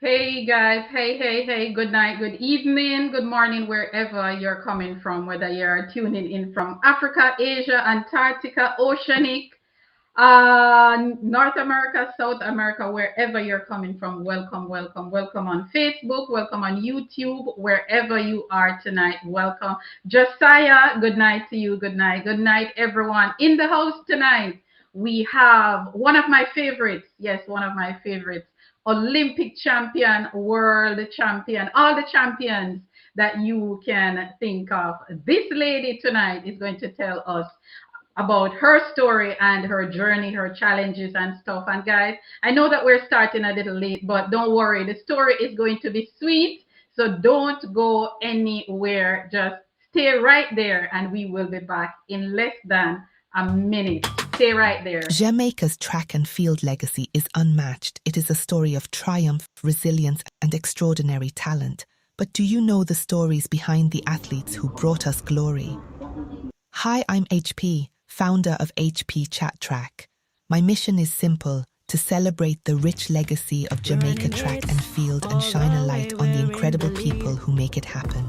Hey guys, hey, good night, good evening, good morning, wherever you're coming from, whether you're tuning in from Africa, Asia, Antarctica, Oceanic, North America, South America, wherever you're coming from. Welcome on Facebook, welcome on YouTube, wherever you are tonight. Welcome. Josiah, good night to you, good night, everyone. In the house tonight, we have one of my favorites, yes, one of my favorites. Olympic champion, world champion, all the champions that you can think of. This lady tonight is going to tell us about her story and her journey, her challenges and stuff. And guys, I know that we're starting a little late, but don't worry, the story is going to be sweet. So don't go anywhere. Just stay right there, and we will be back in less than a minute. Stay right there. Jamaica's track and field legacy is unmatched. It is a story of triumph, resilience, and extraordinary talent. But do you know the stories behind the athletes who brought us glory? Hi, I'm HP, founder of HP Chat Track. My mission is simple: to celebrate the rich legacy of Jamaica track and field and shine a light on the incredible people who make it happen.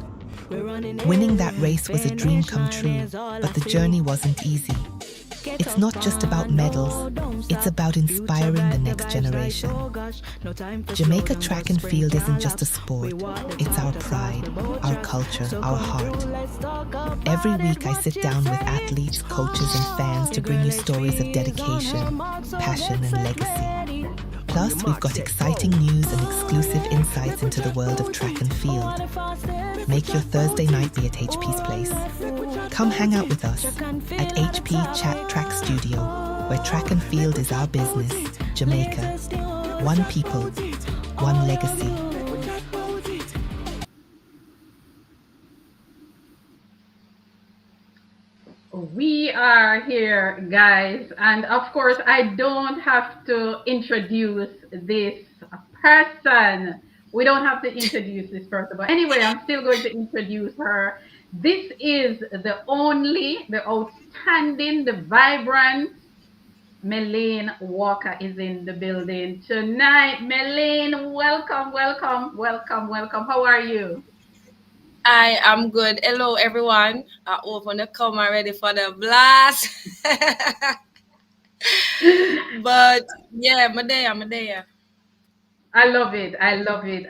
Winning that race was a dream come true, but the journey wasn't easy. It's not just about medals, it's about inspiring the next generation. Jamaica track and field isn't just a sport, it's our pride, our culture, our heart. Every week I sit down with athletes, coaches and fans to bring you stories of dedication, passion and legacy. Plus, we've got exciting news and exclusive insights into the world of track and field. Make your Thursday night be at HP's place. Come hang out with us at HP Chat Track Studio, where track and field is our business. Jamaica. One people, one legacy. We are here, guys, and of course, I don't have to introduce this person. We don't have to introduce this person, but anyway, I'm still going to introduce her. This is the only, the outstanding, the vibrant Melaine Walker is in the building tonight. Melaine, welcome. How are you? I am good. Hello, everyone. I open the camera ready for the blast. But yeah, I'm there. I love it. And as always, I love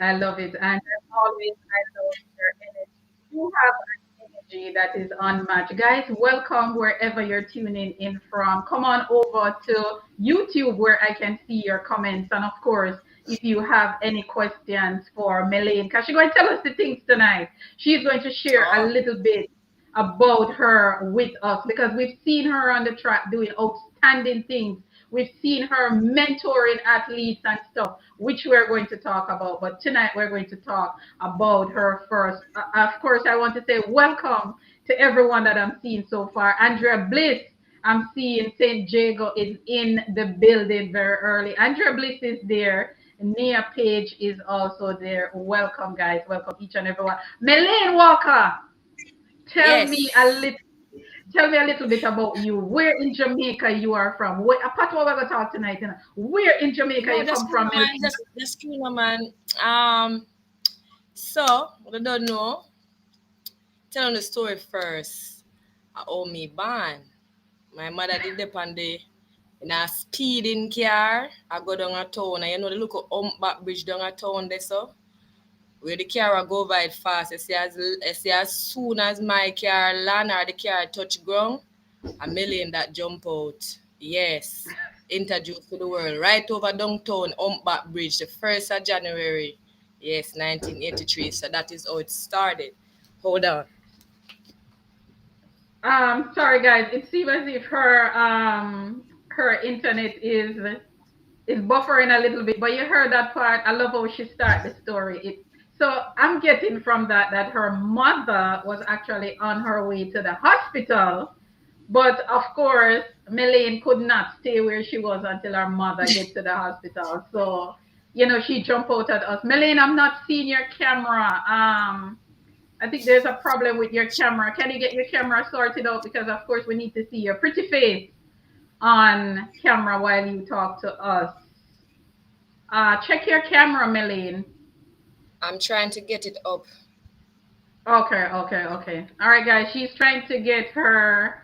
your energy. You have an energy that is unmatched. Guys, welcome wherever you're tuning in from. Come on over to YouTube where I can see your comments. And of course, if you have any questions for Melaine, because she's going to tell us the things tonight. She's going to share a Oh, little bit about her with us because we've seen her on the track doing outstanding things. We've seen her mentoring athletes and stuff, which we're going to talk about. But tonight we're going to talk about her first. Of course, I want to say welcome to everyone that I'm seeing so far. Andrea Bliss, I'm seeing St. Jago is in the building very early. Andrea Bliss is there. Nia Page is also there. Welcome, guys. Welcome each and everyone. Melaine Walker, tell me a yes. little tell me a little bit about you. Where in Jamaica you are from? Where, apart what we're gonna talk tonight, where in Jamaica No, you come just kidding, from, man. Melaine? Just kidding, man. So what I don't know. Tell them the story first. I owe me ban. My mother did depend in a speeding car. I go down a town, and you know the look of back bridge down a town there, so. Where the car will go by it fast. You see as soon as my car land or the car touch ground, a million that jump out. Yes. Introduced to the world. Right over downtown, Humpback Bridge, the 1st of January. Yes, 1983. So that is how it started. Hold on. Sorry guys, it seems as if her internet is buffering a little bit, but you heard that part. I love how she started the story. So I'm getting from that her mother was actually on her way to the hospital. But of course, Melaine could not stay where she was until her mother get to the hospital. So, she jumped out at us. Melaine, I'm not seeing your camera. I think there's a problem with your camera. Can you get your camera sorted out? Because of course we need to see your pretty face on camera while you talk to us. Check your camera, Melaine. I'm trying to get it up. Okay, okay, okay. All right, guys. She's trying to get her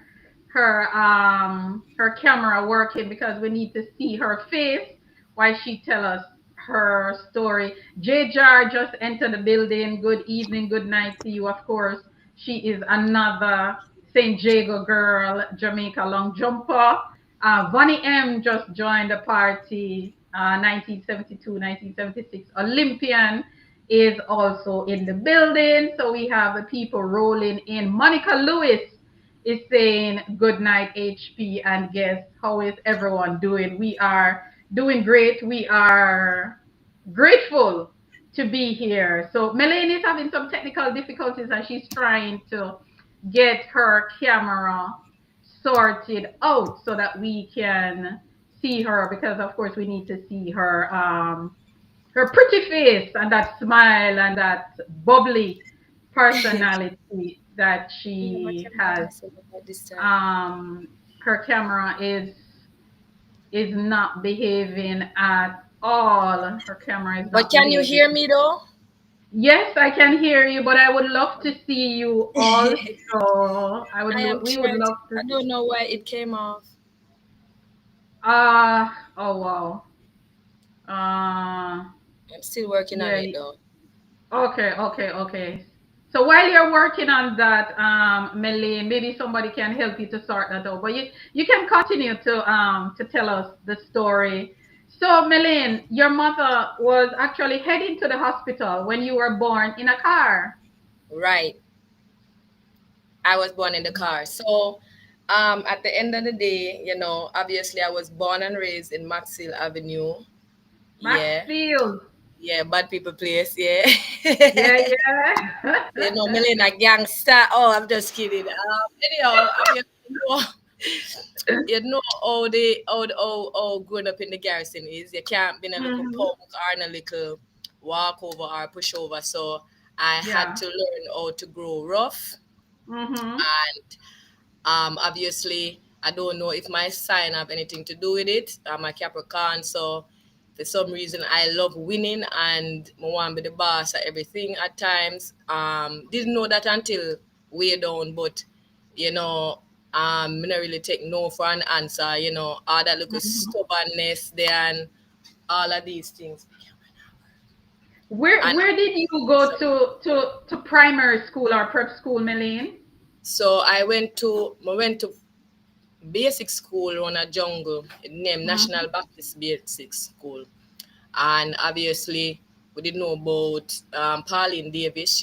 camera working because we need to see her face while she tell us her story. J Jar just entered the building. Good evening, good night to you. Of course, she is another St. Jago girl, Jamaica long jumper. Vonnie M just joined the party. 1972, 1976 Olympian is also in the building. So we have the people rolling in. Monica Lewis is saying good night, HP, and guess how is everyone doing? We are doing great. We are grateful to be here. So Melaine is having some technical difficulties and she's trying to get her camera sorted out so that we can see her because of course we need to see her pretty face and that smile and that bubbly personality that Yeah, my she camera has. messing up at this time. Her camera is not behaving at all. Her camera is But not can you behaving. hear me though? Yes, I can hear you, but I would love to see you also. I am We would trying to. love to. I don't know why it came off. Oh wow. Uh, I'm still working on yeah. it though. Okay, okay, okay. So while you're working on that, Melanie, maybe somebody can help you to sort that out. But you can continue to tell us the story. So, Melaine, your mother was actually heading to the hospital when you were born in a car. Right. I was born in the car. So, at the end of the day, obviously I was born and raised in Maxfield Avenue. Yeah. Maxfield. Yeah, bad people place, yeah. Yeah, yeah. Melaine a gangster. Oh, I'm just kidding. Anyhow, how growing up in the garrison is. You can't be in a little Hmm. punk or in a little walk over or push over. So I had Yeah. to learn how to grow rough. Hmm. And obviously, I don't know if my sign have anything to do with it. I'm a Capricorn, so for some reason I love winning and I want to be the boss at everything at times. Didn't know that until way down, but you know, me not really take no for an answer. All that little Hmm. stubbornness there and all of these things. And Where did you go to primary school or prep school, Melaine? so I went to basic school on a jungle named Hmm. National Baptist Basic School. And obviously, we didn't know about Pauline Davis.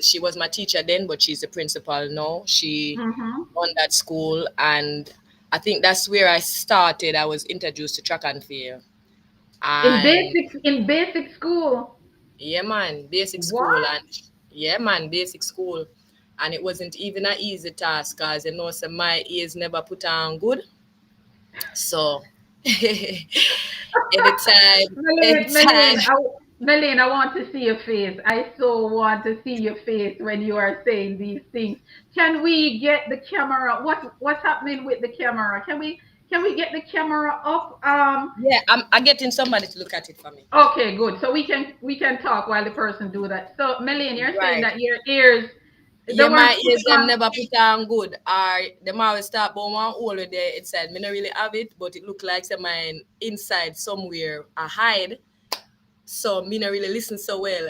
She was my teacher then, but she's the principal now. She Hmm. on that school, and I think that's where I started. I was introduced to track and field, and In basic school. yeah, man, basic school, What? and yeah, man, basic school. And it wasn't even an easy task, cause so my ears never put on good. So anytime, anytime. Melaine, I want to see your face. I so want to see your face when you are saying these things. Can we get the camera? What's happening with the camera? Can we get the camera up? Yeah, I'm getting somebody to look at it for me. Okay, good. So we can talk while the person do that. So Melaine, you're saying Right. that your ears they Yeah, weren't my put ears them on. never put on good. Or them always start but one hole there inside. Me not really have it, but it look like some mine inside somewhere I hide. So me not really listen so well.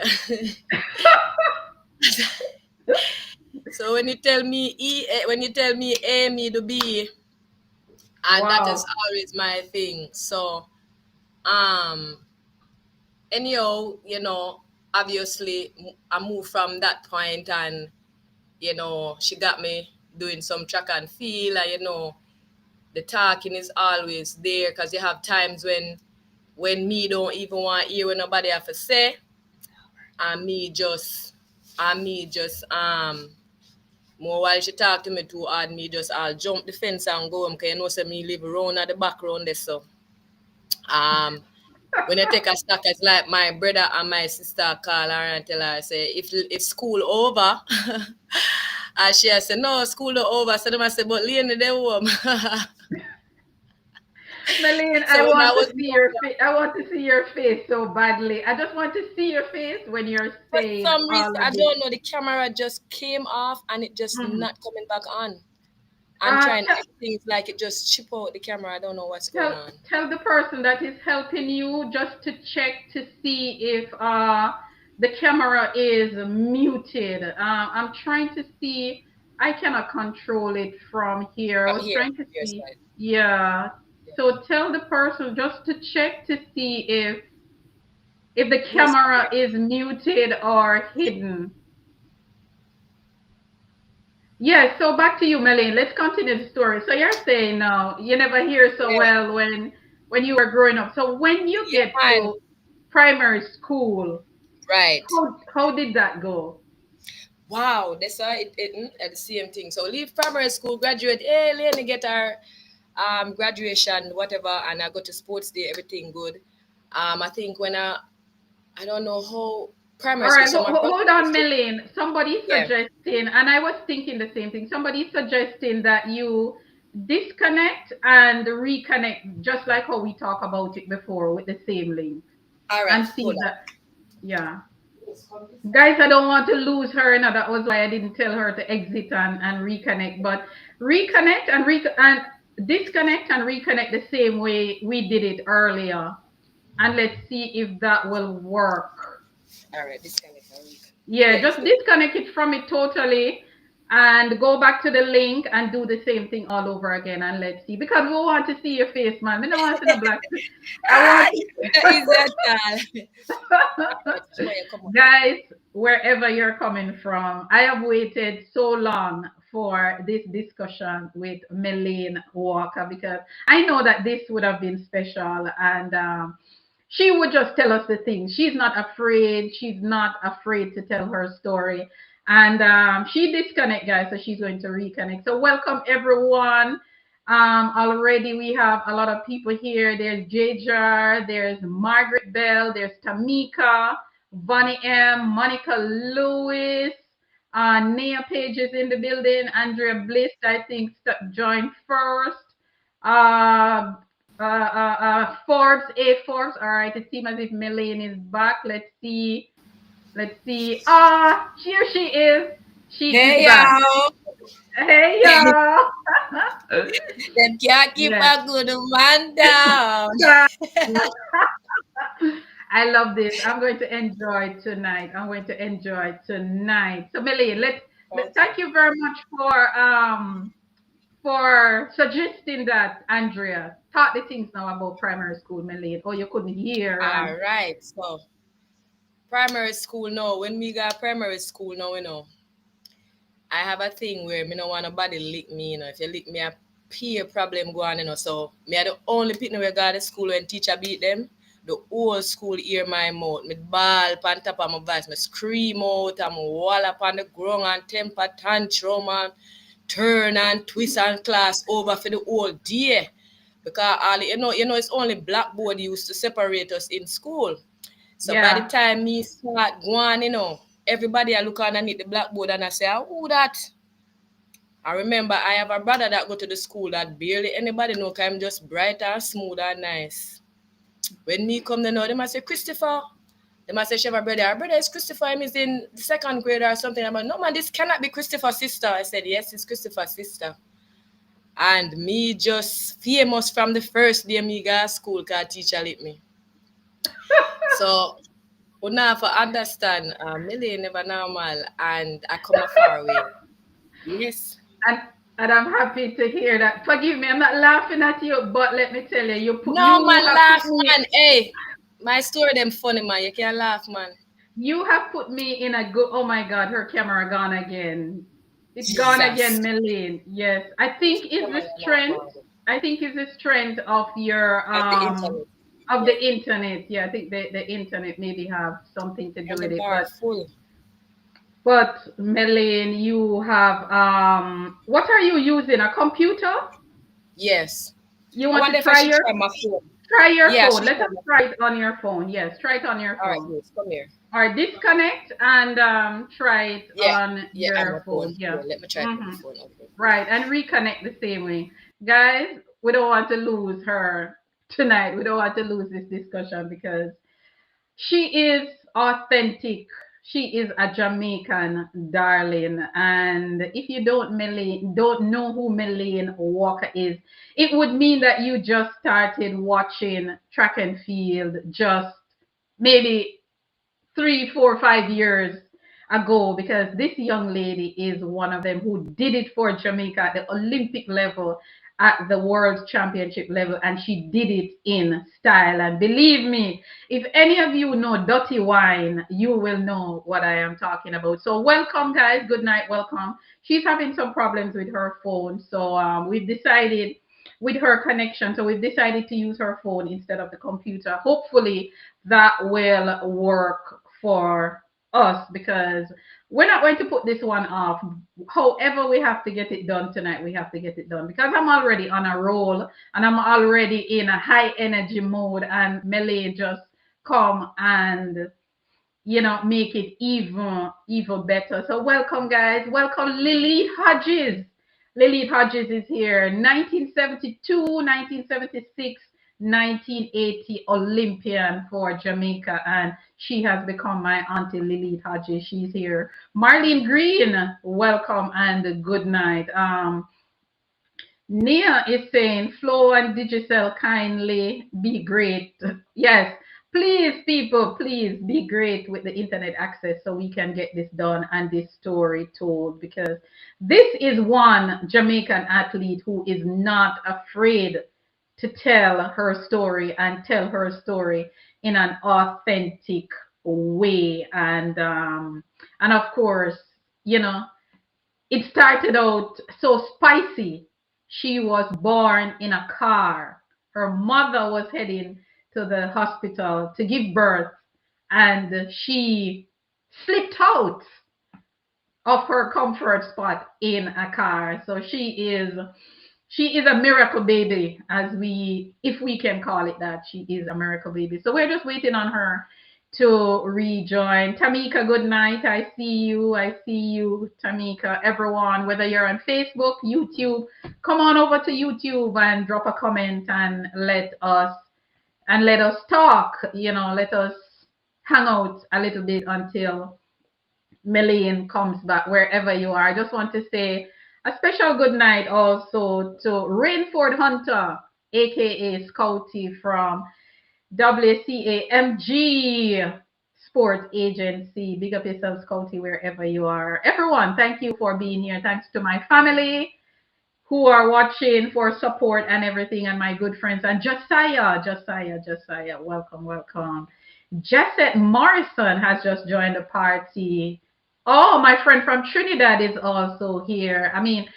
So when you tell me A, me to B, and that is Wow. always my thing. So um anyhow, obviously I moved from that point and she got me doing some track and field and the talking is always there because you have times when me don't even want to hear what nobody have to say and me just more while she talk to me too hard me just I'll jump the fence and go because say me live around at the background there so um when I take a stock, it's like my brother and my sister call her and tell her, say, if school over, and she say, no, school not over. So them I say, but Lena, they home. Melaine, I So when I want to was see your younger, face. I want to see your face so badly. I just want to see your face when you're for saying some reason, all I of this. don't know, the camera just came off and it just Mhm. not coming back on. I'm trying Tell, things like it just chip out the camera. I don't know what's going tell on. tell the person that is helping you just to check to see if the camera is muted. I'm trying to see. I cannot control it from here. I From was here, trying to from your see. side. Yeah. Yeah. So tell the person just to check to see if the Who's camera here? is muted or hidden. Yeah, so back to you, Melaine. Let's continue the story. So you're saying now you never hear so Yeah, well when you were growing up. So when you yeah, get man. to primary school, Right. how did that go? Wow, that's why at the same thing. So leave primary school, graduate, hey, Lena get our graduation, whatever, and I go to sports day, everything good. I think when I don't know how primary All school, right, so my brother hold on, used to, Melaine. Somebody yeah. suggesting, and I was thinking the same thing. Somebody suggesting that you disconnect and reconnect, just like how we talked about it before with the same link, All right, and see hold on. that. Yeah. Guys, I don't want to lose her. Now that was why I didn't tell her to exit and reconnect. But reconnect and disconnect and reconnect the same way we did it earlier. And let's see if that will work. All right, disconnect and reconnect. Yeah, Yeah, it's just good. disconnect it from it totally and go back to the link and do the same thing all over again and let's see. Because we want to see your face, man. We don't want to see no black. I Ah, want yeah, is that all? All right, show you come on. Guys, wherever you're coming from, I have waited so long for this discussion with Melaine Walker because I know that this would have been special and she would just tell us the things. She's not afraid. She's not afraid to tell her story. And she disconnect, guys, so she's going to reconnect. So welcome everyone. Already we have a lot of people here. There's Jajar, there's Margaret Bell, there's Tamika, Bonnie M, Monica Lewis, Nia Page is in the building, Andrea Bliss, I think, joined first. Uh, Forbes, A Forbes. All right, it seems as if Melaine is back. Let's see. Let's see. Here she is. She is Hey back. y'all, Hey, y'all. them can't keep Yeah. a good man down. I love this. I'm going to enjoy tonight. I'm going to enjoy tonight. So, Melaine, Okay. thank you very much for suggesting that, Andrea. Taught the things now about primary school, Melaine. Oh, you couldn't hear and All right. So primary school now. When we got primary school now, I have a thing where me no want nobody lick me, If you lick me, a peer problem go on, So me are the only people where go to school when teacher beat them. The whole school hear my mouth. Me ball pan top of my voice. Me scream out and me wall up on the ground and temper tantrum and turn and twist and class over for the whole day. Because all it's only blackboard used to separate us in school. So by the yeah. time me start going, everybody I look underneath the blackboard and I say, who that? I remember I have a brother that go to the school that barely anybody know because I'm just bright and smooth and nice. When me come to know, they must say, Christopher. They must say, she have a brother. Our brother is Christopher. Him is in the second grade or something. I'm like, no man, this cannot be Christopher's sister. I said, yes, it's Christopher's sister. And me just famous from the first day me got school because teacher lit me. So we now for understand Millie never normal and I come a far away. Yes. And and I'm happy to hear that. Forgive me, I'm not laughing at you, but let me tell you, No you man have put laugh me man. Hey, my story them funny man. You can't laugh man. you have put me in a good. Oh my God, her camera gone again. It's gone Jesus. again, Melaine. Yes, I think is Come the on, you're not strength. wrong. I think is the strength of your Of the internet. of Yeah. the internet. Yeah, I think the internet maybe have something to do And the with it. bar full. But Melaine, you have what are you using? A computer? Yes. You I want to wonder if I try should try my phone. your Yeah, I phone? should Let try us my try phone. it on your phone. Yes, try it on your All right, phone. good. Come here. Or disconnect and try it Yeah. on Yeah, on my your phone. phone. Yeah, Yeah. let me try it on my hmm phone. Okay. Right. And reconnect the same way. Guys, we don't want to lose her. tonight. We don't want to lose this discussion because she is authentic. She is a Jamaican darling. And if you don't know who Melaine Walker is, it would mean that you just started watching track and field just maybe 3, 4, 5 years ago, because this young lady is one of them who did it for Jamaica at the Olympic level, at the World Championship level, and she did it in style. And believe me, if any of you know Dirty Wine, you will know what I am talking about. So welcome, guys. Good night. Welcome. She's having some problems with her phone, so we've decided with her connection. So we've decided to use her phone instead of the computer. Hopefully that will work for us, because we're not going to put this one off. However, we have to get it done tonight. We have to get it done because I'm already on a roll and I'm already in a high energy mode. And Melee just come and make it even better. So welcome, guys. Welcome, Lily Hodges. Lily Hodges is here. 1972, 1976, 1980 Olympian for Jamaica, and she has become my auntie Lily Hodges. She's here. Marlene Green, welcome and good night. Nia is saying, Flo and Digicel kindly be great. Yes, please, people, please be great with the internet access so we can get this done and this story told, because this is one Jamaican athlete who is not afraid to tell her story and tell her story in an authentic way. And of course, you know, it started out so spicy. She was born in a car. Her mother was heading to the hospital to give birth, and she slipped out of her comfort spot in a car. So she is a miracle baby, as if we can call it that. She is a miracle baby. So we're just waiting on her to rejoin. Tamika, good night. I see you. I see you, Tamika. Everyone, whether you're on Facebook, YouTube, come on over to YouTube and drop a comment and let us talk. Let us hang out a little bit until Melaine comes back, wherever you are. I just want to say a special good night also to Rainford Hunter, aka Scouty from WCAMG Sport Agency. Big up yourself, Scouty, wherever you are. Everyone, thank you for being here. Thanks to my family who are watching for support and everything, and my good friends. And Josiah, welcome, welcome. Jessette Morrison has just joined the party. Oh, my friend from Trinidad is also here. I mean,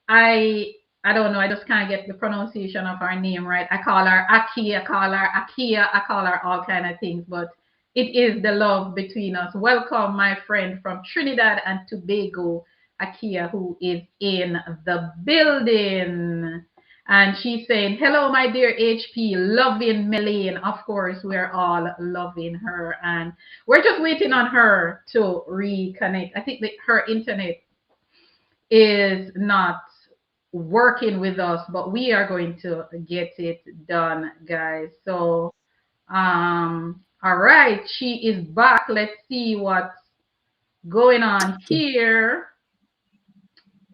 I don't know. I just can't get the pronunciation of her name right. I call her Aki. I call her Akia. I call her all kind of things, but it is the love between us. Welcome, my friend from Trinidad and Tobago, Akia, who is in the building. And she's saying, hello, my dear HP, loving Melaine. Of course, we're all loving her. And we're just waiting on her to reconnect. I think that her internet is not working with us, but we are going to get it done, guys. So, all right, she is back. Let's see what's going on here.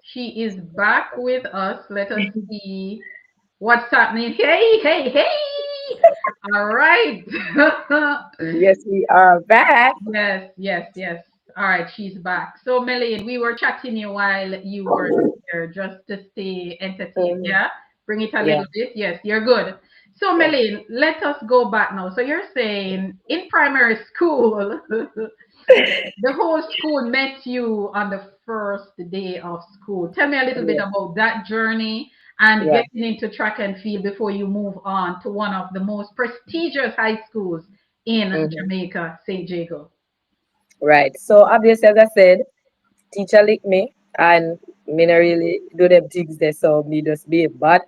She is back with us. Let us see what's happening. Hey, hey, hey. All right. Yes, we are back. Yes. All right, she's back. So, Melaine, we were chatting you while you were here just to stay entertained. Yeah, bring it a Yeah. little bit. Yes, you're good. So, Yeah. Melaine, let us go back now. So, you're saying in primary school, the whole school met you on the first day of school. Tell me a little bit Yeah. about that journey and Yeah. getting into track and field before you move on to one of the most prestigious high schools in Mhm. Jamaica, St. Jago. Right. So obviously, as I said, teacher licked me, and me not really do them things there, so me just be. But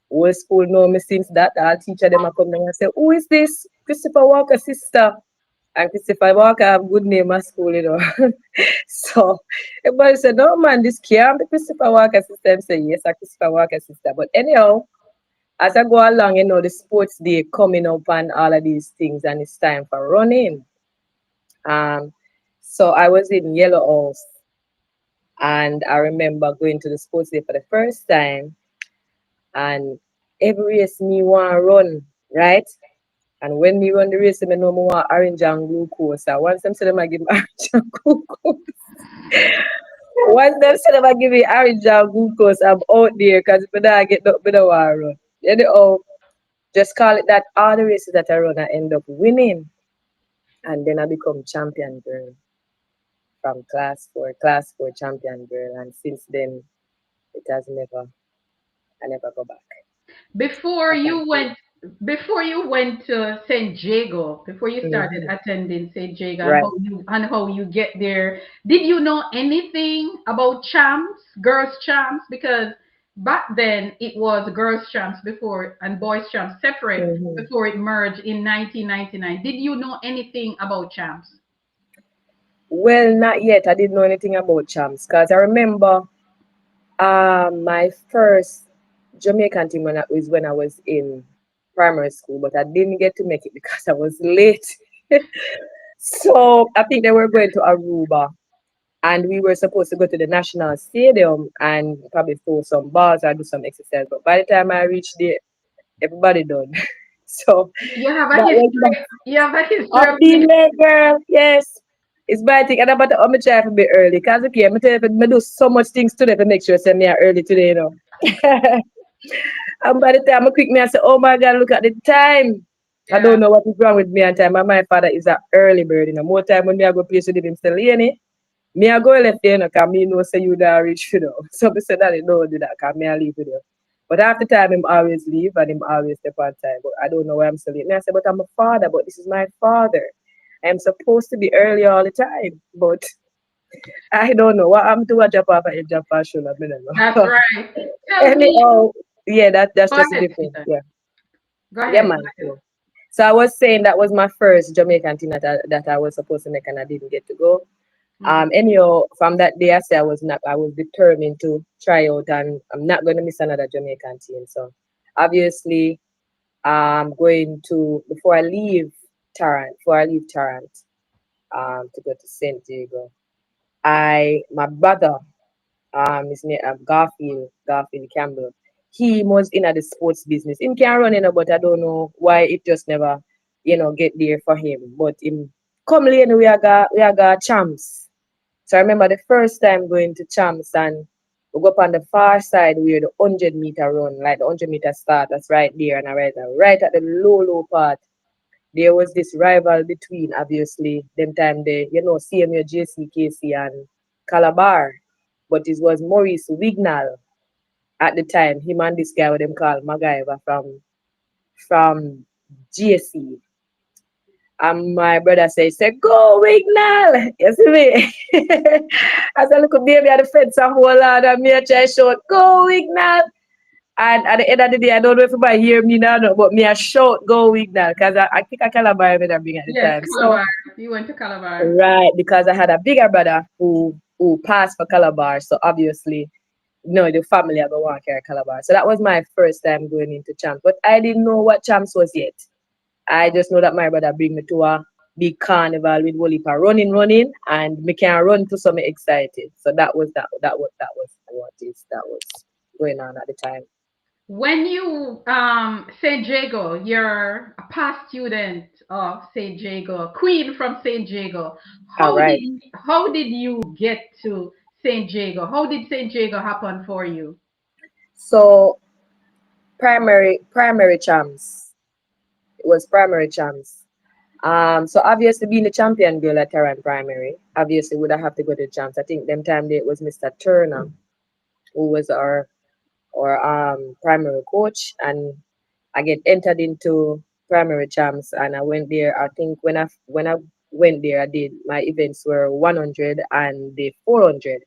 whole school know me since that. Our teacher them a come down and say, "Who is this? Christopher Walker sister." And Christopher Walker have good name at school, you know. So everybody said, "No man, this can't be Christopher Walker sister." I say, "Yes, a Christopher Walker sister." But anyhow, as I go along, the sports day coming up and all of these things, and it's time for running. Um, so I was in Yellow House, and I remember going to the sports day for the first time, and every race me want to run, right? And when me run the race, I know me want orange and glucose. So once them say them I give me orange and glucose. Once them say them I give me orange and glucose, I'm out there because if I don't get up, I don't want to run. Anyhow, just call it that all the races that I run, I end up winning. And then I become champion girl from class four champion girl. And since then, it has never, I never go back. Before I can you say. went before you went to St. Jago, before you started Hmm. attending St. Jago and Right. how you get there, did you know anything about champs, girls champs? Because back then it was girls champs before and boys champs separate Hmm. before it merged in 1999. Did you know anything about champs? Well, not yet. I didn't know anything about champs because I remember my first Jamaican team was when I was in primary school, but I didn't get to make it because I was late. So I think they were going to Aruba, and we were supposed to go to the national stadium and probably throw some balls or do some exercise. But by the time I reached there, everybody done. So You have a that was my history. You have a history I've of been there, girl. Yes. It's bad thing. And I'm about to try to be early. Because okay, I'm tell you, I do so much things today to make sure I send me out early today, And by the time I quick me, I say, oh my God, look at the time. I yeah. don't know what is wrong with me and time. And my father is an early bird. More time when me I go place with him, still me I go left there, because me know say you don't reach. So I said that I don't do that, because me I leave with you. But half the time him always leave and him always step on time. But I don't know why I'm still late. Me I say, but I'm a father, but this is my father. I'm supposed to be early all the time. But I don't know what I'm to a job off and job for sure. I don't That's know. right. Tell me. Anyhow, yeah, that's Go just the ahead, difference. Ethan. Yeah. Go Yeah, ahead. Go man. ahead. Yeah. So I was saying that was my first Jamaican thing that I was supposed to make and I didn't get to go. Mhm. Anyhow, from that day, I was determined to try out, and I'm not going to miss another Jamaican team. So obviously, I'm going to before I leave Tarrant, to go to St. Diego. My brother, his name Garfield Campbell. He was in the sports business. Him can run but I don't know why it just never, get there for him. But him come lane we are got champs. So I remember the first time going to Champs and we go up on the far side where the 100-meter run, like the 100-meter start, that's right there. And I right at the low part, there was this rival between, obviously, them time CMU, JCKC and Calabar. But it was Maurice Wignall at the time, him and this guy what them call MacGyver from JC. And my brother say, go Wignall! You see me? As a little baby at the fence a whole lot and me a try shout, go Wignall! And at the end of the day, I don't know if anybody hear me now, no, but me a shout, go Wignall, because I think I Calabar me that bring at the Yes, time. So, Calabar. You went to Calabar. right, because I had a bigger brother who passed for Calabar, so obviously, no, the family I go want to carry Calabar. So that was my first time going into champs, but I didn't know what champs was yet. I just know that my brother bring me to a big carnival with whole heap of running, and me can run to some excited. So that was what was going on at the time. When you St. Jago, you're a past student of St. Jago, Queen from St. Jago. All right. How did you get to St. Jago? How did St. Jago happen for you? So primary champs. It was primary champs. So obviously being the champion girl at Tarrant Primary, obviously would I have to go to champs. I think them time there it was Mr. Turner who was our primary coach, and I get entered into primary champs and I went there. I think when I went there I did my events were 100 and the 400,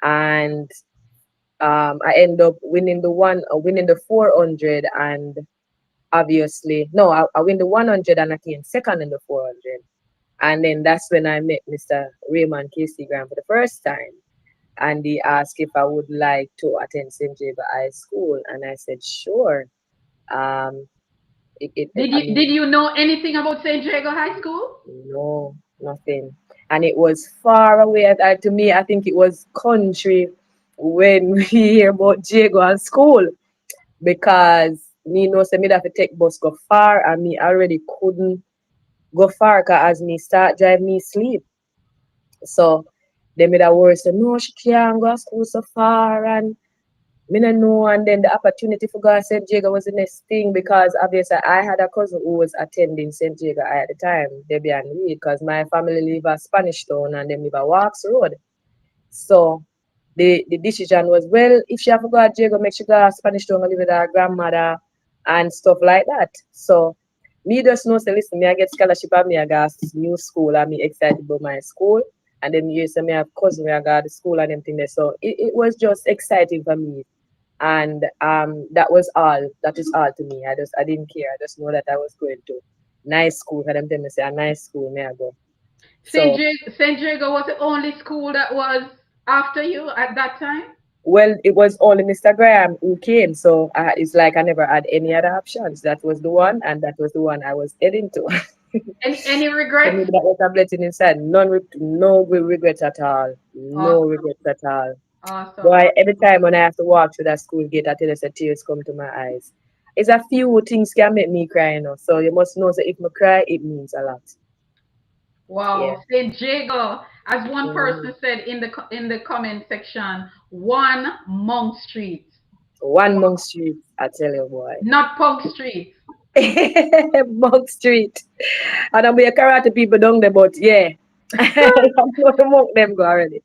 and I end up winning the 400, and obviously no I win the 100 and I came second in the 400, and then that's when I met Mr. Raymond Casey Graham for the first time. and they asked if I would like to attend St. Jago High School, and I said sure. Um, I Did mean, you know anything about St. Jago High School? no, nothing, and it was far away. To me, I think it was country when we hear about Jago and school because me know say me have to take bus go far, and me already couldn't go far cause as me start drive me sleep. So they made a worry say no, she can't go to school so far and me no know, and then the opportunity for God St. Jago was the next thing because obviously I had a cousin who was attending St. Jago at the time, Debbie and Reed, because my family live at Spanish Town and them live at Walks Road. So the decision was, well, if she have to go at Jago, make sure go to Spanish Town and live with her grandmother and stuff like that. So me just know say listen, me I get scholarship and me I go to new school and me excited about my school. And then you say me have cousin where I go to school and everything there. So it was just exciting for me, and that was all. That is all to me. I didn't care. I just know that I was going to nice school. For them tell me say a nice school, may I go. So St. Jago was the only school that was after you at that time? well, it was only Mr. Graham who came. So it's like I never had any other options. That was the one, and that was the one I was heading to. Any So regrets? maybe that was a blessing inside. No regrets at all. No Awesome. regrets at all. Awesome. Boy, every Awesome. time when I have to walk through that school gate, I tell you, say tears come to my eyes. It's a few things can make me cry, you know. So you must know that if I cry, it means a lot. Yeah. Wow. St. Jago, as one Mhm. person said in in the comment section, one Monk Street. One Monk Street, I tell you, boy. Not Punk Street. Monk Street. And I'm be a karate people down there, but yeah. I'm not the monk them go already.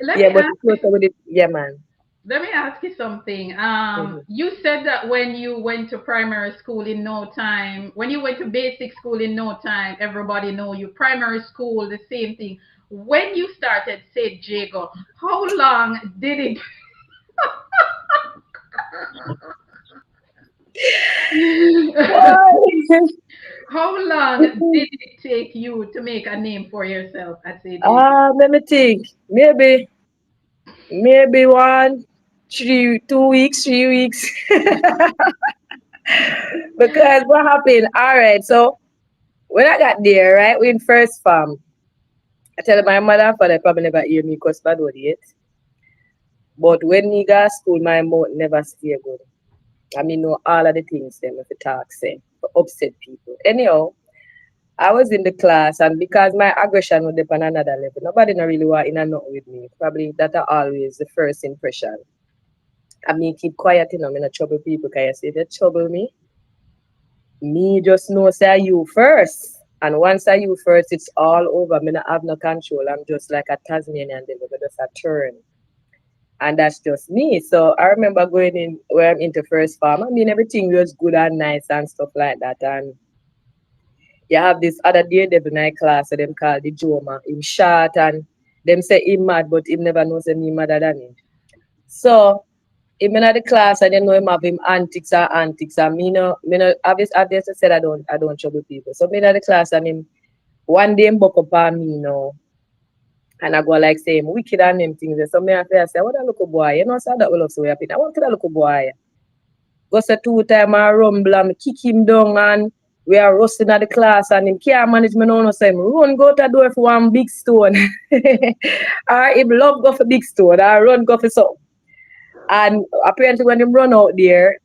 Let Yeah, me but ask it's closer with it. Yeah, man. Let me ask you something. Mhm. You said that when you went to primary school in no time, when you went to basic school in no time, everybody know you. Primary school, the same thing. When you started St. Jago, how long did it? Why? How long did it take you to make a name for yourself at St. Jago? Let me think. Maybe 2 weeks, 3 weeks. Because what happened? All right, so when I got there, right, we in first farm, I tell my mother and father probably never hear me because bad word yet. But when me got school, my mouth never stay good. I mean, know all of the things them if you talk say for upset people. Anyhow, I was in the class and because my aggression was up on another level, nobody not really want in and out with me. Probably that are always the first impression. I mean, keep quiet, you know, me not trouble people because if you trouble me just know say you first. And once I you first, it's all over. Me not have no control. I'm just like a Tasmanian devil, but just a turn. And that's just me. So I remember going in where I'm into first farm. I mean, everything was good and nice and stuff like that. And you have this other daredevil in my class, so them called the Joma. Him short and them say him mad, but him never knows me madder than him. So him in the class and you know him have him antics and me no obviously said I don't trouble people. So me in the class and him one day him buck up on me now and I go like say him wicked and them things. So me I say, what a little boy, you know, so that will also happen. I want to that little boy. Go say 2 times I rumble and me kick him down and we are roasting at the class and him can't manage me now, no so him run go to the door for one big stone. Or him love go for big stone or run go for something. And apparently when him run out there,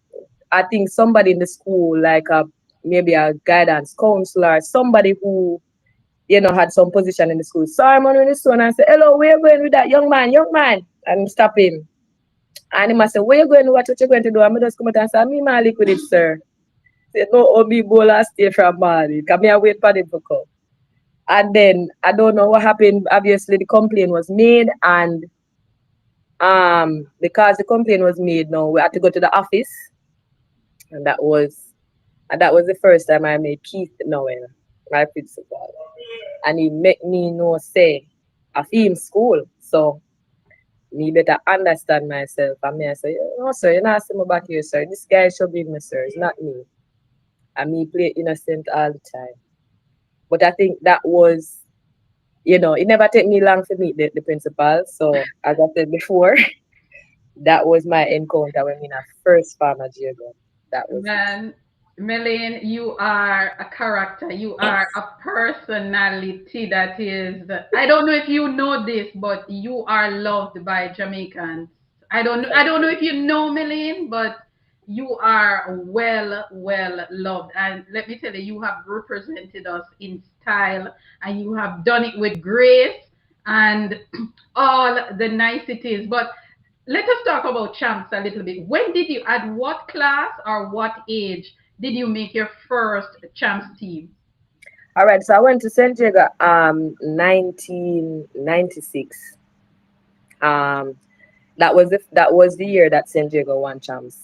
I think somebody in the school, like maybe a guidance counselor, somebody who, you know, had some position in the school, saw him on the stone and said, hello, where you going with that young man? And stop him. And he must say, where you going, what you going to do? And I just come out and say, me man lick with it, sir. Say, no, Obi Bola stay from Mali. Come here, wait for them to come. And then I don't know what happened. Obviously, the complaint was made, and because the complaint was made, now we had to go to the office, and that was the first time I made Keith Noel, my principal, and he make me know say I feel school, so me better understand myself. And me I say, no sir, you not see me back here, sir. This guy should be me, sir. It's not me. And me play innocent all the time. But I think that was It never take me long to meet the principal. So as I said before, that was my encounter when I first found a Jago. That was it. Man, Melaine, you are a character. You are a personality that is. I don't know if you know this, but you are loved by Jamaicans. I don't know if you know Melaine, but you are well loved. And let me tell you, you have represented us in style, and you have done it with grace and all the niceties. But let us talk about champs a little bit. At what class or what age did you make your first champs team? All right, so I went to St. Jago 1996. Um that was the year that St. Jago won champs.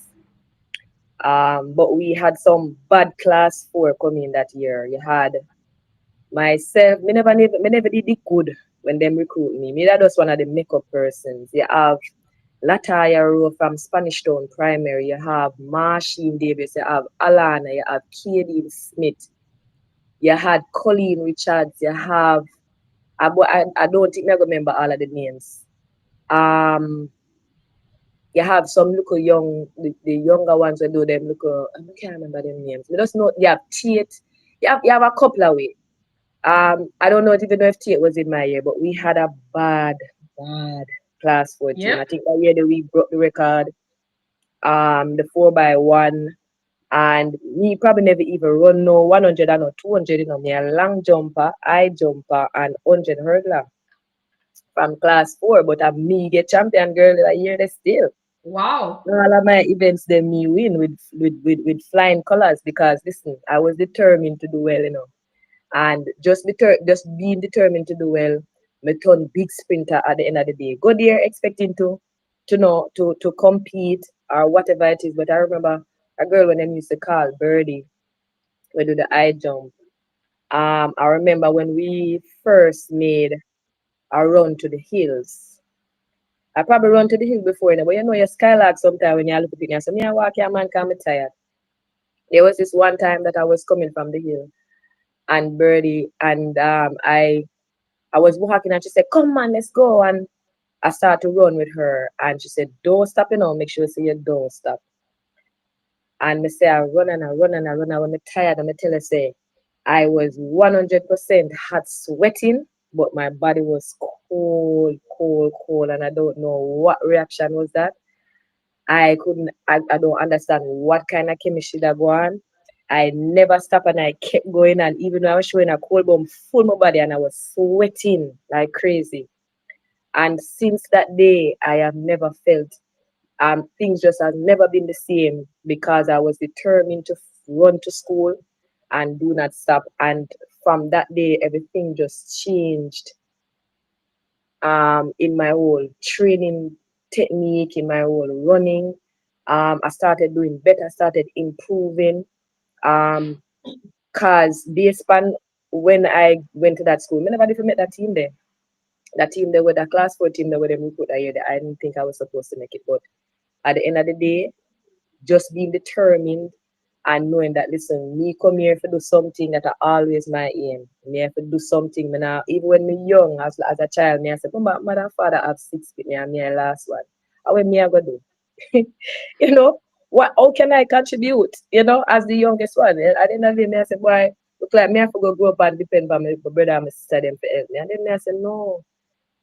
But we had some bad class four coming that year. You had myself, me never did it good when them recruit me. Me that was one of the makeup persons. You have Lataya Rowe from Spanish Town Primary. You have Marsheen Davis. You have Alana. You have Katie Smith. You had Colleen Richards. You have I don't think I remember all of the names. Um, you have some little young, the younger ones who do them little, I can't remember them names. I just know you have Tate. You have a couple of way. I don't know even know if Tate was in my year, but we had a bad class 14. Yep. I think that year that we broke the record, the 4x1, and me probably never even run no 100 or no 200, me a long jumper, high jumper, and 100 hurdler from class 4, but I'm me get champion girl that year they still. Wow. All of my events then me win with flying colors because listen, I was determined to do well. And just being determined to do well, me turn big sprinter at the end of the day. Go there expecting to compete or whatever it is. But I remember a girl when them used to call Birdie, we do the high jump. I remember when we first made a run to the hills. I probably run to the hill before, but you skylark sometimes when you look at it, and say, me I walk here, man, because I'm tired. There was this one time that I was coming from the hill and Birdie and I was walking and she said, come on, let's go. And I started to run with her and she said, don't stop, make sure you don't stop. And me say I run and I run and I run and when I'm tired and I tell her say I was 100% hot sweating, but my body was cold, and I don't know what reaction was that. I don't understand what kind of chemistry that go on. I never stopped and I kept going and even though I was showing a cold bomb full my body and I was sweating like crazy. And since that day I have never felt things just have never been the same because I was determined to run to school and do not stop. And from that day everything just changed in my whole training technique, in my whole running. I started doing better, started improving. Um, cause based on when I went to that school, I never even met that team there. That team there with the class 4 team there with them recruit that year. I didn't think I was supposed to make it, but at the end of the day, just being determined and knowing that listen, me come here to do something that I always my aim. Me have to do something. Me now, even when me young as a child, me I say, but mother and father have 6 with me and me a last one. How when me I go do? you know, what how can I contribute? As the youngest one. At the end of the day, me I say, boy, look like me have to go grow up and depend on my brother and my sister them for help me. And then me I say, no,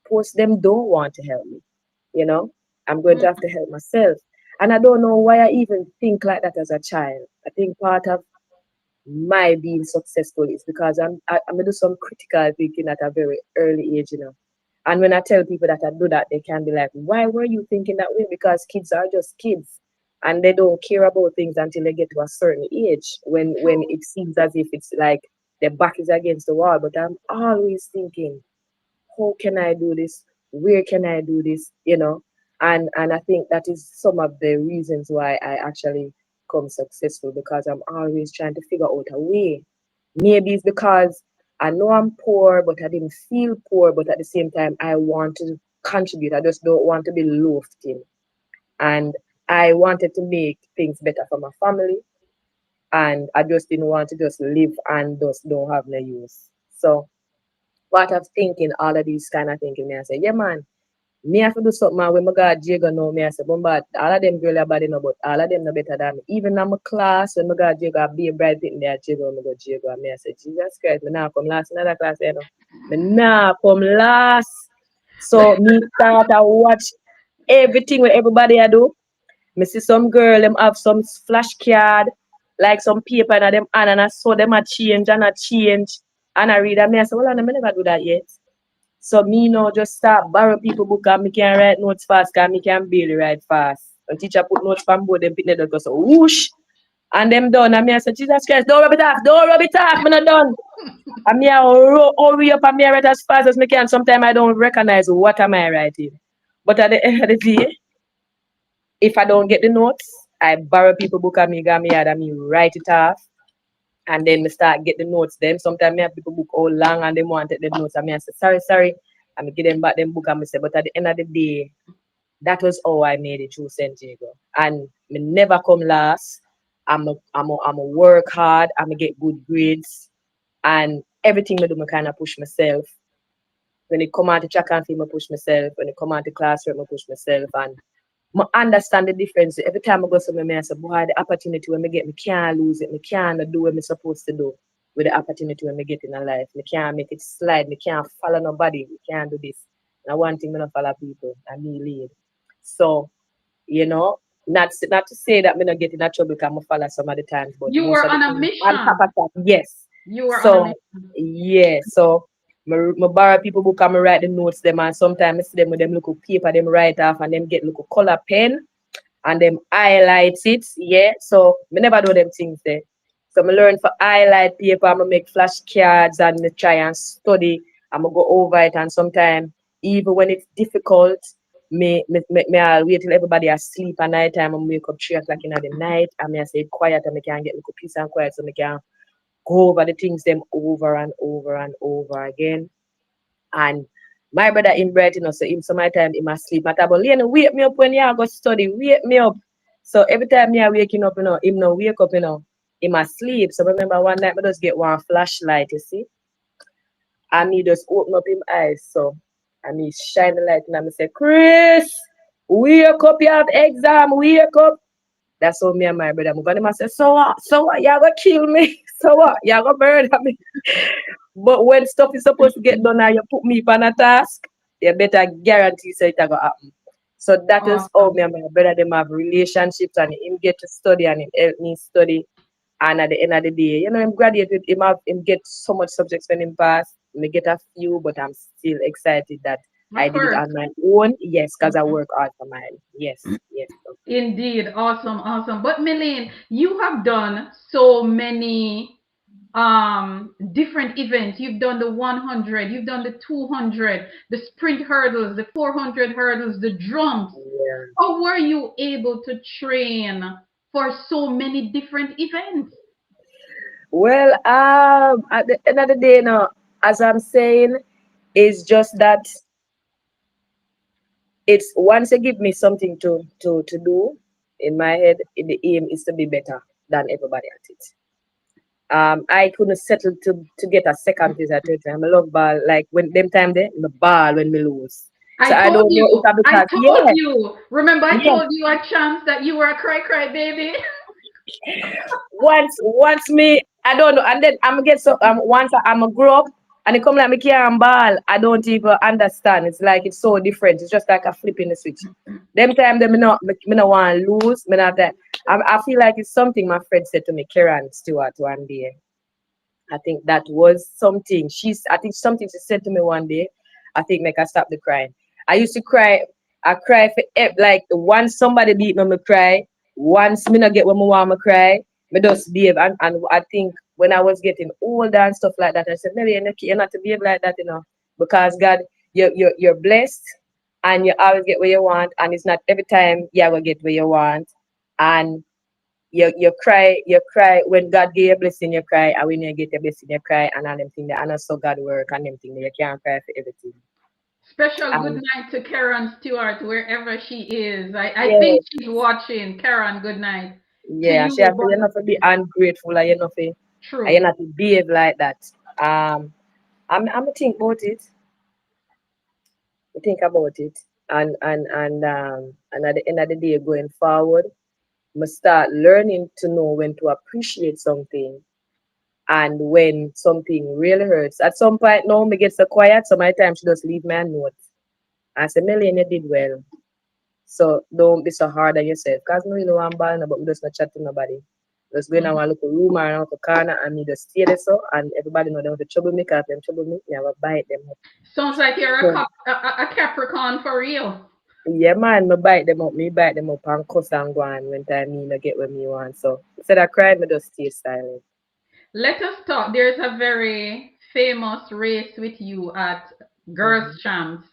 post them don't want to help me you know, I'm going to have to help myself. And I don't know why I even think like that as a child. I think part of my being successful is because I'm gonna do some critical thinking at a very early age. And when I tell people that I do that, they can be like, "Why were you thinking that way?" Because kids are just kids, and they don't care about things until they get to a certain age. When True. it seems as if it's like their back is against the wall. But I'm always thinking, how can I do this? Where can I do this? And I think that is some of the reasons why I actually come successful because I'm always trying to figure out a way. Maybe it's because I know I'm poor, but I didn't feel poor, but at the same time I want to contribute. I just don't want to be loafed in. And I wanted to make things better for my family and I just didn't want to just live and just don't have no use. So part of thinking all of these kind of thinking. Me I say, yeah man, me have to do something man, when my God Jago know me. I say, but all of them girl are bad enough, but all of them no better than me. Even in my class, when my God Jago be a bright thing there, Jago, me go Jago. And me I say, Jesus Christ, me now come last in another class, you know. Me now come last. So me start to watch everything what everybody I do. Me see some girl, them have some flash card, like some paper in them hand, and I saw them a change and a change. And I read and me I say, well, I never do that yet. So me now just start borrow people book and me can write notes fast because me can barely write fast. The teacher put notes from board, them pick them go so whoosh. And them done. And me I say, Jesus Christ, don't rub it off, don't rub it off, me not done. And me I hurry up and me I write as fast as me can. Sometimes I don't recognize what am I writing. But at the end of the day, if I don't get the notes, I borrow people book and me got me and me write it off. And then me start get the notes them. Sometimes me have people book all long and they want to take the notes. And me I say, sorry. And me give them back them book and me say, but at the end of the day, that was how I made it through St. Diego. And me never come last. I'm a work hard, I'm a get good grades. And everything me do, me kind of push myself. When it come out to track and field, I push myself. When it come out to classroom, I push myself. And I understand the difference. Every time I go somewhere, I say, boy, the opportunity when I get, me can't lose it. Me can't do what I'm supposed to do with the opportunity when I get in a life. Me can't make it slide. Me can't follow nobody. Me can't do this. And one thing, me not follow people. I me lead. So, you know, not to say that me not get in a trouble because I follow some of the times, but You most were of the on a time, on top mission. of that, yes. You were on a So, mission. yeah. So, me borrow people book and me write the notes them and sometimes I see them with them little paper them write off and them get little color pen and them highlights it. Yeah. So me never do them things there. So me learn for highlight paper, I make flashcards and me try and study. I'm go over it and sometimes even when it's difficult, me I'll wait till everybody asleep at night time and wake up 3 o'clock in the night and me I say quiet and me can get little peace and quiet so me can go over the things them over and over and over again. And my brother in Brighton, so him sometimes he must sleep. But about Lena, wake me up when you go study, wake me up. So every time me waking up, him no wake up, he must sleep. So remember one night I just get one flashlight, you see, and he just open up him eyes. So and he shine the light and I say, Chris, wake up, you have exam, wake up. That's how me and my brother move. And him say, so what, you gonna kill me? So what? You gonna murder me? But when stuff is supposed to get done and you put me on a task, you better guarantee so it's gonna happen. So that is how Awesome. me and my brother them have relationships and him get to study and him help me study. And at the end of the day, him graduated, him get so much subjects when him pass. Me get a few, but I'm still excited that I Of did it course. on my own. Yes, because I Mhm. work hard for mine. Yes, yes. Indeed. Awesome. Awesome. But Melaine, you have done so many different events. You've done the 100, you've done the 200, the sprint hurdles, the 400 hurdles, the drums. Yeah. How were you able to train for so many different events? Well, at the end of the day, now, as I'm saying, it's just that it's once you give me something to do in my head, the aim is to be better than everybody at it. I couldn't settle to get a second place at third time. I love ball like when them time there, the ball when we lose. So I I told don't know if you, I I because told you. Remember, I yeah. told you a chance that you were a cry baby. Once me I don't know and then I'm get so once I'm a grow up and it come like me can't ball, I don't even understand. It's like it's so different. It's just like a flip in the switch. Them time them me not want to lose. Me not that I feel like it's something my friend said to me, Karen Stewart, one day. I think that was something. I think something she said to me one day. I think make her stop the crying. I used to cry. I cry for like once somebody beat me, me cry. Once me not get what me want, me cry. Me just behave. And I think when I was getting older and stuff like that, I said, maybe you're not to behave like that, because God, you're blessed and you always get what you want, and it's not every time you will get what you want. And you cry when God give you a blessing, you cry, and when you get a blessing, you cry, and all them things that and also God work and them things that you can't cry for everything. Special good And night to Karen Stewart, wherever she is. I yeah, think she's watching. Karen, good night to yeah, she you. has to But you not to be ungrateful and you know to true. behave like that. Um I'm think about it. Think about it, and at the end of the day, going forward, must start learning to know when to appreciate something and when something really hurts. At some point now, me get so quiet, so my time she just leave me a note. I say, Melaine, you did well. So don't be so hard on yourself. Cause me really want ball, but we just not chat to nobody. Just go in Mhm. one little room or a little corner and me just stay there so and everybody know they want to trouble me because them trouble me, I will bite them up. Sounds like you're So a Capricorn for real. yeah man, me bite them up and cuss and go on when time me no get what me want. So instead of crying, me just stay silent. Let us talk. There's a very famous race with you at Girls Hmm. Champs.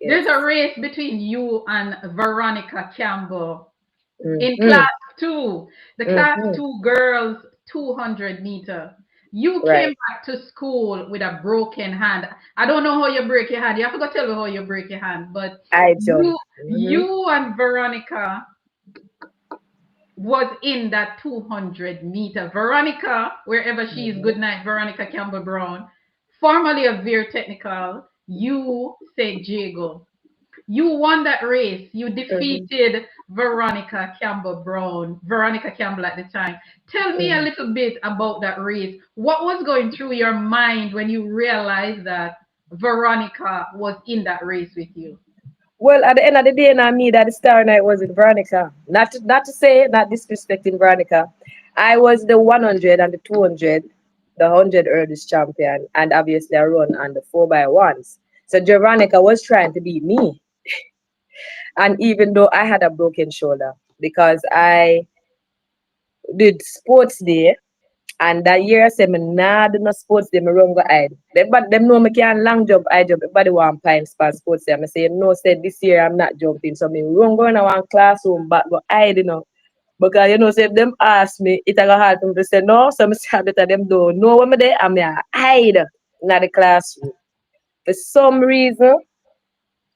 There's a Yes. race between you and Veronica Campbell in Mm-hmm. class two. The class Mm-hmm. two girls 200-meter. You came Right. back to school with a broken hand. I don't know how you break your hand. You have to go tell me how you break your hand. But I jump. you, Mm-hmm. you and Veronica was in that 200-meter. Veronica, wherever she is, Mm-hmm. good night, Veronica Campbell Brown, formerly of Veer Technical, you said Jago. You won that race. You Mm-hmm. defeated Veronica Campbell Brown, Veronica Campbell at the time. Tell me a Mm-hmm. little bit about that race. What was going through your mind when you realized that Veronica was in that race with you? Well, at the end of the day, now me that the star night was in Veronica. Not to say not disrespecting Veronica. I was the 100 and the 200, the 100 hurdles champion, and obviously I run on the 4x1s. So Veronica was trying to beat me, and even though I had a broken shoulder because I did sports day. And that year I said, me nah do no sports day, me run go hide. But them know me can long jump, high jump. Everybody want pines for sports day. I say, no, said this year I'm not jumping. So me run go in one classroom, but go hide, Because, say if them ask me, it a go hard for me to say no. So me say, better them don't know when me there, and me a hide in the classroom. For some reason,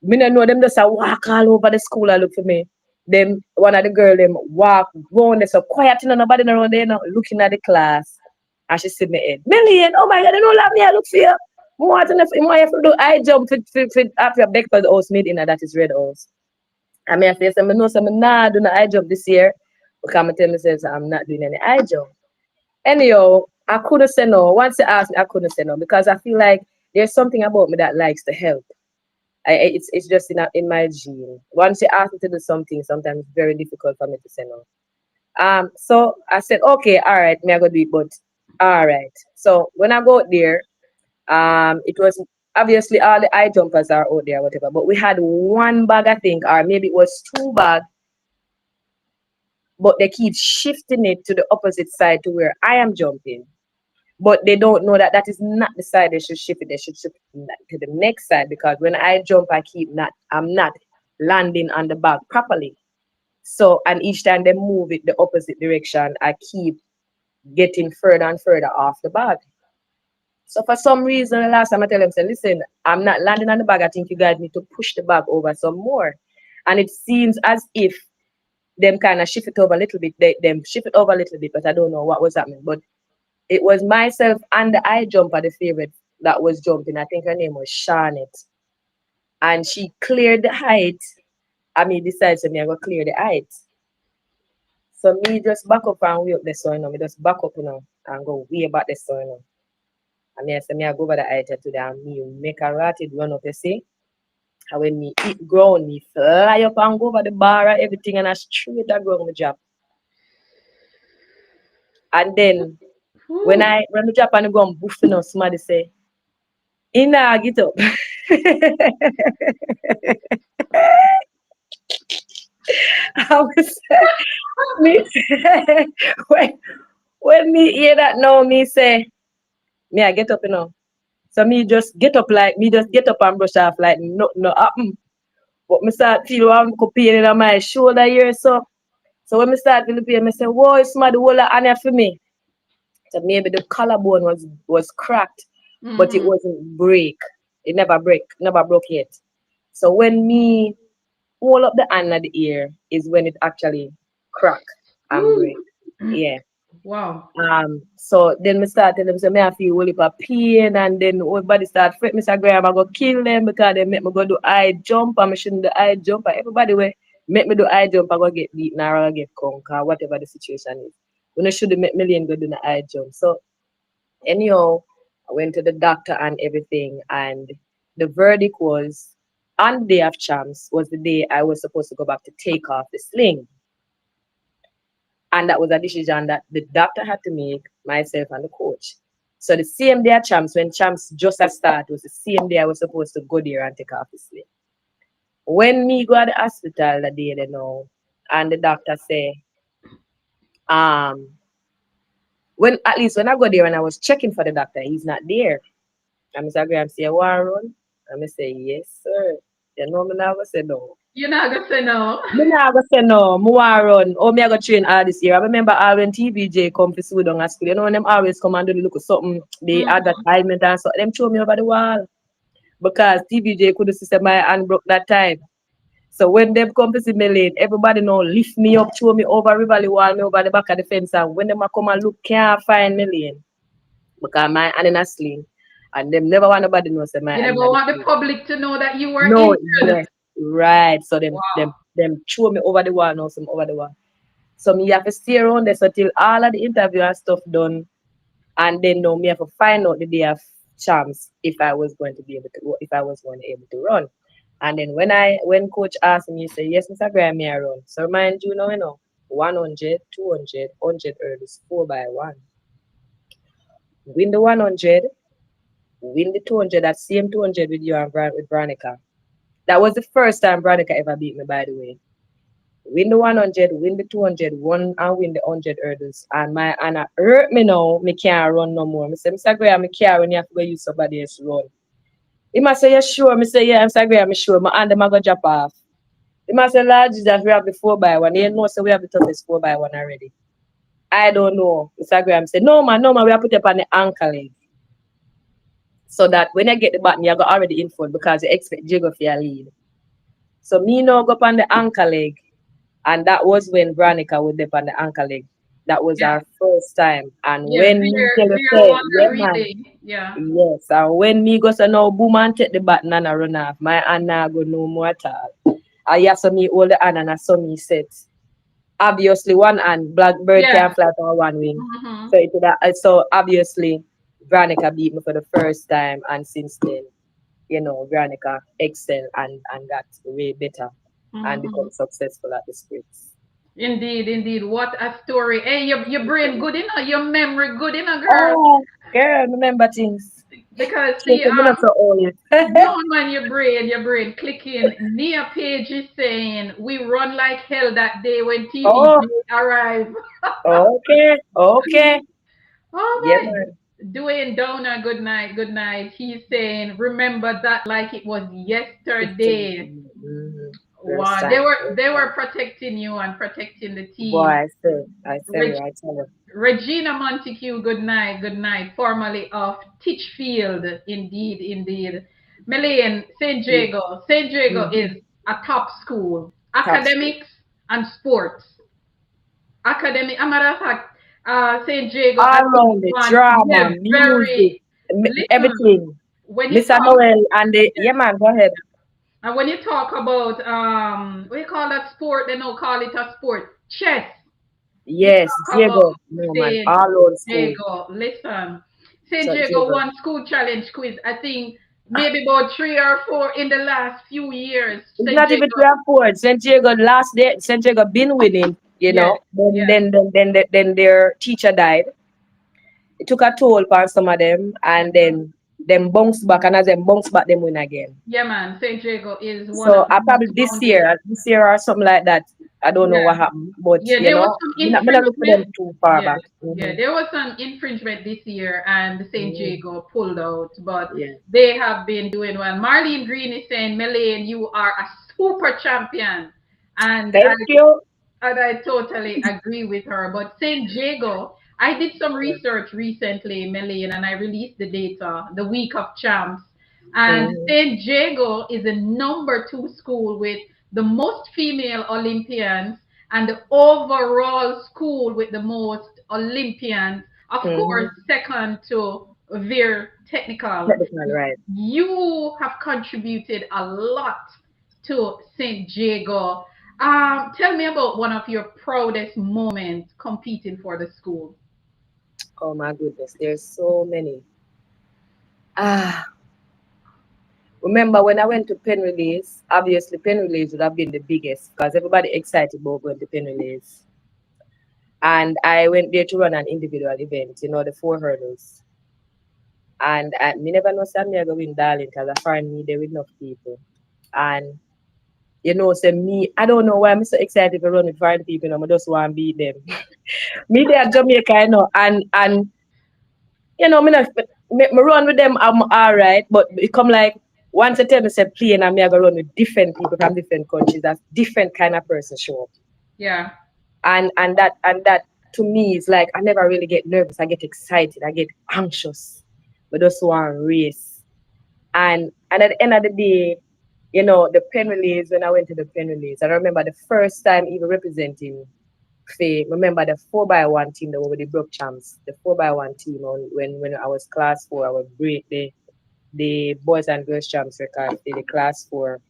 me no know them just a walk all over the school and look for me. Them one of the girl them walk round there so quiet, nobody around there, looking at the class. And she said me head, Melaine, oh my god, they don't love me, I look for you. More than if more if you do I jump fit after your breakfast house meeting and that is red house. And me I say, so me know so me nah do no I jump this year. Because I tell myself so I'm not doing any I jump. Anyhow, I couldn't say no. Once you asked me, I couldn't say no because I feel like there's something about me that likes to help. It's just in my gene. Once you ask me to do something, sometimes it's very difficult for me to say no. So I said, okay, all right, me I go do it, but all right. So when I go out there, it was obviously all the high jumpers are out there, whatever. But we had one bag, I think, or maybe it was two bags, but they keep shifting it to the opposite side to where I am jumping. But they don't know that that is not the side they should shift it. They should shift it to the next side because when I jump, I'm not landing on the bag properly. So, and each time they move it the opposite direction, I keep getting further and further off the bag. So for some reason, the last time I tell them, say, listen, I'm not landing on the bag. I think you guys need to push the bag over some more. And it seems as if them kind of shift it over a little bit. Them shift it over a little bit, but I don't know what was happening. But it was myself and the high jumper, the favorite that was jumping. I think her name was Charlotte. And she cleared the height. I mean, decided to me, I go clear the height. So me just back up and way up the sun, me just back up, and go way back the sun. And me I say, me I go over the height today and me make a ratted run up, you see. And when me hit ground, me fly up and go over the bar and everything and I straight a ground me drop. And then Whew. when me drop and go and boof, somebody say, Ina, get up. I was me when when me hear that now, me say, me I get up, So me just get up like me just get up and brush off like no happen. But me start feel one pain in my shoulder here, so. So when me start feeling pain, me say, whoa, it's my the whole of for me. So maybe the collarbone was cracked, but it Mm-hmm. wasn't break. It never broke yet. So when me hold up the hand of the ear is when it actually crack and break. Whew. Yeah. Wow. So then me start tell them say me I feel whole heap of pain and then everybody start fret me say Graham I go kill them because they make me go do high jump and me shouldn't do high jump and everybody way make me do high jump I go get beaten or I go get conquer or whatever the situation is. When I should make Melaine go do the high jump. So anyhow, I went to the doctor and everything and the verdict was on the day of champs was the day I was supposed to go back to take off the sling. And that was a decision that the doctor had to make, myself and the coach. So the same day at champs, when champs just at start, was the same day I was supposed to go there and take off the sling. When me go to the hospital that day, you know, and the doctor say, um, when at least when I go there and I was checking for the doctor, he's not there. And Mr. Graham say, Warren? And I say, yes, sir. You know, me never say no. You're not gonna say no. Me nah go say no, me want run. Oh, me I go train all this year. I remember all when TVJ come for Sudan at school. You know when them always come and do the look of something, the Mhm. advertisement and so them throw me over the wall. Because TVJ could have see my hand broke that time. So when them come to see Melaine, everybody know lift me up, throw me over Rivali wall, me over the back of the fence. And when them a come and look, can't find Melaine. Because my hand in a sling. And them never want nobody know say my You hand never in the want the sling. public to know that you were No, injured. yes, right. So Wow. them throw me over the wall now, some over the wall. So me have to stay around there so till all of the interview and stuff done. And then now me have to find out the day of champs if I was going to be able to if I was going to be able to run. And then when coach asked me, he said, yes, Mr. Graham, may I run. So mind you know, 100, 200, 100 hurdles, 4 by 1. Win the 100, win the 200, that same 200 with you and with Veronica. That was the first time Veronica ever beat me, by the way. Win the 100, win the 200, one and win the 100 hurdles. And my and it hurt me now, me can't run no more. I say, Mr. Graham, me can't run, you have to go use somebody else to run. He must say, yeah, sure. Me say, yeah, Mr. Graham, me sure. My hand them a go drop off. He must say, Lord Jesus, we have the 4 by 1. You know, so we have the toughest 4 by 1 already. I don't know. Mr. Graham said, no, man, we have put up on the ankle leg. So that when I get the button, you go already in front because you expect Jago for your lead. So me now go up on the ankle leg. And that was when Veronica would dip on the ankle leg. That was Yeah. our first time. And Yeah. when me tell you Beer say, won yeah the man, relay. Yeah. yes. And when me go say no boom and take the button and I run off, my hand now go no more at all. I yeah, so me hold the hand and I saw me set. Obviously one hand, blackbird Yeah. can fly on one wing. Hmm. So it that so obviously Veronica beat me for the first time and since then, Veronica excel and got way better and become Hmm. successful at the sprints. Indeed, indeed. What a story. Hey, your brain good enough, your memory good enough, girl. Oh, girl, remember things. Because She see, said, me not so old. no man, your brain clicking. Nia Page is saying we run like hell that day when Oh, TVG arrived. okay, okay. All Yeah, right. man. Dwayne Downer, good night, good night. He's saying, remember that like it was yesterday. First Wow, they time, were first they were time. protecting you and protecting the Boy, team. I tell you, Reg- I tell you. Regina Montague, good night, formerly of Teachfield. Indeed, indeed. Melaine, St. Jago. St. Jago Mm-hmm. is a top school. Top school. Academics and sports. Academic, a matter of fact, St. Jago, I All think, around the one, drama, yeah, music, very, listen, everything. when you Mr. talk, Noel and the, yeah, man, go ahead. and when you talk about, what do you call that sport? They don't call it a sport. Chess. You Yes, talk about Diego. No, man, St. all old school. Jago. Listen, St. So, Jago Diego. won school challenge quiz. I think maybe about 3 or 4 in the last few years. It's St. not even Jago, three or four. St. Diego last day, St. Diego been winning, yes, Then yes, then their teacher died. It took a toll on some of them and then them bounce back and as them bounce back them win again. yeah, man. St. Jago is one of So the I most probably founded. this year or something like that. I don't know what Yeah, happened, but yeah. There was some me not look for them infringement. too far Yeah, back. yeah. There was some infringement this year, and the St. Mm-hmm. Jago pulled out, but Yeah. they have been doing well. Marlene Green is saying, Melaine, you are a super champion. And Thank you. I totally agree with her. But St. Jago, I did some research recently, Melaine, and I released the data, the week of champs. And Mm-hmm. St. Jago is the number 2 school with the most female Olympians and the overall school with the most Olympians, of Mm-hmm. course, second to their technical. Technical, right. You have contributed a lot to St. Jago. Tell me about one of your proudest moments competing for the school. Oh my goodness, there's so many. Ah, remember when I went to pen release, obviously pen release would have been the biggest because everybody excited about going to pen release. And I went there to run an individual event, the 4 hurdles. And me never know say me I go win darling because I find me there with enough people. And say me, I don't know why I'm so excited to run with foreign people, I just want to beat them. Me there at Jamaica, and me not me run with them, I'm alright, but it come like once I tell me say play and I go run with different people from different countries, that's different kind of person show up. Yeah. And that to me is like I never really get nervous. I get excited, I get anxious, but just want to race. And at the end of the day, the pen release, when I went to the pen release, I remember the first time even representing Faye. Remember the 4x1 team that were the broke champs, the 4x1 team on when I was class four, I would break the boys and girls champs record, the class four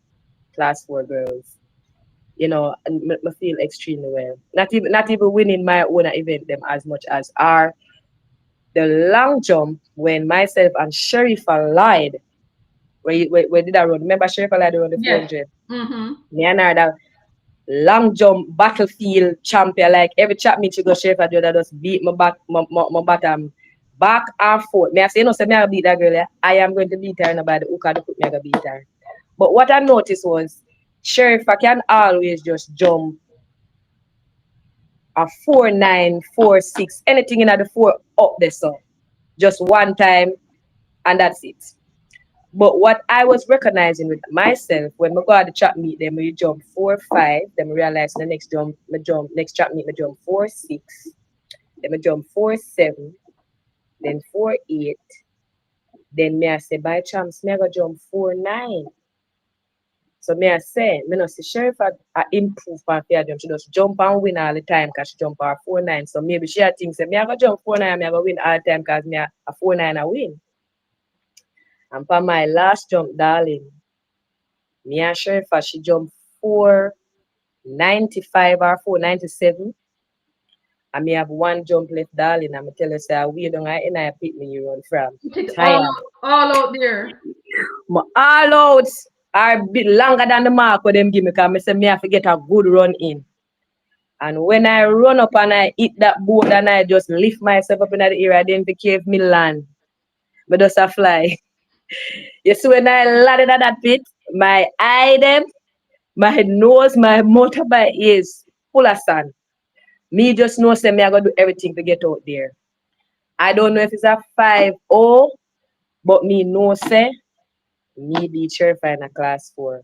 girls. And me feel extremely well. Not even winning my own event them as much as our the long jump when myself and Sherifa lied. Where did I run? Remember Sherifa lied on the Yes. 400. Mm-hmm. Me and her that long jump battlefield champion. Like every chat me she go Sherifa do that just beat my bottom back and forth. Me I say say me I beat that girl. Yeah. I am going to beat her and nobody who can put me I go beat her. But what I noticed was Sherifa can always just jump a 4-9, 4-6, anything in the four up there so just one time and that's it. But what I was recognizing with myself when I go at the trap meet, then we jump 4-5, then I realize the next trap meet, I jump 4-6, then I jump 4-7, then 4-8, then me I say by chance, me I go jump 4-9. So me I say, me no see Sheriff I improve on fair jump. She just jump and win all the time because she jump her 4-9. So maybe she a think say me I go jump 4-9, me I go win all the time because me a 4-9 I win. And for my last jump, darling, me and Sherifa, she jumped 495 or 497. And me have one jump left, darling. And I tell her, say, we don't have any pit me you run from. It's Tired. all out there. My all out are a bit longer than the mark what them give me because I say me have to get a good run in. And when I run up and I hit that board and I just lift myself up in the air, I didn't care if me land. But just a fly. You see when I landed at that pit, my eye them, my nose, my mouth, my ears full of sand. Me just know say me I gotta do everything to get out there. I don't know if it's a 5-0, but me know say me beat Sheriff in a class 4.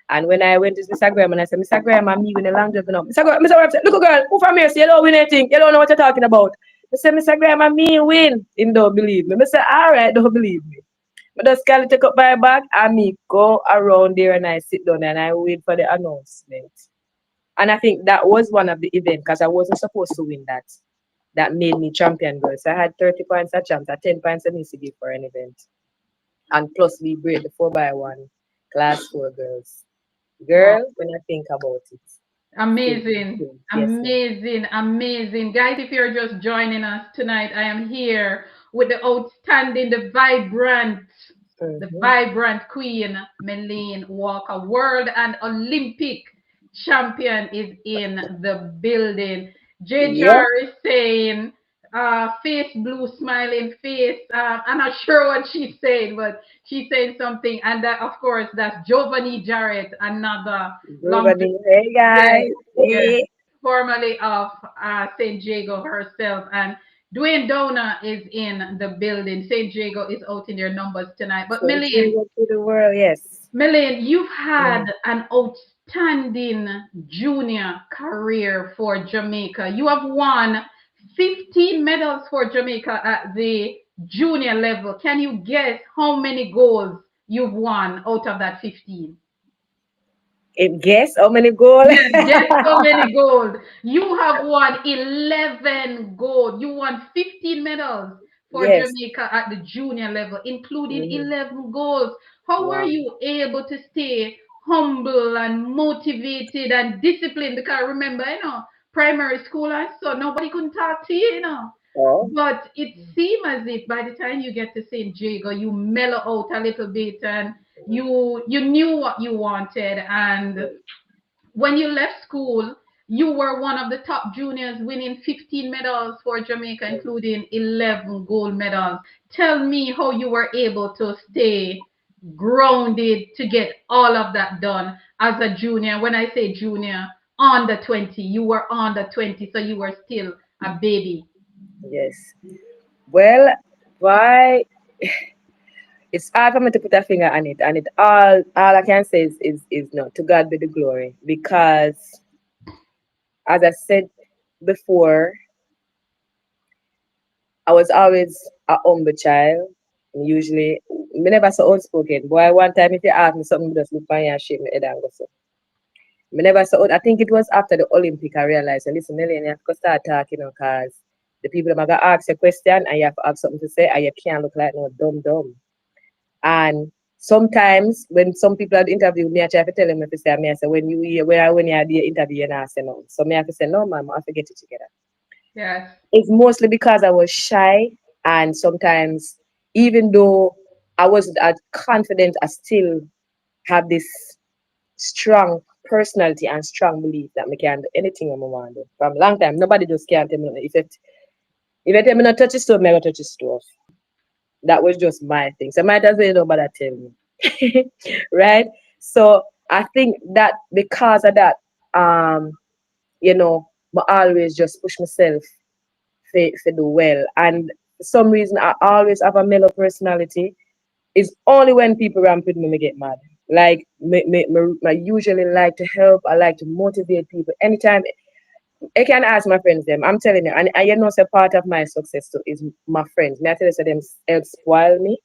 And when I went to Mr. Graham and I said, Mr. Graham, I'm me win a long jump now. Mr. Graham said, look girl, who from here? So you don't win anything. You don't know what you're talking about. I said, Mr. Graham, I'm me win. Him don't believe me. I said, all right, don't believe me. But just kind of take up my bag and me go around there and I sit down and I wait for the announcement. And I think that was one of the events because I wasn't supposed to win that. That made me champion girl. So I had 30 points a champ, 10 points I need to give for an event. And plus we break the 4x1 class 4 girls. Wow. Girl, when I think about it, still, Amazing. yes, ma'am. Amazing. Amazing. Guys, if you're just joining us tonight, I am here with the outstanding, the Mm-hmm. vibrant queen, Melaine Walker. World and Olympic champion is in the building. J Yep, Jar is saying, face blue, smiling face. I'm not sure what she's saying, but she's saying something. And that, of course, that's Giovanni Jarrett, another long, everybody. Hey yes, guys. yes, Hey. formerly of St. Jago herself. And Dwayne Dona is in the building. St. Jago is out in their numbers tonight. But So Jigo to the world, yes. Melaine, you've had Mm. an outstanding junior career for Jamaica. You have won 15 medals for Jamaica at the junior level. Can you guess how many goals you've won out of that 15? Guess how many goals? Yes, guess how many gold. You have won 11 gold. You won 15 medals for Yes. Jamaica at the junior level, including Mhm. 11 goals. How were Wow. you able to stay humble and motivated and disciplined? Because remember, primary school and so nobody could talk to you. Oh. But it seemed as if by the time you get to St. Jago, you mellow out a little bit and you knew what you wanted. And when you left school, you were one of the top juniors winning 15 medals for Jamaica, including 11 gold medals. Tell me how you were able to stay grounded to get all of that done as a junior. When I say junior, under 20, you were under 20, so you were still a baby. Yes. Well, why it's hard for me to put a finger on it, and it all I can say is no, to God be the glory. Because as I said before, I was always a humble child. Usually, me never so outspoken. Boy, one time if you ask me something, me just look for you and shake my head and go so. Me never so I think it was after the Olympic I realized, listen, Melaine, you have to start talking, because the people that are gonna ask you a question and you have to have something to say, and you can't look like no dumb. And sometimes when some people had interviewed me, I try to tell them if I say, I say, when you had the interview, you not say no. So me have to say, no, ma'am, I have to get it together. Yes. It's mostly because I was shy, and sometimes even though I wasn't as confident, I still have this strong personality and strong belief that I can do anything I want to do. From a long time, nobody just can't tell me nothing. If you tell me not touch the stove, me I go touch the stove. That was just my thing. So might as well nobody tell me. Right? So I think that because of that, um, I always just push myself for do well. And for some reason I always have a mellow personality. It's only when people ramp with me get mad. Like I usually like to help, I like to motivate people. Anytime I can ask my friends them. I'm telling you, and you know, say part of my success too is my friends. Me I tell you, say them help spoil me.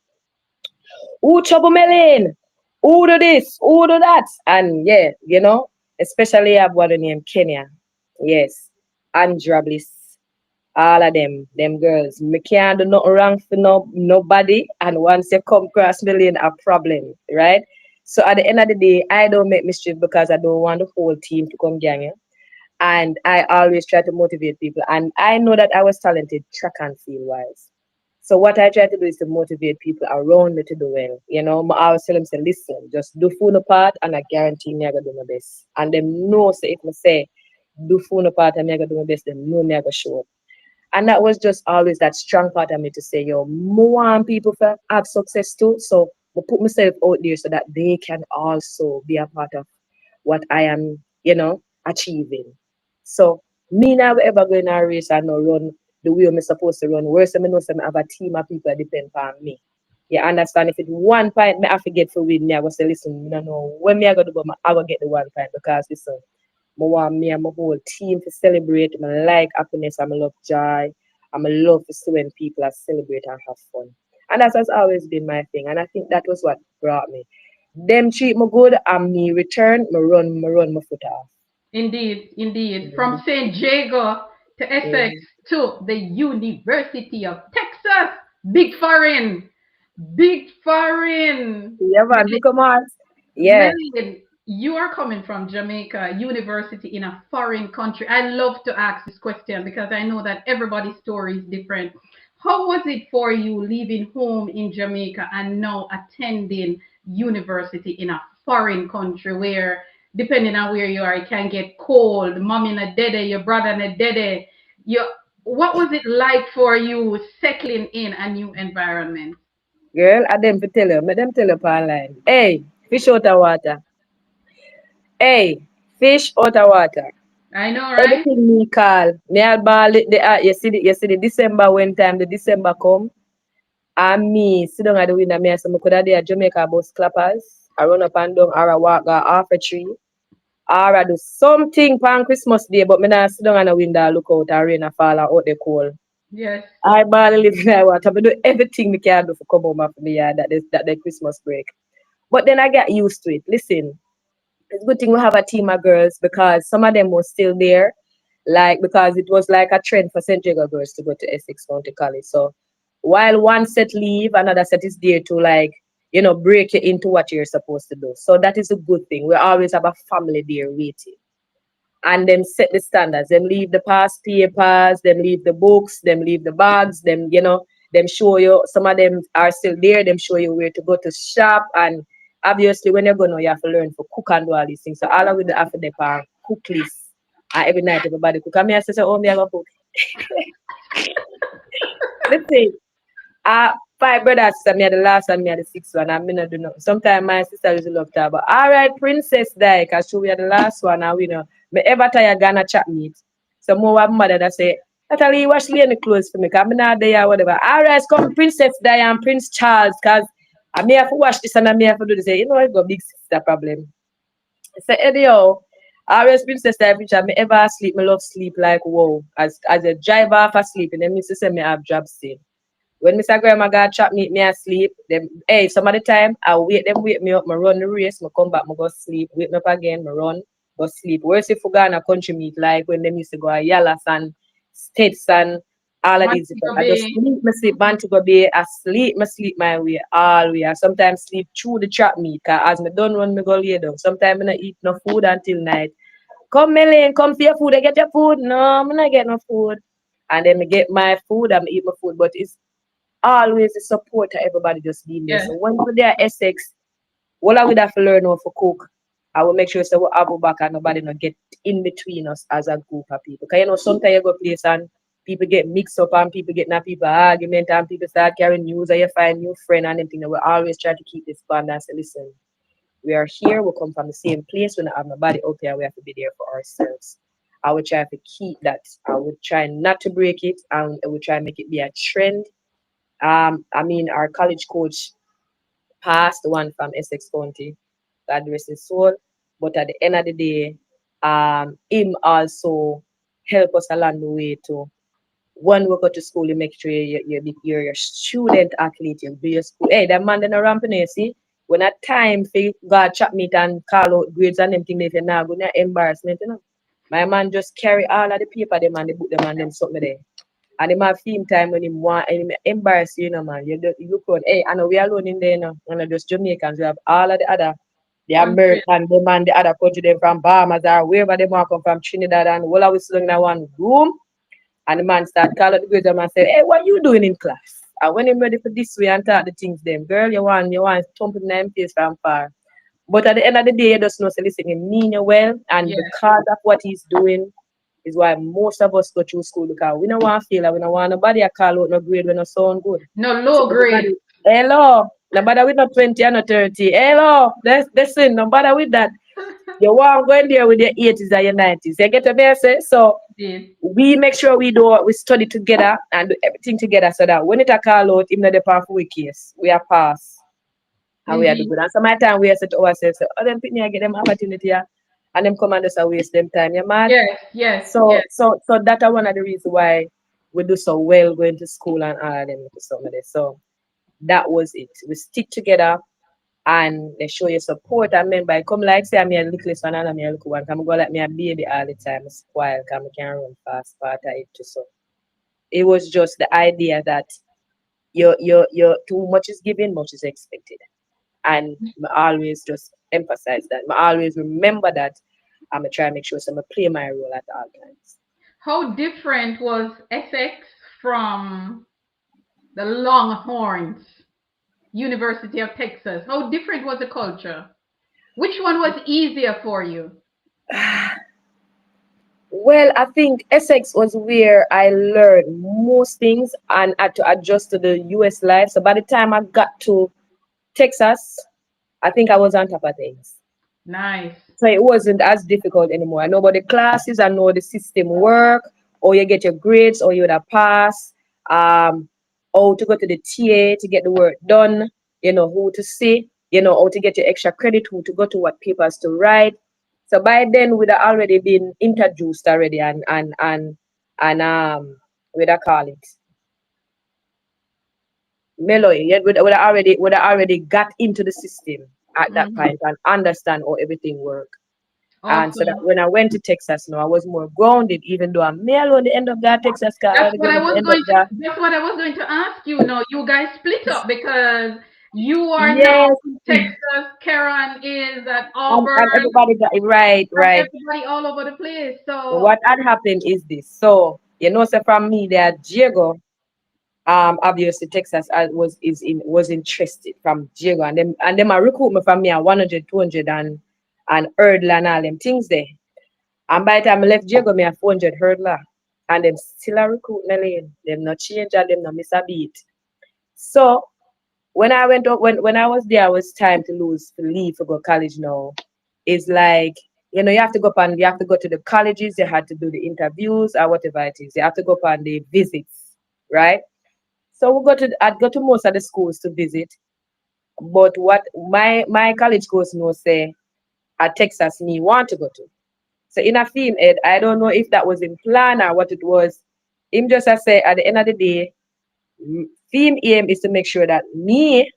Who trouble Melaine? Who do this? Who do that? And yeah, especially I have one named Kenya. Yes. Andra Bliss. All of them girls. Me can't do nothing wrong for nobody. And once you come across Melaine, a problem, right? So at the end of the day, I don't make mischief because I don't want the whole team to come gang you. And I always try to motivate people. And I know that I was talented track and field wise. So what I try to do is to motivate people around me to do well. I always tell them, say, listen, just do phone part and I guarantee me I gonna do my best. And them know, say, if I say do phone part and me I gonna do my best, them know me I gonna show up. And that was just always that strong part of me to say, yo, more want people to have success too. So I put myself out there so that they can also be a part of what I am, achieving. So me now ever going to race and no run the way I'm supposed to run. Worse, I know some have a team of people that depend on me. You understand? If it one point me I forget for win me, I go say, listen, no, when me I go to go, I go get the one point because listen, I want me and my whole team to celebrate. I like happiness, I love joy, I love to see when people are celebrate and have fun. And that has always been my thing. And I think that was what brought me. Them treat me good and me return, me run my foot off. Indeed, indeed. From Mhm. St. Jago to Essex Mhm. to the University of Texas. Big foreign. Big foreign. Yeah, man, look at man. Yeah. Melaine, you are coming from Jamaica University in a foreign country. I love to ask this question because I know that everybody's story is different. How was it for you leaving home in Jamaica and now attending university in a foreign country where, depending on where you are, it can get cold, mom in a dede, your brother in a dede. What was it like for you settling in a new environment? Girl, I them to tell you. Let them tell you online. Hey, fish out of water. Hey, fish out of water. I know, right? Everything me call. Me had ball it the you see the December when time the December come. And me sit down at the window, me I say me could have there Jamaica bus clappers. I run up and down or I walk go half a tree. Or I do something on Christmas Day, but me not sit down on the window look out and rain a fall and out the cold. Yes. I barely live in I want. I do everything me can do for come home after the yard that the Christmas break. But then I got used to it. Listen, it's a good thing we have a team of girls because some of them were still there, like because it was like a trend for St. Jago girls to go to Essex County College. So while one set leave, another set is there to like, break you into what you're supposed to do. So that is a good thing. We always have a family there waiting. And them set the standards. Them leave the past papers, them leave the books, them leave the bags, them show you some of them are still there, them show you where to go to shop and obviously when you're going you have to learn for cook and do all these things. So all of it after the cook list. And every night everybody cook. And me I say, oh me I go cook. Listen, five brothers, sister, me are the last one, me are the sixth one, and me not do no. Sometimes my sister used to love to but all right, princess die, cause she we are the last one, and we know. Me ever tired gonna chat meet. So more one mother that say, Natalie, wash Lane clothes for me, cause me not there or whatever. All right, come Princess Di and Prince Charles, cause I may have to wash this and I may have to do this. You know, it's got big sister problem. So anyhow, always Princess Di, picture me ever sleep, me love sleep like wow. As a driver for sleep, and then me say me have job still. When Mr. Grandma got trap me asleep, them hey, some of the time I wake me up, I run the race, I come back, I go sleep, wake me up again, I run, go sleep. Where's if we go on a country meet like when them used to go to Yalas and States and all of these Montego I just Bay. sleep, my sleep, Montego Bay, I sleep my way all way. I sometimes sleep through the trap meet, cause as me done run, me go lay down. Sometimes I not eat no food until night. Come Melaine, come for your food, I get your food. No, I'm not get no food. And then I get my food, I'm eat my food, but it's always the support of everybody just being there. Yes, So when we're there Essex, all I would have to learn how to cook. I will make sure so we have our back and nobody not get in between us as a group of people. Because sometimes you go place and people get mixed up and people get now people argument and people start carrying news and you find new friend and everything. And we always try to keep this bond and say, listen, we are here, we come from the same place, we don't have nobody out there, we have to be there for ourselves. I would try to keep that. I would try not to break it and I would try to make it be a trend. I mean, our college coach passed, the one from Essex County, God rest his soul. But at the end of the day, him also help us along the way to when we go to school, you make sure you're your student athlete, you do your school. Hey, that man then a ramping, you see. When a time for God chat meet and call out grades and them thing, they say, nah, good embarrassment. My man just carry all of the paper, them and the book, them and them something there. And him have film time when him want and him embarrass man. You look on, hey, I know we alone in there now. And not just Jamaicans, we have all of the other the country. American, them and the other country, them from Bahamas or wherever they want come from Trinidad and all of us sitting in one room. And the man start calling the grades and say, hey, what you doing in class? And when him ready for this way and talk the things them, girl, you want thump him in them face from far. But at the end of the day, you just know, say, listen, he mean you well, and Yes. because of what he's doing, is why most of us go through school because we don't want to feel like we don't want nobody to call out no grade when no sound good. No So low grade. everybody, hello, nobody with no 20 and no 30. Hello, listen, nobody with that. You want to go in there with your 80s and your 90s. You get what I say? So Indeed. we make sure we study together and do everything together so that when it a call out, even though the path we case, we are pass and we are do Indeed. good. And some of the time we are say to ourselves, so, oh, them people get them opportunity and them come and just waste them time. You mad? Yes, yes, So yes. so so that are one of the reasons why we do so well going to school and all of them to some of this. So that was it. We stick together and they show you support and remember I come like say I'm a little one and I'm a little one. Come go like me a baby all the time, spoil, come I can run fast part of it too. So it was just the idea that you're too much is given, much is expected. And I always just emphasize that. I always remember that I'm gonna try to make sure so I play my role at all times. How different was Essex from the Longhorns, University of Texas? How different was the culture? Which one was easier for you? Well, I think Essex was where I learned most things and had to adjust to the US life. So by the time I got to Texas, I think I was on top of things. Nice. So it wasn't as difficult anymore. I know about the classes, I know the system work, or you get your grades, or you would have pass, or to go to the TA to get the work done, who to see, or to get your extra credit, who to go to what papers to write. So by then we'd have already been introduced already and we'd have call it Meloy. Yeah, would have already got into the system. at that Mhm. point and understand how everything worked. And so that Awesome. when I went to Texas now, I was more grounded, even though I'm me alone the end of that Texas car, I That's had to what get I the was end of going to. that. That's what I was going to ask you. No, you guys split up because you are now Yes. in Texas. Karen is at And Auburn, everybody got it right, and right. everybody all over the place. So, What had happened is this. So, so from me there, Diego, obviously Texas was interested from Diego and them a recruit me from me at 100, 200 and hurdle and all them things there. And by the time I left Diego, me at 400 hurdler. And them still a recruit Melaine. Them not change and them not miss a beat. So when I went up when I was there, it was time to leave to go college now. It's like, you have to go up and you have to go to the colleges, you had to do the interviews or whatever it is. You have to go up on the visits, right? So I'd go to most of the schools to visit. But what my college course no say at Texas me want to go to. So in a film ed, I don't know if that was in plan or what it was. Him just I say at the end of the day, film aim is to make sure that me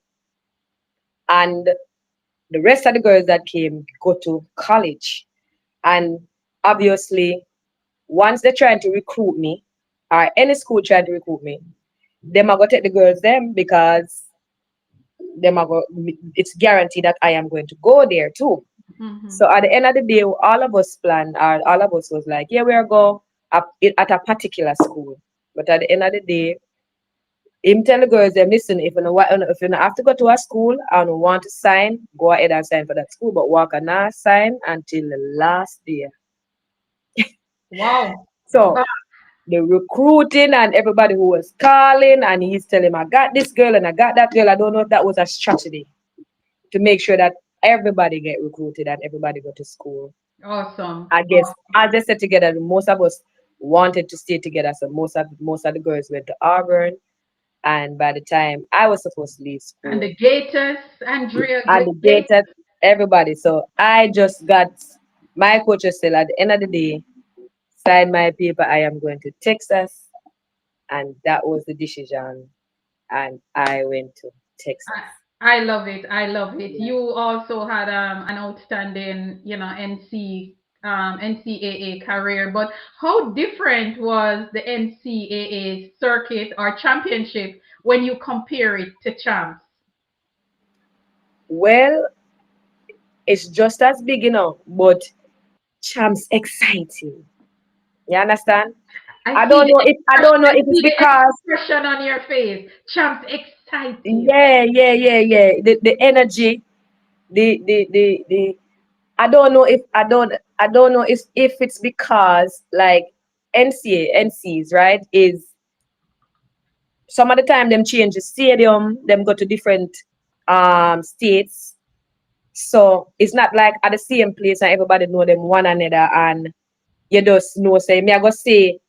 and the rest of the girls that came go to college. And obviously, once they're trying to recruit me, or any school trying to recruit me, them are gonna take the girls them because them are go, it's guaranteed that I am going to go there too. mhm. So at the end of the day, all of us planned, or all of us was like, yeah, we are go at a particular school. But at the end of the day, him tell the girls them listen, if you have to go to a school and want to sign, go ahead and sign for that school, but walk and not sign until the last day. Wow. So Wow. the recruiting and everybody who was calling and he's telling him I got this girl and I got that girl. I don't know if that was a strategy to make sure that everybody get recruited and everybody go to school. Awesome. I guess as they said together, most of us wanted to stay together. So most of the girls went to Auburn. And by the time I was supposed to leave And school, the Gators, Andrea and the Gators. data, everybody. So I just got my coach said at the end of the day, sign my paper. I am going to Texas, and that was the decision. And I went to Texas. I love it. I love it. You also had an outstanding, NCAA career. But how different was the NCAA circuit or championship when you compare it to champs? Well, it's just as big, but champs exciting. You understand? I I see don't the know if I expression. don't know I if it's see the because expression on your face. Champs exciting. yeah. The energy, the I don't know if I don't know if it's because like NCs, right, is some of the time them change the stadium, them go to different states. So it's not like at the same place and everybody know them one another and you just know say me I go say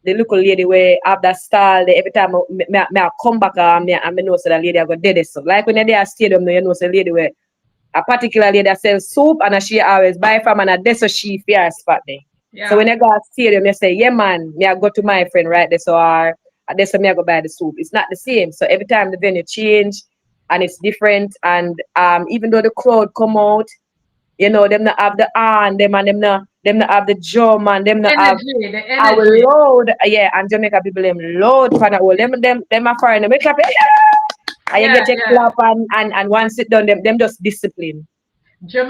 the little lady where have that style there every time I come back and me know say that lady I go dead so. Like when they are stadium you know say lady where a particular lady that sells soup and she always buy from and that's so she fear spot there. So when Yeah. I go to stadium, you say, yeah man, me I go to my friend right there, so or that's so me I go buy the soup. It's not the same. So every time the venue change and it's different and even though the crowd come out, them not have the hand, them not have the drum and them not have Energy, the our energy. loud, yeah, and Jamaica people them loud for the whole. Them are foreign, them make clap, yeah, and you Yeah, get your yeah. clap and once sit down, them just discipline.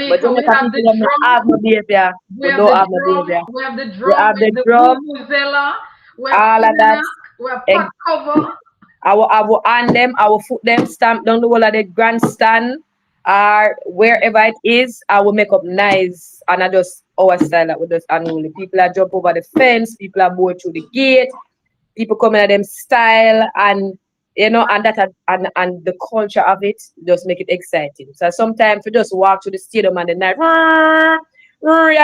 But Jamaica, we Jamaica have people the them not drum. have no behavior. We We have don't the have no drum. behavior. We have the We drum. have We have the the drum, vuvuzela. We have all of that. kinanak. We have Ex- pot cover. our hand them, our foot them, stamp down the whole of the grandstand or wherever it is. I will make up nice and I just our style that we just unruly. People are jump over the fence, people are board through the gate, people come in at them style and and and the culture of it just make it exciting. So sometimes we just walk to the stadium and the night, yeah,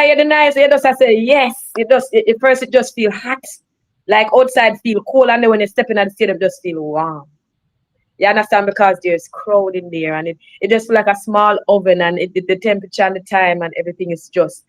yeah, the night, you just I say yes. It does it first it just feel hot. Like outside feel cold and then when you step in at the stadium just feel warm. You understand because there's crowd in there and it just feel like a small oven and the temperature and the time and everything is just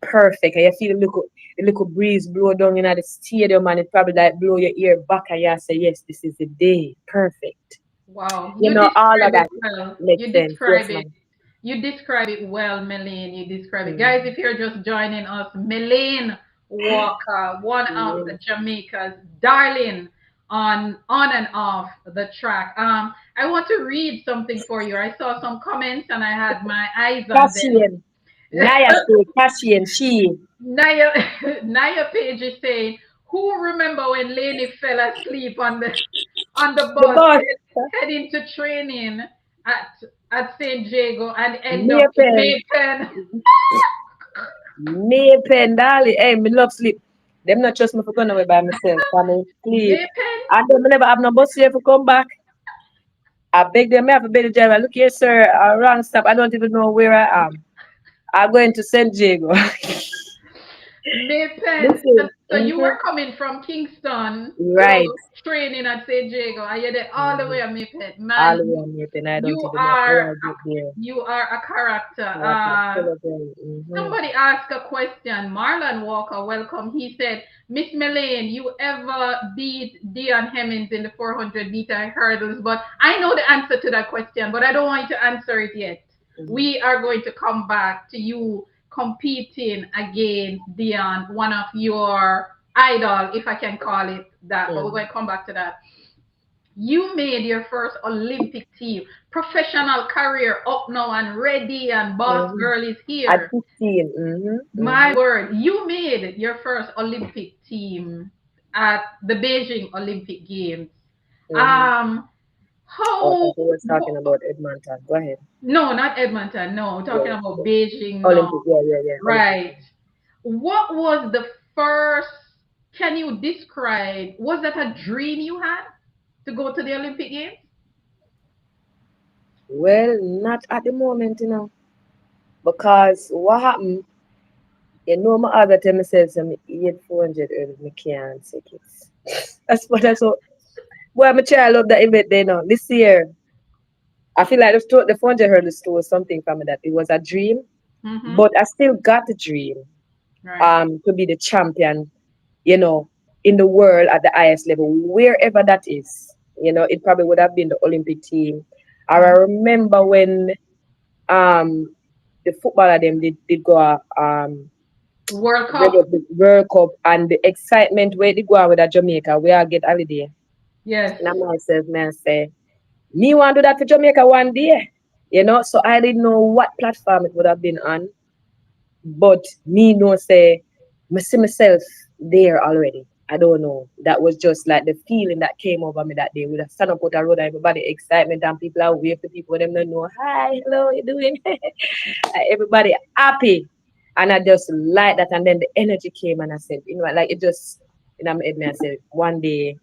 perfect. And you feel a little breeze blow down in the stadium and it probably like blow your ear back and you say, yes, this is the day. Perfect. Wow, You you know, all of describe it that well. makes You sense. Yes, describe it ma'am. You describe it well, Melaine. You describe it. Guys, Mm. if you're just joining us, Melaine Walker, one of Yeah. Jamaica's darling on and off the track. I want to read something for you. I saw some comments and I had my eyes on Cashian. them. Naya say Cashian, she. Naya Naya Page is saying, who remember when Laney fell asleep on the The bus boss. heading to training at St. Jago and end up in Maypen. Maypen? Maypen, darling. Hey, me love sleep. Them not trust me for going away by myself. I mean, sleep. Maypen? And them never have no bus here for come back. I beg them, I have to beg the driver. Look here, sir. I wrong stop. I don't even know where I am. I'm going to St. Jago. Maypen. So, Listen. so you Mm-hmm. were coming from Kingston Right. to training at St. Jago and you're there all the Mm-hmm. way at Maypen. All Man, the way on Maypen. I don't you even know are how I get there. you are a character. Like a telephone. Mm-hmm. Somebody asked a question. Marlon Walker, welcome. He said, Miss Melaine, you ever beat Dion Hemmings in the 400-meter hurdles? But I know the answer to that question, but I don't want you to answer it yet. Mm-hmm. We are going to come back to you competing against Dion, one of your idol, if I can call it that. But we're going to come back to that. You made your first Olympic team, professional career up now and ready, and boss Mm-hmm. girl is At here. 15. Mm-hmm. My Mm-hmm. word, you made your first Olympic team at the Beijing Olympic Games. Mm-hmm. Um, Oh, I how? thought you was talking about Edmonton. Go ahead. No, not Edmonton. No, I'm talking Yeah. about Beijing now. Olympic. Yeah, yeah, yeah. Olympic. Right. What was the first? Can you describe? Was that a dream you had to go to the Olympic Games? Well, not at the moment, because what happened, my other tell myself some 8 400 early, me can't take it. That's what. Boy, I'm a child of that event there now. This year, I feel like the 400 hurdles stole something from me that it was a dream, Mm-hmm. but I still got the dream Right. to be the champion, you know, in the world at the highest level, wherever that is. It probably would have been the Olympic team. Or I Mhm. remember when um the footballer them did go World ready Cup. up the World Cup and the excitement where they go out with a Jamaica, we all get holiday. Yes. And I myself man say, me want to do that for Jamaica one day. So I didn't know what platform it would have been on. But me know say me see myself there already. I don't know. That was just like the feeling that came over me that day. With a stand up out the road and everybody excitement and people are wave to people them don't know. Hi, hello, you doing? Everybody happy. And I just like that. And then the energy came and I said, like it just my head me I said, one day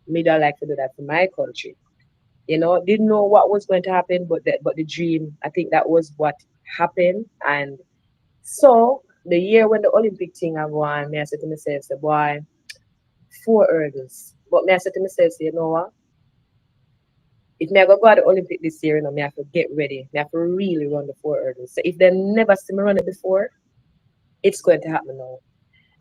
me don't like to do that for my country. Didn't know what was going to happen, but the dream, I think that was what happened. And so the year when the Olympic thing I won, me I said to myself, say, boy, 4 hurdles. But me I said to myself, say, you know what? If me I go to the Olympic this year, me I have to get ready. Me I have to really run the 4 hurdles. So if they never see me run it before, it's going to happen now.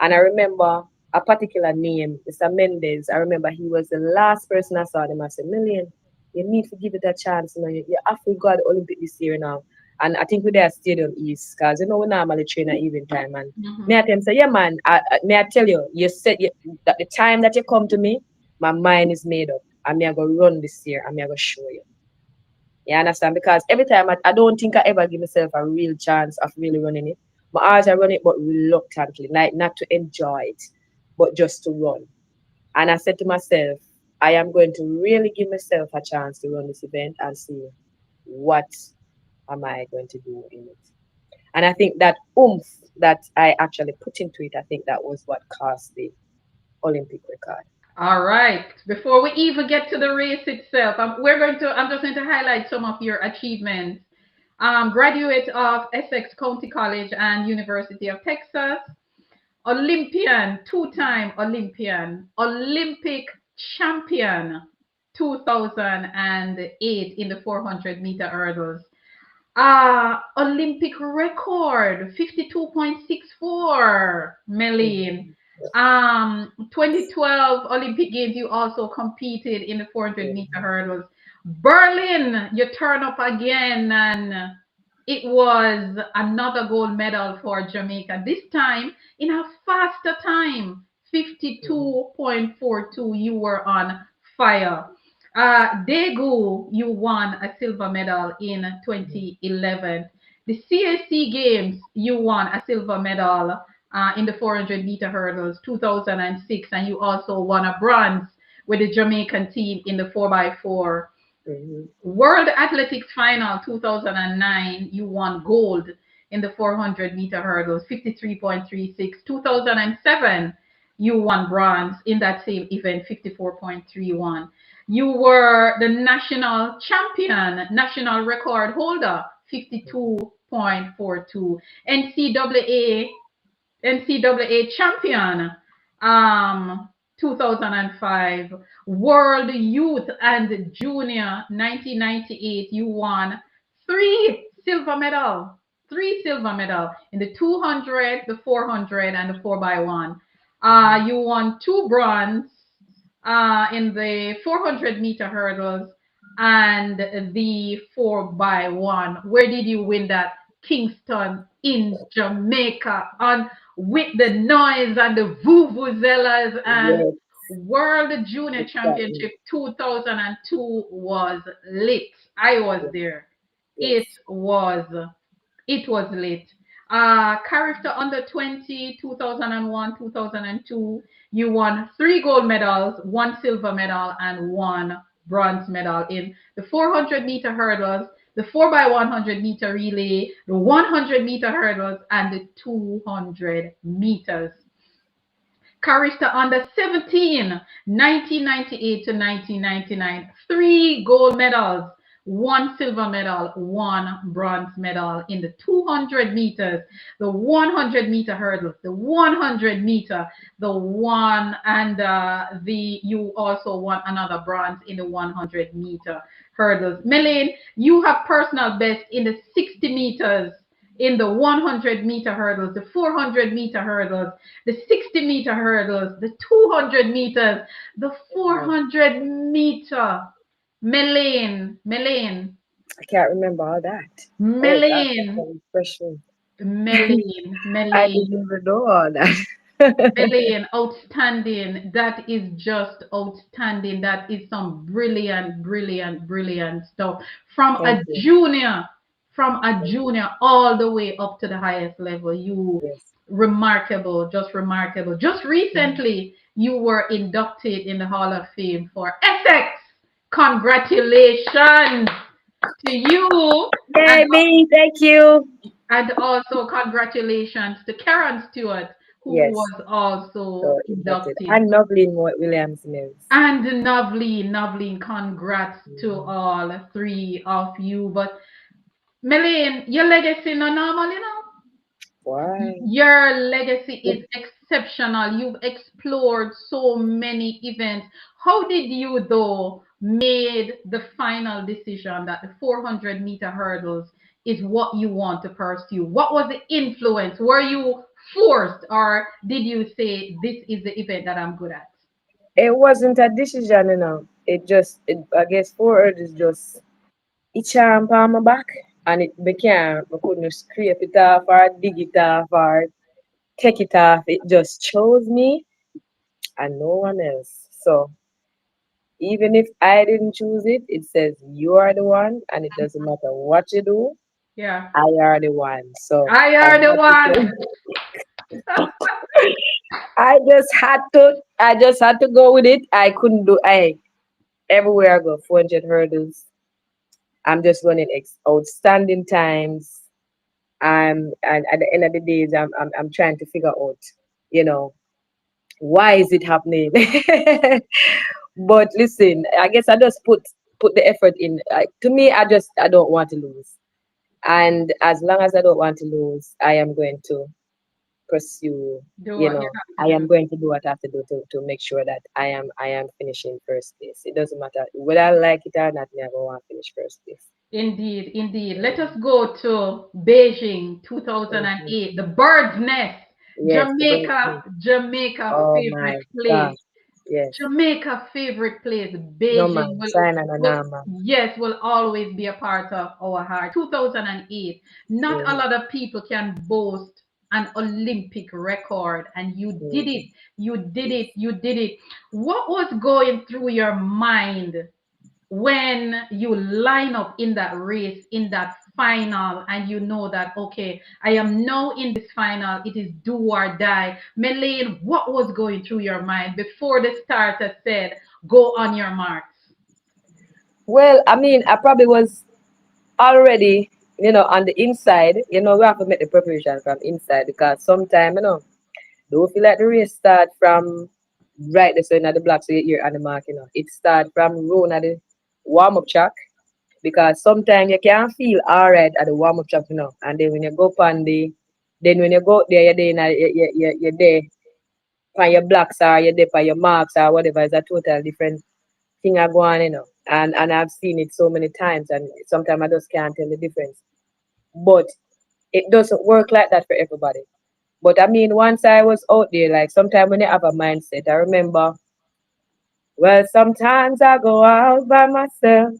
And I remember a particular name, Mr. Mendez. I remember he was the last person I saw them. I said, Million, you need to give it a chance. You have to go to the Olympic this year now. And I think we're there at Stadium East, because we normally train at evening time. And Mm-hmm. me I tell him, say, yeah, man, may I tell you, that the time that you come to me, my mind is made up. And me I go run this year and me I go show you. You understand? Because every time I don't think I ever give myself a real chance of really running it. My eyes are running, but reluctantly, like not to enjoy it, but just to run. And I said to myself, I am going to really give myself a chance to run this event and see what am I going to do in it. And I think that oomph that I actually put into it, I think that was what caused the Olympic record. All right. Before we even get to the race itself, I'm just going to highlight some of your achievements. Graduate of Essex County College and University of Texas, Olympian, two-time Olympian, Olympic champion, 2008 in the 400-meter hurdles. Olympic record 52.64, Melaine. 2012 Olympic Games, you also competed in the 400-meter hurdles. Berlin, you turn up again and it was another gold medal for Jamaica. This time in a faster time, Mhm. 52.42. You were on fire. Daegu, you won a silver medal in Mhm. 2011. The CAC Games, you won a silver medal in the 400-meter hurdles 2006, and you also won a bronze with the Jamaican team in the 4x4. Mhm. World Athletics Final 2009, you won gold in the 400-meter hurdles, 53.36. 2007, you won bronze in that same event, 54.31. You were the national champion, national record holder, 52.42. NCAA champion, um, 2005. World Youth and Junior 1998. You won silver medal, three silver medal in the 200, the 400, and the 4x1. Mhm. You won two bronze in the 400-meter hurdles and the 4x1. Where did you win that? Kingston in Jamaica, on with the noise and the vuvuzelas, and Yes, World Junior exactly. Championship 2002 was lit. I was Yes, there. It yes. was it was lit. Character under 20, 2001, 2002. You won three gold medals, one silver medal, and one bronze medal in the 400-meter hurdles, the 4x100-meter relay, the 100-meter hurdles, and the 200 meters. Carista under 17, 1998 to 1999, three gold medals, one silver medal, one bronze medal in the 200 meters, the 100-meter hurdles, the 100 meter, the one, and you also won another bronze in the 100-meter hurdles. Melaine, you have personal best in the 60 meters, in the 100-meter hurdles, the 400-meter hurdles, the 60-meter hurdles, the 200 meters, the Yeah. 400-meter. Melaine, I can't remember all that. Oh God, that's Melaine, a refreshing. Melaine, I Melaine, didn't even know all that. Melaine, outstanding. That is just outstanding. That is some brilliant, brilliant, brilliant stuff. From Thank a you. junior, Thank you. all the way up to the highest level. You Yes. remarkable, just remarkable. Just Mhm. recently, you were inducted in the Hall of Fame for Essex. Congratulations to you, and Yay, me. Thank you. also congratulations to Karen Stewart, who Yes. was also So inducted. inducted. And Novlin Williams Mills. And Novlin, congrats to Mhm. all three of you. But Melaine, your legacy no normal, you know. Why? Your legacy is exceptional. You've explored so many events. How did you, though, made the final decision that the 400-meter hurdles is what you want to pursue? What was the influence? Were you forced, or did you say, this is the event that I'm good at? It wasn't a decision, It just, I guess, forward is just itch arm on my back, and it became, I couldn't scrape it off or dig it off or take it off. It just chose me and no one else. So even if I didn't choose it, it says you are the one, and it doesn't matter what you do, Yeah. I are the one. So I I are the had to one. say, I just had to go with it. I couldn't do I everywhere I go, 400 hurdles. I'm just running outstanding times. And at the end of the days, I'm trying to figure out, you know, why is it happening? But listen, I guess I just put the effort in. To me, I don't want to lose, and as long as I don't want to lose, I am going to pursue. Do You what you know, have I to do. am going to do what I have to do to make sure that I am finishing first place. It doesn't matter whether I like it or not. Me, I go want to finish first place. Indeed, indeed. Let us go to Beijing Mhm. 2008, the bird's nest, Yes, the bird. Jamaica, Oh favorite my place. gosh. Yes. Jamaica favorite place, No Beijing man. China na will na man. yes will always be a part of our heart. 2008. Not a Mm-hmm. lot of people can boast an Olympic record, and you did Mm-hmm. it. You did it. You did it. What was going through your mind when you line up in that race, in that final, and you know that, okay, I am now in this final, it is do or die? Melaine, what was going through your mind before the starter said, go on your marks? Well, I mean, I probably was already, on the inside. We have to make the preparation from inside because sometimes, don't feel like the race start from right there, so in the block, so you're on the mark. It start from round at the warm up track because sometimes you can feel all right at the warm up track, and then when you go on then when you go there, you're there, you're there on your blocks or you're there on your marks or whatever. It's a total different thing I go on, and I've seen it so many times, and sometimes I just can't tell the difference. But it doesn't work like that for everybody. But I mean, once I was out there, like sometimes when you have a mindset, I remember, well, sometimes I go out by myself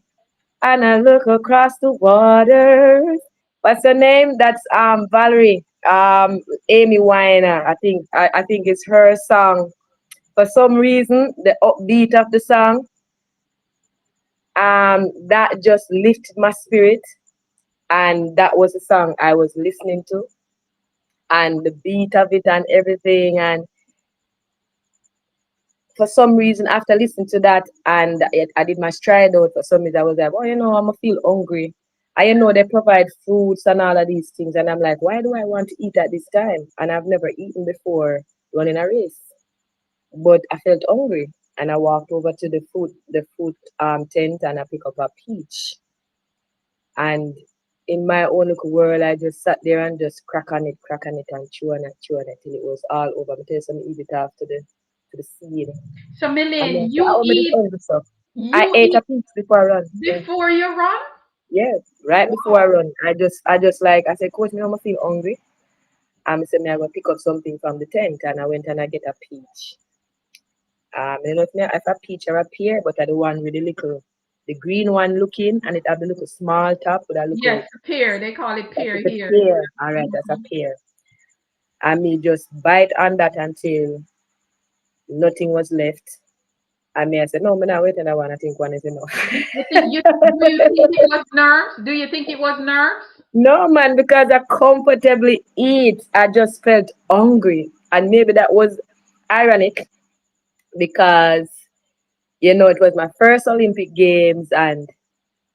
and I look across the waters. What's her name? That's Valerie, Amy Weiner. I think it's her song. For some reason, the upbeat of the song, that just lifted my spirit, and that was the song I was listening to, and the beat of it and everything. And for some reason, after listening to that, and I did my stride out, for some reason, I was like, oh, I'm gonna feel hungry. They provide fruits and all of these things, and I'm like, why do I want to eat at this time? And I've never eaten before running a race, but I felt hungry, and I walked over to the food tent, and I picked up a peach. And in my own little world, I just sat there and just crack on it, and chew on it till it was all over. But tell some eat it off to the seed. So And Melaine, then say, oh, me this hungry stuff. I you ate a eat piece before I run. Yeah, before you run? yeah, right before I Wow. run. I just like I said, coach, me I'm feel hungry. I said me I go pick up something from the tent, and I went and I get a peach. You know if a peach or a pear, but I the one with the little, the green one looking, and it have the little small top with a little. Yes, pear. They call it That pear is a here. pear. All right, that's a pear. And me just bite on that until nothing was left. And me I said, no, me not wait another one. I think one is enough. Do you think it was nerves? Do you think it was nerves? No, man, because I comfortably eat. I just felt hungry. And maybe that was ironic because, it was my first Olympic Games. And,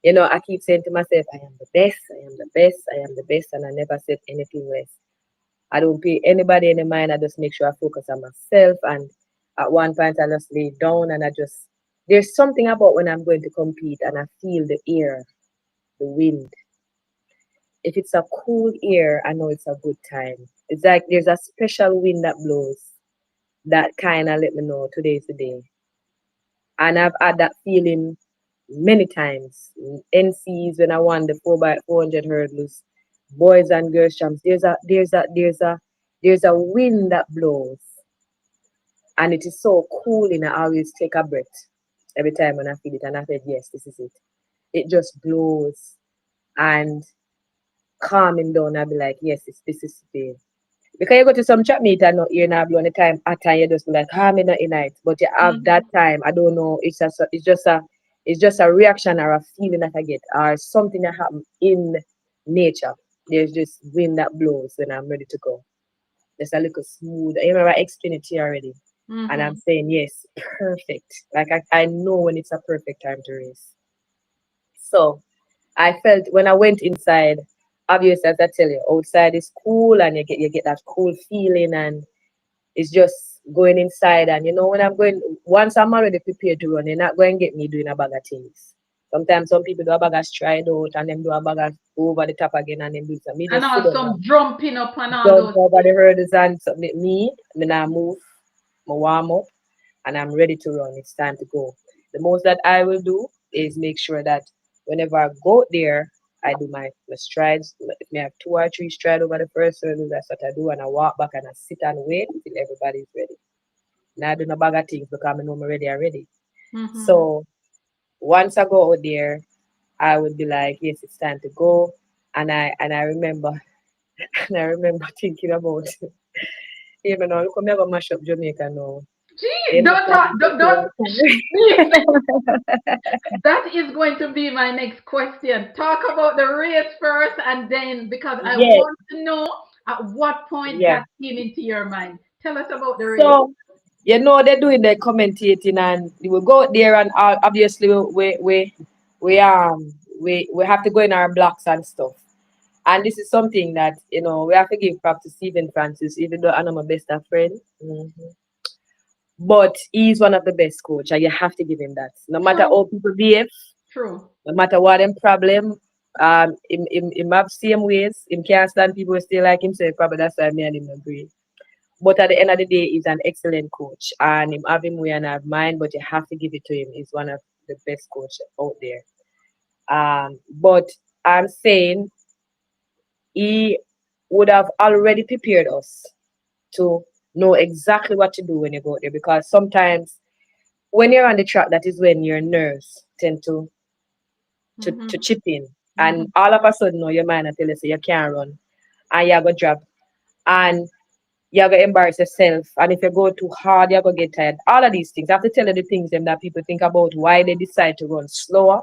I keep saying to myself, I am the best, I am the best, I am the best. And I never said anything less. I don't pay anybody any mind. I just make sure I focus on myself. And at one point, I just lay down and there's something about when I'm going to compete and I feel the air, the wind. If it's a cool air, I know it's a good time. It's like there's a special wind that blows that kind of let me know today's the day. And I've had that feeling many times. NCs when I won the 4x400 hurdles, boys and girls champs. There's a wind that blows, and it is so cool. And I always take a breath every time when I feel it, and I said, yes, this is it. It just blows and calming down. I'll be like, yes, this is the. Because you go to some chat meet and not you're not blowing the time at time you just be like, me not in it. But you have that Hmm. time, I don't know, it's just a reaction or a feeling that I get or something that happens in nature. There's just wind that blows when I'm ready to go. There's a little smooth. I remember I explained it to you already. And I'm Hmm. saying yes, perfect. Like I know when it's a perfect time to race. So I felt when I went inside, obviously as I tell you, outside is cool and you get that cool feeling, and it's just going inside. And when I'm going, once I'm already prepared to run, you're not going to get me doing a bag of things. Sometimes some people do a bag of stride out and then do a bag of over the top again and then do something. Me And just sit all down some and jumping up and all jump those over things. the hurdles and something. Me now move, my warm up, and I'm ready to run. It's time to go. The most that I will do is make sure that whenever I go there, I do my strides. If I have two or three strides over the first hurdle, that's what I do, and I walk back and I sit and wait until everybody's ready. Now do no bag of things because I know me ready already. Mm-hmm. So once I go out there, I would be like, yes, it's time to go. And I remember and I remember thinking about even now look how me I go mash up Jamaica now. Gee, You know, don't talk, don't. That is going to be my next question. Talk about the race first, and then because I yeah, want to know at what point yeah. that came into your mind. Tell us about the race. So they're doing the commentating and we will go out there and obviously we we have to go in our blocks and stuff. And this is something that we have to give props to Stephen Francis, even though I'm my best of friend. But he's one of the best coach, and you have to give him that. No matter True, how people behave, true. no matter what them problem, him have same ways. Him can't stand people who still like himself. Probably that's why me and him agree. But at the end of the day, he's an excellent coach, and him have him way and have mine. But you have to give it to him. He's one of the best coach out there. But I'm saying he would have already prepared us to know exactly what to do when you go there because sometimes when you're on the track, that is when your nerves tend to Mm-hmm. chip in. Mm-hmm. And all of a sudden, now your mind will tell you, say you can't run and you're going to drop. And you're going to embarrass yourself. And if you go too hard, you're going to get tired. All of these things. I have to tell you the things them that people think about why they decide to run slower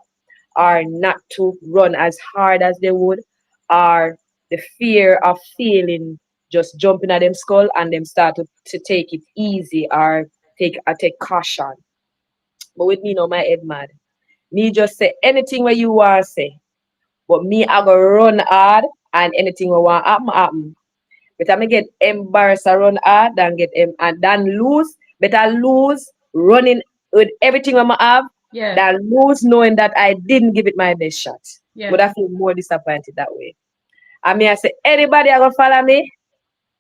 or not to run as hard as they would, or the fear of failing just jumping at them skull and them start to take it easy or take caution. But with me, no, my head mad. Me just say anything where you want to say. But me, I go run hard and anything we want happen, happen. But I may get embarrassed and run hard and then lose. Better lose running with everything I have Yes, than lose knowing that I didn't give it my best shot. Would yes. I feel more disappointed that way? I mean, I say anybody I go follow me,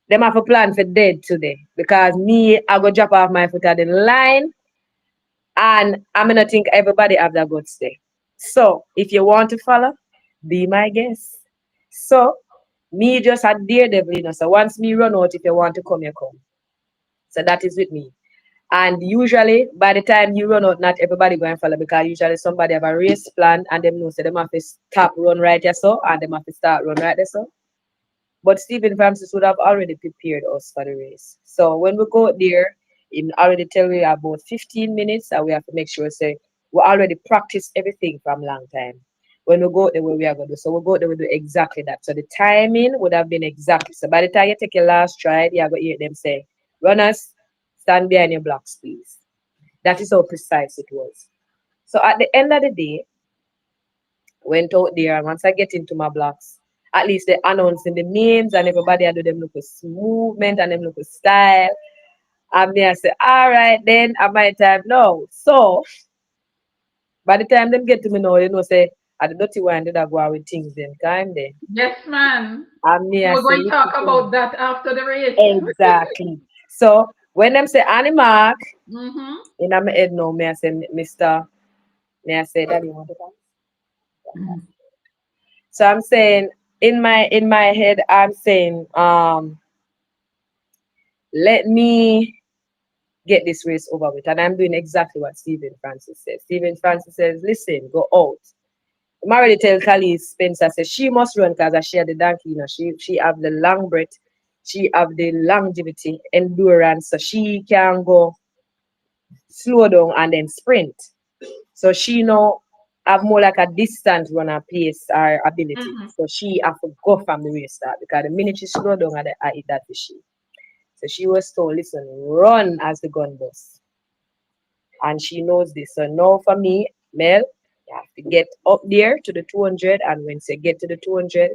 them have a plan for dead today because me I go drop off my foot at the line and I'm gonna think everybody have that guts there. So if you want to follow, be my guest. So me just a daredevil, So once me run out, if you want to come, you come. So that is with me. And usually by the time you run out, not everybody going to follow because usually somebody have a race plan and them know so them have to stop run right there so and them have to start run right there so. But Stephen Francis would have already prepared us for the race. So when we go there, he already tell me about 15 minutes and we have to make sure say we already practice everything from long time. When we go there, what we are going to do. So we go there, we do exactly that. So the timing would have been exactly. So by the time you take your last stride, you are going to hear them say, runners, stand behind your blocks, please. That is how precise it was. So at the end of the day, went out there and once I get into my blocks, at least they announcing the names and everybody I do them look with movement and them look with style. And me I say, all right then at my time now. So by the time them get to me now, say I the dirty one did I go out with things them time there. Yes, man. And me I We're say going to talk listen to me. about that after the race. Exactly. So when them say Annie Mark, Mm-hmm. in my head now, me I say Mr. Me I say Daddy want to come? So I'm saying in my head, I'm saying, let me get this race over with. And I'm doing exactly what Stephen Francis says. Stephen Francis says, listen, go out. I'm already tell Kali Spencer says she must run because she had the donkey, she have the long breath, she have the longevity, endurance, so she can go slow down and then sprint. So she know have more like a distant runner pace or ability. Mm-hmm. So she have to go from the race start because the minute she slow down I hit that for she. So she was told, listen, run as the gun goes. And she knows this. So now for me, Mel, you have to get up there to the 200. And once you get to the 200,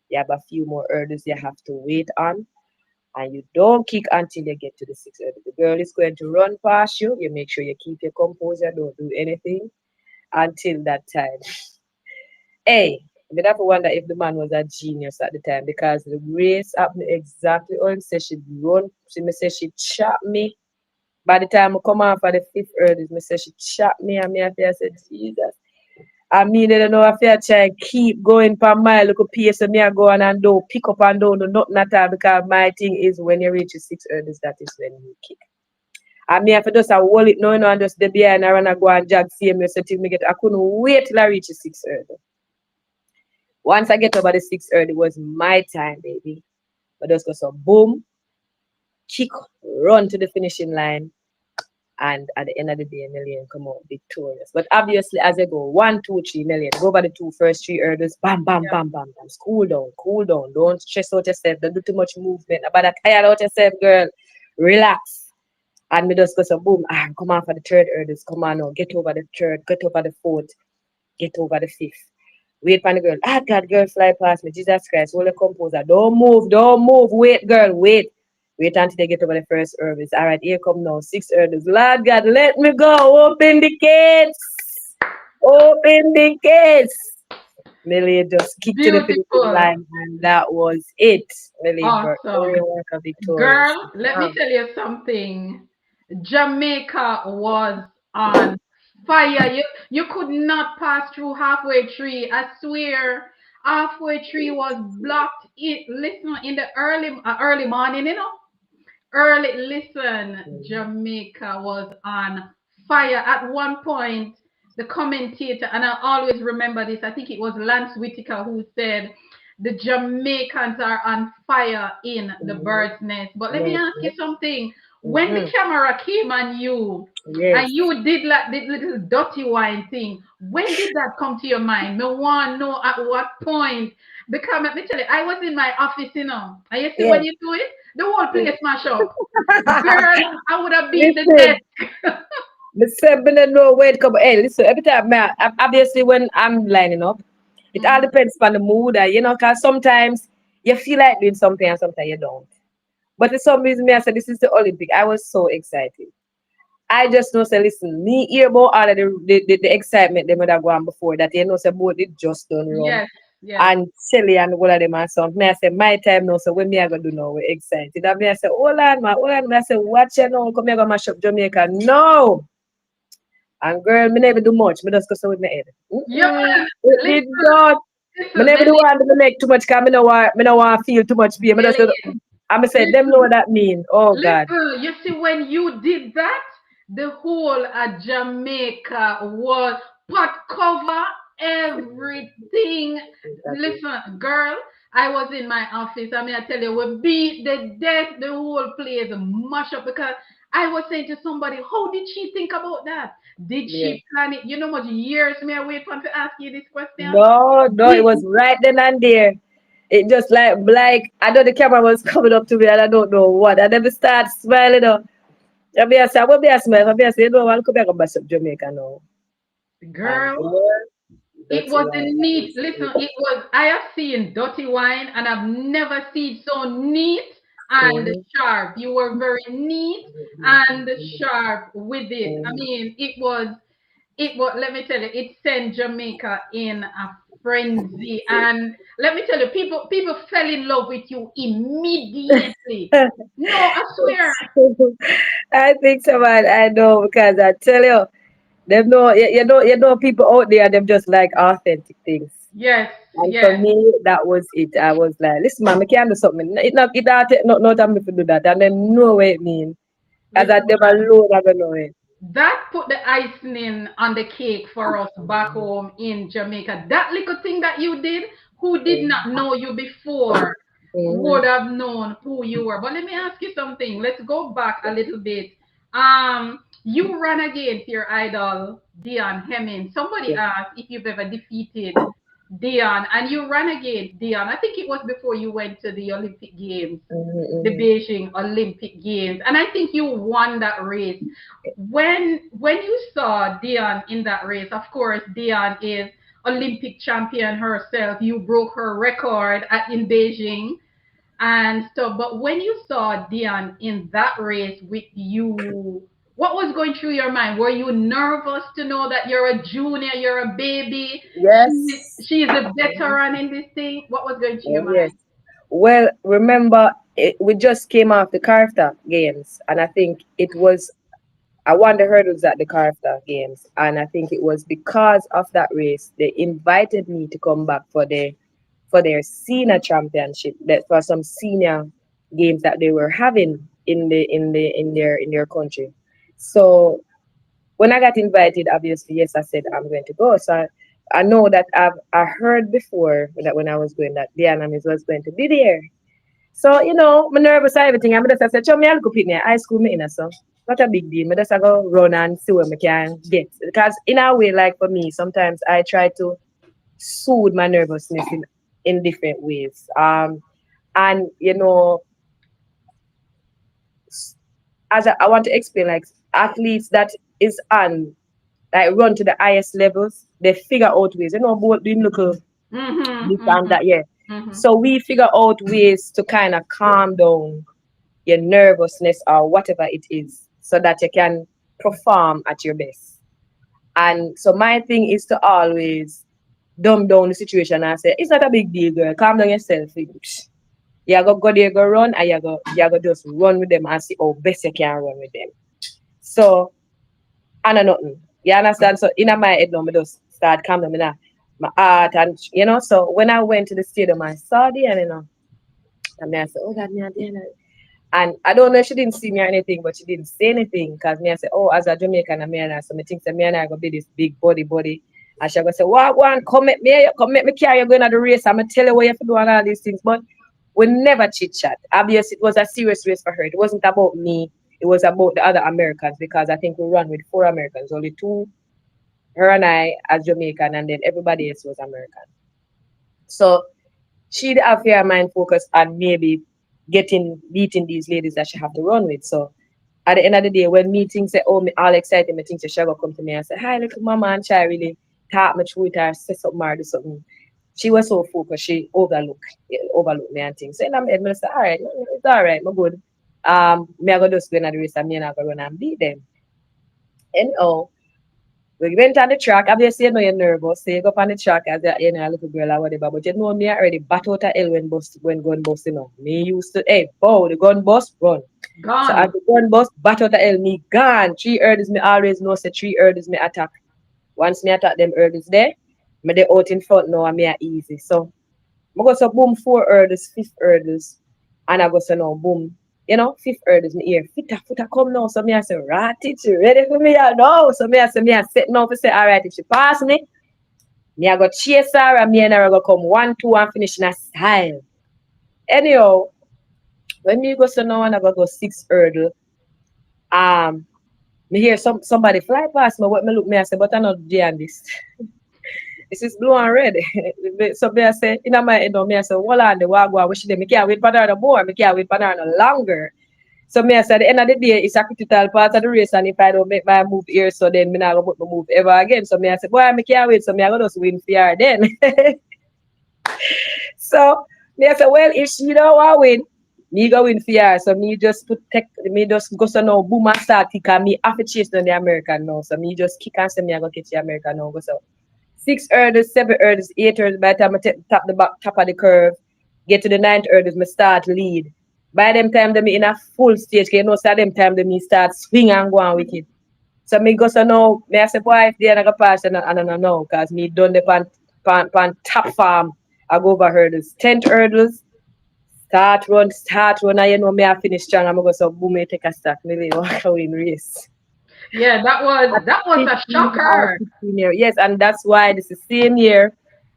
you have a few more hurdles you have to wait on. And you don't kick until you get to the 600. The girl is going to run past you. You make sure you keep your composure, don't do anything until that time. Hey, but I wonder if the man was a genius at the time because the race happened exactly how him say she run. She me say she chop me. By the time I come off for the fifth hurdle, me say she chop me and me I said, Jesus. I mean, I don't know if I try keep going per mile, look at pace, so me I go on and do pick up and down, do nothing at all because my thing is when you reach the six hurdles, that is when you kick. And me have to just hold it now, and just the behind and run and go and jog same way so till me get I couldn't wait till I reach the 6 early. Once I get over the 6 early was my time, baby. But just go so boom, kick, run to the finishing line. And at the end of the day, Melaine come out victorious. But obviously, as I go, 1, 2, 3, Melaine, go over the first three hurdles, bam, bam, Yeah. bam, bam, bam. Cool down. Don't stress out yourself. Don't do too much movement. About that tired out yourself, girl. Relax. And me just go so boom, come on for the third hurdles. Come on now, get over the third, get over the fourth, get over the fifth. Wait for the girl. God, girl, fly past me. Jesus Christ, hold the composer. Don't move. Wait, girl, wait. Wait until they get over the first hurdles. All right, here come now. 6 hurdles. Lord God, let me go. Open the gates. Open the gates. Millie just kicked to the finishing Beautiful. line, and that was it. Millie Awesome. America victorious. Girl, let me tell you something. Jamaica was on fire. You could not pass through halfway tree. I swear, halfway tree was blocked. It listen in the early morning, early. Listen, Jamaica was on fire. At one point, the commentator, and I always remember this, I think it was Lance Whitaker who said, the Jamaicans are on fire in the Mhm. bird's nest. But let me Yes, ask you yes. something. When the Mhm. camera came on you, Yes. and you did like the little dirty wine thing, when did that come to your mind? Me want to know at what point. Because let me tell you, I was in my office, and you see when Yes. you do it, the whole Yes. place smash up. Girl, I would have beat the Listen, desk. the seven and no wait come. Hey, listen. Every time, obviously, when I'm lining up, it all Mhm. depends on the mood. Cause sometimes you feel like doing something and sometimes you don't. But for some reason, me I said this is the Olympic. I was so excited. I just know say listen, me hear about all of the excitement they would have gone before that say boat it just don't run. Yes, yes. And Shelly and all of them and some. Me I say my time now, so when me I gonna do now, we're excited. And me I say, hold on, man, hold on. Me I say, watch you now, come here go mash up Jamaica. No. And girl, me never do much. Me just go so with my head. Yeah, Mm-mm. man. It did Listen, not. Me listen, never do want to make too much cause me no want feel too much pain. Me just go, Melaine. I'm say them know Listen, what that mean. Oh God. listen. You see, when you did that, the whole Jamaica was pot cover, everything. Exactly. Listen, girl, I was in my office. I mean, I tell you, we beat the death, the whole place, mash up because I was saying to somebody, how did she think about that? Did Yeah. she plan it? You know how much years may I wait for to ask you this question? No, it We was right then and there. It just like I know the camera was coming up to me and I don't know what. I never start smiling up. I be I say, I will be a smile. I be I say, no, I'll come back and bash up Jamaica now. And girl. girl, It that's was why the that neat. was Listen, it. it was. I have seen dirty wine, and I've never seen so neat and Mhm, sharp. You were very neat and sharp with it. I mhm. mean, it was. It was. Let me tell you, it sent Jamaica in a frenzy, and let me tell you, people fell in love with you immediately. No, I swear. I think so, man. I know because I tell you, them know you know people out there. Them just like authentic things. Yes, And for yes. me, that was it. I was like, listen, man, I can't do something. It not take no time to do that. And them know what it mean. As I Listen, them alone, I don't know it. that put the icing on the cake for us back home in Jamaica. That little thing that you did, who did not know you before would Mm-hmm. have known who you were. But let me ask you something. Let's go back a little bit. You ran against your idol, Dion Hemming. Somebody Yeah. asked if you've ever defeated Dion, and you ran against Dion. I think it was before you went to the Olympic Games, the Mm-hmm. Beijing Olympic Games, and I think you won that race. When you saw Dion in that race, of course, Dion is Olympic champion herself. You broke her record in Beijing and stuff. But when you saw Dion in that race with you, what was going through your mind? Were you nervous to know that you're a junior, you're a baby? Yes. She is a veteran in this thing. What was going through your Oh, yes. mind? Well, remember, we just came off the Carter Games, and I think it was I won the hurdles at the Carter Games, and I think it was because of that race they invited me to come back for their senior championship, that for some senior games that they were having in their country. So when I got invited, obviously, yes, I said I'm going to go. So I know that I heard before that when I was going that Diana Miss was going to be there. So, I'm nervous and everything. I'm just I said, me, I'll go pick me high school me in so not a big deal. I just I go run and see what I can get. Because in a way, like for me, sometimes I try to soothe my nervousness in different ways. And as I want to explain, like athletes that is on like run to the highest levels, they figure out ways. Both doing local Mm-hmm. this and that, yeah. Mm-hmm. So we figure out ways to kind of calm down your nervousness or whatever it is, so that you can perform at your best. And so my thing is to always dumb down the situation and say, it's not a big deal, girl. Calm down yourself. You go there, go run, and you go just run with them and see how best you can run with them. So I know nothing. You understand? So in my head now, I just start calming down my heart and so when I went to the stadium I saw the and I said, oh God, me and Diana. And I don't know if she didn't see me or anything, but she didn't say anything because me I said, oh, as a Jamaican, me and her, so me think that me and her gonna be this big body. And she gonna say, what one, come make me carry you going at the race. I'm gonna tell you what you have to do and all these things. But we never chit chat. Obviously, it was a serious race for her. It wasn't about me. It was about the other Americans because I think we run with 4 Americans, only two, her and I as Jamaican, and then everybody else was American. So she'd have her mind focused on maybe beating these ladies that she have to run with. So at the end of the day, when meetings say, oh, me all excited, me think she will come to me and say, hi, little mama, and she really talk me through it or say something or do something. She was so focused, she overlooked me and things. So in my head, I say, all right, it's all right, I'm good. Me I go just go in the race and me and I go run and beat them. Anyhow, we went on the track. Obviously, you're nervous. So you go up on the track as a little girl or whatever. But me already bat out of hell when gun bust, Me used to, hey, bow, the gun bust, run. So as Gone. the gun bust, bat out of hell, me gone. 3 hurdles, me always know, say 3 hurdles, me attack. Once me attack them hurdles there, me they out in front now and me are easy. So I go so boom 4 hurdles, 5 hurdles, and I go so now boom. 5 hurdles, me hear foota come now. So me I say, right, teacher, ready for me? I know. So me I set now for say, all right, if she pass me I go chase her and me and her go come 1, 2 and finish in a style. Anyhow, when me go so now and I go 6 hurdle, um, me hear somebody fly past me. What me look me I say, but I'm not doing this. This is blue and red. So me I say, in my head, me I say, hold on, the wagwa, wish them. Me can't wait for her no more. Me can't wait for her no longer. So me I say, at the end of the day, it's a critical part of the race, and if I don't make my move here, so then me not gonna put my move ever again. So me I say, boy, me can't wait. So me I gonna just win for her then. So me I say, well, if she don't want win, me go win for her. So me just go so now boom and start kick and me have to chase down the American now. So me just kick and say me I go catch the American now. Go so 6 hurdles, 7 hurdles, 8 hurdles. By the time I top the back top of the curve, get to the 9th hurdles, me start lead. By them time them in a full stage, so them time them me start swing and go on with it. So me go so now, me I say, boy, if they are not pass, and I don't know, because me done the pan top farm. I go over hurdles. 10th hurdles, start run, and me I finish strong. I'm go so boom, me take a start. Me really walk away in race. Yeah, that At was that was a 15 or shocker. 16 years. Yes, and that's why this is the same year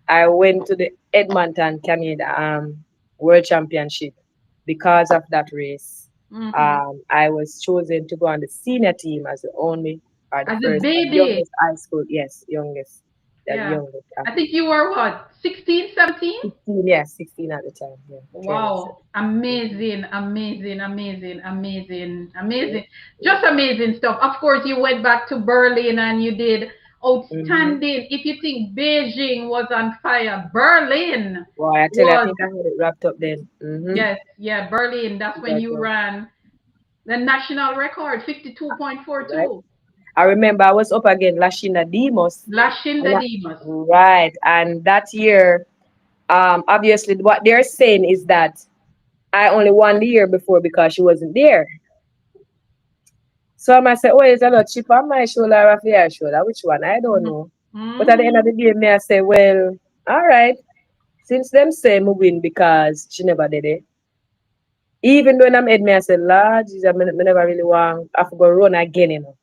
I went to the Edmonton, Canada World Championship because of that race. Hmm. I was chosen to go on the senior team as the only or the As a first baby. youngest high school. Yes, youngest. The Yeah. youngest I athlete. think you were what, 16, 17? 16, yeah, 16 at the time. Yeah, turning Wow. 17. Amazing, amazing, amazing, amazing, Yeah, amazing. yeah. Just amazing stuff. Of course, you went back to Berlin and you did Mm-hmm. outstanding. If you think Beijing was on fire, Berlin Boy, I tell you, I was, think I had it wrapped up then. Mm-hmm. yes, yeah, Berlin. That's when That you was ran the national record, right. 52.42. I remember I was up against Lashina Demos. Lashinda And Dimas. right. And that year, obviously what they're saying is that I only won the year before because she wasn't there. So I might say, oh, it's a lot chip on my shoulder or off your shoulder. Which one? I don't know. But at the end of Mm-hmm. the day, may I say, well, all right. Since them say me win because she never did it, Even though I'm head me, I said, Lord, Jesus, me never really want I go run again, you know.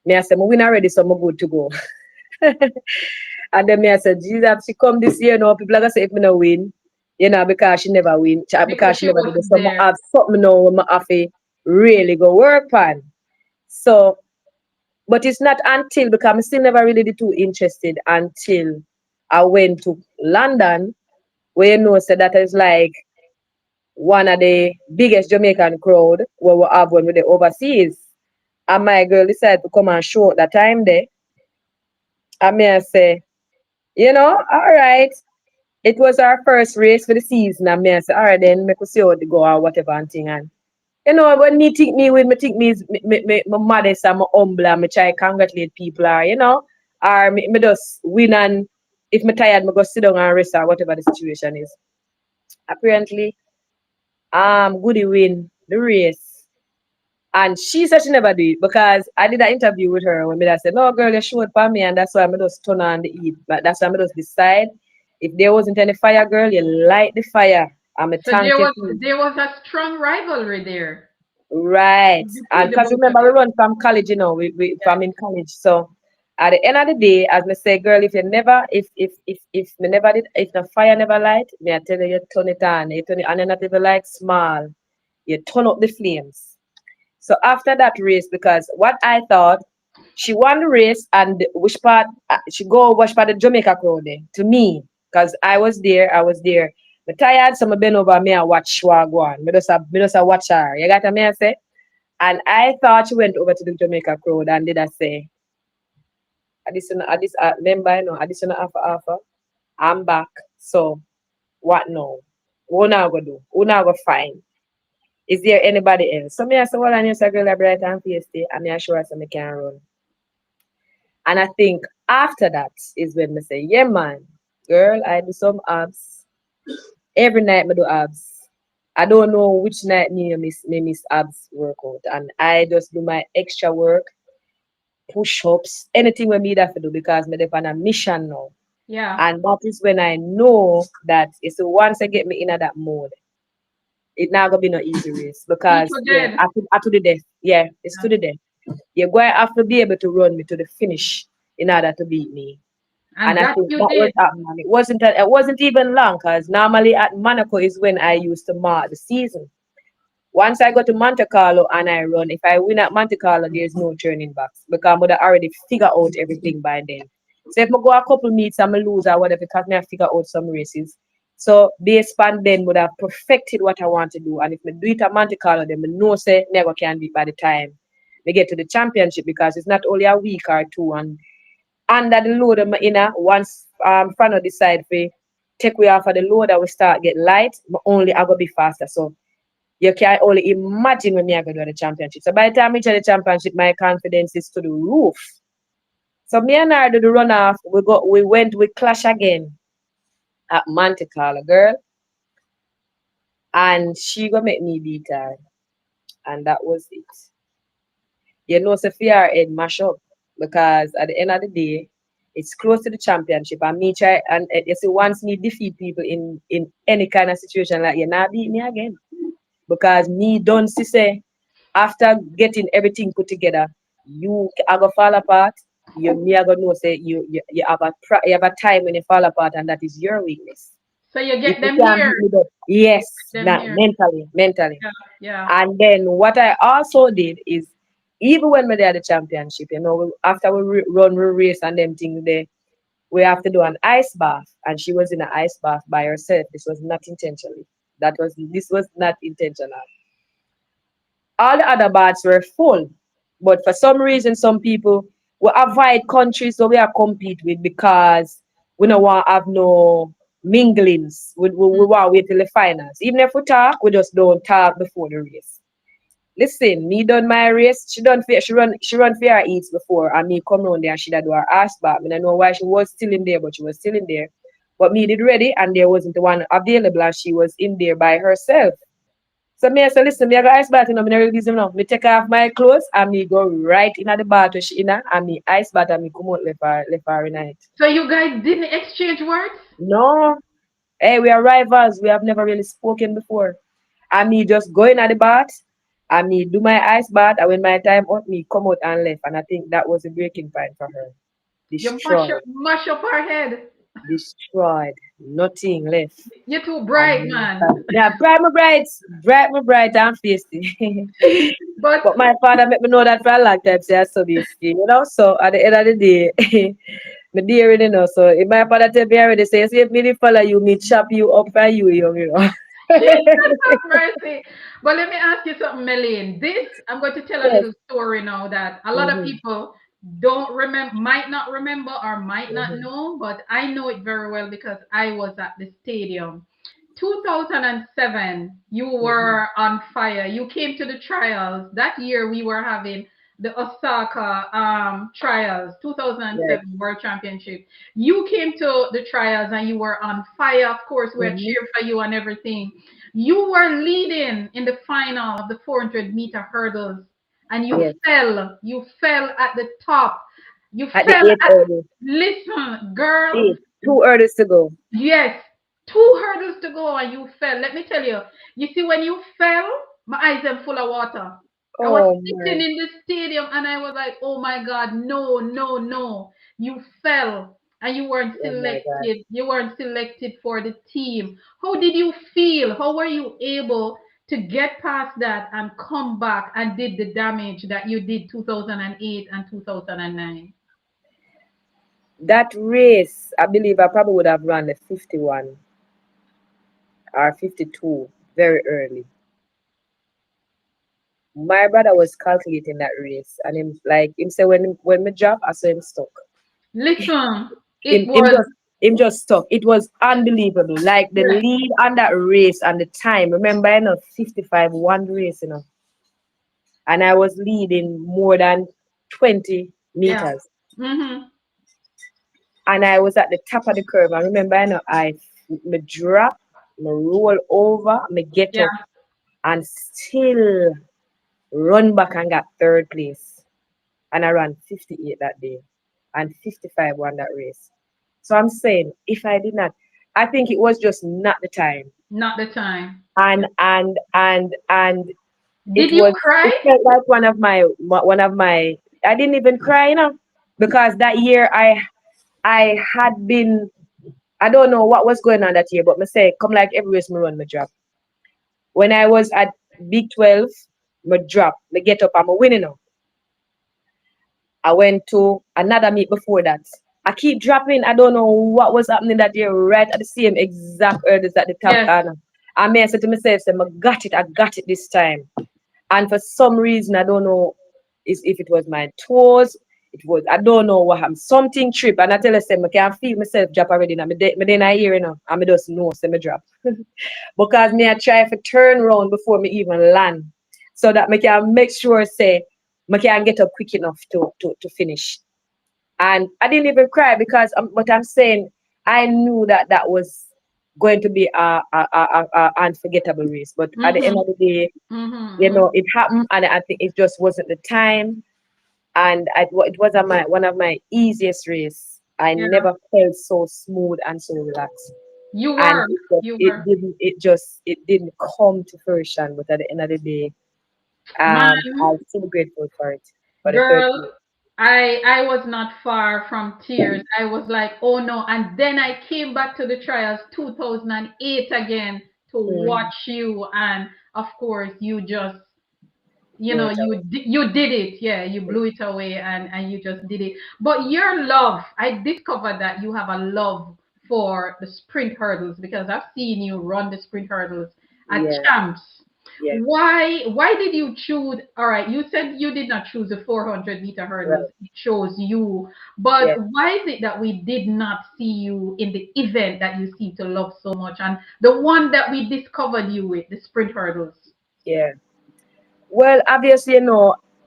Me I said, my win already, so I'm good to go. And then me I said, Jesus, she come this year, no, people are gonna say if me no win, you know, because she never win, because Because she she never did it. was So I there. have something now when I have to really go work on. So, but it's not until because I'm still never really too interested until I went to London, where you know, said that is like one of the biggest Jamaican crowd where we have when we're the overseas. And my girl decided to come and show at that time there. And me I say, you know, all right. It was our first race for the season, and me I say, all right, then me could see how it go or whatever and thing. And you know, when me think me is me modest and me humble and me try congratulate people or or me just win and if me tired, me go sit down and rest or whatever the situation is. Apparently, Goody win the race. And she said she never do it because I did an interview with her when me that said, no girl, you showed for me and that's why I just turn on the heat. But that's why I just decide if there wasn't any fire, girl, you light the fire. I'm a So thank you too. there was a strong rivalry there Right. And between the because both of remember we you. run from college, we Yeah. from in college. So at the end of the day, as me say, girl, if you never if me never did if the fire never light, me I tell you, you turn it on. You turn it on and not even like small. You turn up the flames. So after that race, because what I thought, she won the race and which part she go which part of Jamaica crowd there to me. Because I was there. Me tired, so me bend over me and watch Wagwan. Me just a watch her. You got me I say? And I thought she went over to the Jamaica crowd and did I say, remember, additional offer, I'm back. So what now? What now go do? Who now go find? Is there anybody else? So me I say, well, I know a girl that bright and pasty, and me I sure so me can run. And I think after that is when me say, yeah man, girl, I do some abs. Every night me do abs. I don't know which night me miss abs workout. And I just do my extra work, push-ups, anything we need have to do because me dey on a mission now. Yeah. And that is when I know that it's once I get me in that mode, it not gonna be no easy race Each because yeah, again. I to the death. Yeah, it's to the death. You're going to have to be able to run me to the finish in order to beat me. And And I that think you that was did. happening. It wasn't even long because normally at Monaco is when I used to mark the season. Once I go to Monte Carlo and I run, if I win at Monte Carlo, there's no turning back because I would have already figure out everything by then. So if I go a couple meets and I lose or whatever, because I figure out some races. So based on then would have perfected what I want to do. And if I do it at Monte Carlo, then I know say never can be by the time we get to the championship because it's not only a week or two and under the load of my inner once front of the side for take way off of the load I will start get light, but only I go be faster. So you can only imagine when me I go to the championship. So by the time we reach the championship, my confidence is to the roof. So me and her do the run off. We clash again at Monte Carlo, girl, and she gonna make me beat her, and that was it. You know, Sophia head mash up because at the end of the day, it's close to the championship, and me try and you see once me defeat people in any kind of situation like you now beat me again because me don't see say after getting everything put together, you are gonna fall apart. You me are gonna know say you have you have a time when you fall apart, and that is your weakness. So you If get you them can't here. beat me, that yes, Them not here. mentally. Yeah. Yeah. And then what I also did is even when we did the championship, after run we race and them things there, we have to do an ice bath, and she was in an ice bath by herself. This was not intentionally. This was not intentional. All the other baths were full. But for some reason, some people will avoid countries that we are compete with because we don't want to have no minglings. We want to wait till the finals. Even if we talk, we just don't talk before the race. Listen, me done my race. She run for her eats before and me come round there and she da do her ass back. I don't know why she was still in there, but she was still in there. But me did ready and there wasn't the one available and she was in there by herself. So me I say, listen, me I go ice bath, me not really busy now. Me take off my clothes and me go right in the bath where she in and me ice bath and me come out left her in it. So you guys didn't exchange words? No, Hey, we are rivals. We have never really spoken before. And me just going at the bath, and me do my ice bath, and when my time out, me come out and left. And I think that was a breaking point for her. You Destroyed, mash up her head. destroyed, nothing left. You're too And bright, man. yeah, bright my bright and feisty. But But my father made me know that for a long time, say I so risky, you know. So at the end of the day, me dear already know. So if my father tell me already, say, see if me dey follow you, me chop you up for you young, you know. Jesus have mercy. But let me ask you something, Melaine. This, I'm going to tell a Yes. little story now that a lot of Mm-hmm. people don't remember, might not remember, or might not Mm-hmm. know, but I know it very well because I was at the stadium. 2007, you Mm-hmm. were on fire. You came to the trials. That year, we were having the Osaka trials, Right. 2007 World Championship. You came to the trials and you were on fire. Of course, we were Mm-hmm. cheering for you and everything. You were leading in the final of the 400-meter hurdles and you Yes. fell. You fell at the top. You At the fell eighth at, hurdle. listen, girl, Eight. Two hurdles to go. yes, two hurdles to go and you fell. Let me tell you, you see, when you fell, my eyes are full of water. I was Oh sitting my. in the stadium and I was like, oh my God, no, no, no. You fell and you weren't Oh my God. selected. You weren't selected for the team. How did you feel? How were you able to get past that and come back and did the damage that you did 2008 and 2009? That race, I believe I probably would have run the 51 or 52 very early. My brother was calculating that race, and him say when me drop, I saw him stuck. Listen, Him it him was, just him just stuck. It was unbelievable. Like the yes, lead on that race and the time. Remember, 55 one race, and I was leading more than 20 yeah. meters, Mm-hmm. and I was at the top of the curve. I remember, I me drop, me roll over, me get Yeah. up, and still run back and got third place. And I ran 58 that day and 55 won that race. So I'm saying if I did not, I think it was just not the time. Not the time. And and Did you it cry? felt like one of my I didn't even cry, because that year I had been, I don't know what was going on that year, but me say come like every race me run my drop. When I was at Big 12, me drop, me get up, I'm a winning now. I went to another meet before that. I keep dropping. I don't know what was happening that year, right at the same exact hurdles at the top. Yes. And I said to myself, I got it this time. And for some reason, I don't know if it was my toes, I don't know what happened. Something trip. And I tell her, I can feel myself drop already. Now, me then I hear, and I just know, say me drop. Because me I try to turn around before me even land. So that me can make sure, say, me can get up quick enough to finish. And I didn't even cry because, but I'm saying I knew that that was going to be a unforgettable race. But at the end Mm-hmm. of the day, Mm-hmm. it happened, and I think it just wasn't the time. And it was one of my easiest race. I Yeah. never felt so smooth and so relaxed. You And were. You were. it didn't come to fruition. But at the end of the day, Man, I'm still grateful for it, for the third place. girl, I was not far from tears. I was like, oh no. And then I came back to the trials 2008 again to Mm, watch you. And of course, you just, blow it away. you did it. Yeah, you blew it away and you just did it. But your love, I discovered that you have a love for the sprint hurdles because I've seen you run the sprint hurdles at Yeah, champs. yeah, Why did you choose? All right, you said you did not choose the 400-meter hurdles. right, It chose you. But yeah, why is it that we did not see you in the event that you seem to love so much and the one that we discovered you with, the sprint hurdles? yeah. Well, obviously,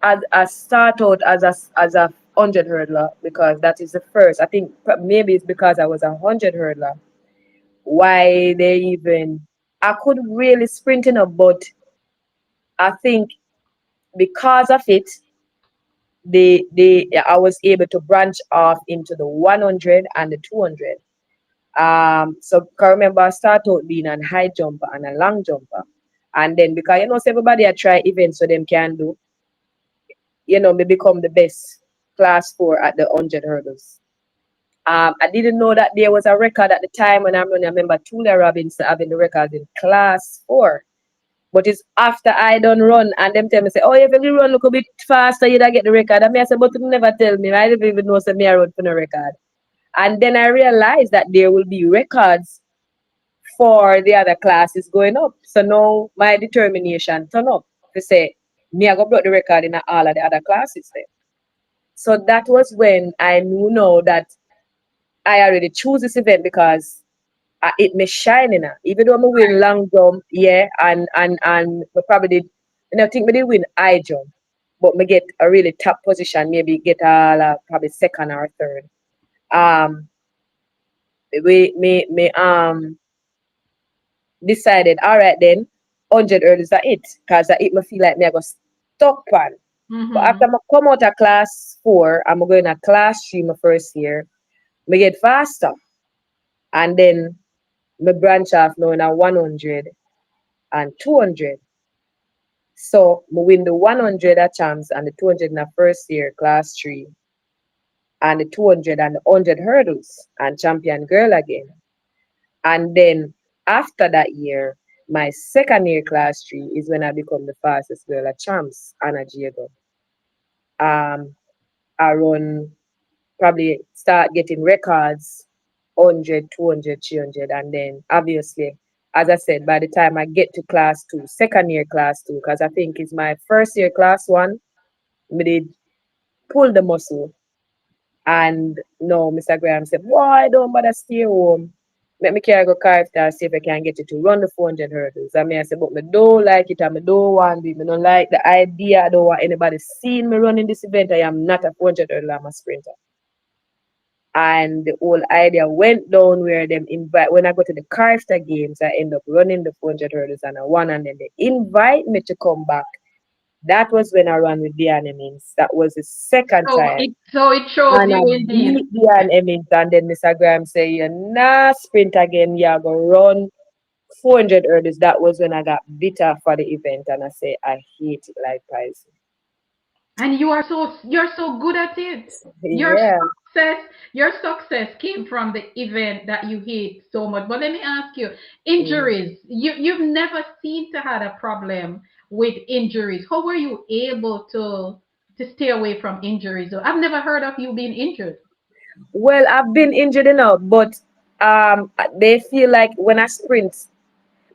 I start out as a 100 hurdler because that is the first. I think maybe it's because I was a 100 hurdler. Why they even I could really sprint but I think because of it, they I was able to branch off into the 100 and the 200. So I remember I started out being a high jumper and a long jumper. And then because so everybody I try events so them can do, me become the best class four at the 100 hurdles. I didn't know that there was a record at the time when I'm running. I remember Tulia Robinson having the record in class four. But it's after I done run and them tell me say, oh, if you run look a bit faster, you'd get the record. And me I say, but you never tell me. I didn't even know say me I run for the record. And then I realized that there will be records for the other classes going up. So now my determination turn up to say, me I go broke the record in all of the other classes there. So that was when I knew now that I already choose this event because it may shine in her. Even though I win long jump, yeah, and I probably did, I think I did win high jump, but me get a really top position, maybe get probably second or third. Um, we decided, all right then, 100 hurdles are it, cause it me feel like me I go stuck on. But after Mm-hmm. I come out of class four, I'm going to class three my first year. Me get faster, and then me branch off now in a 100 and 200. So I win the 100 a chance and the 200 in the first year, class three, and the 200 and the 100 hurdles, and champion girl again. And then after that year, my second year, class three, is when I become the fastest girl at champs, Anna Diego. Um, I run probably start getting records 100, 200, 300, and then obviously, as I said, by the time I get to class two, second year class two, because I think it's my first year class one, me did pull the muscle. And no, Mr. Graham said, boy, don't bother stay home. Let me carry go car after see if I can get you to run the 400 hurdles. I mean, I said, but me don't like it and me don't want it. Me don't like the idea. I don't want anybody seeing me running this event. I am not a 400 hurdle, I'm a sprinter. And the whole idea went down where them invite, when I go to the Carter games, I end up running the 400 hurdles and I won, and then they invite me to come back. That was when I ran with Diane Emmons. That was the second time. So it shows And I you indeed. beat Diane Emmons, and then Mr. Graham say, you nah sprint again, you go run 400 hurdles. That was when I got bitter for the event, and I say I hate it like poison. And you're so good at it. Your Yeah. your success came from the event that you hate so much. But let me ask you, Mm. injuries. You've never seemed to had a problem with injuries. How were you able to stay away from injuries? I've never heard of you being injured. Well, I've been injured enough, but they feel like when I sprint,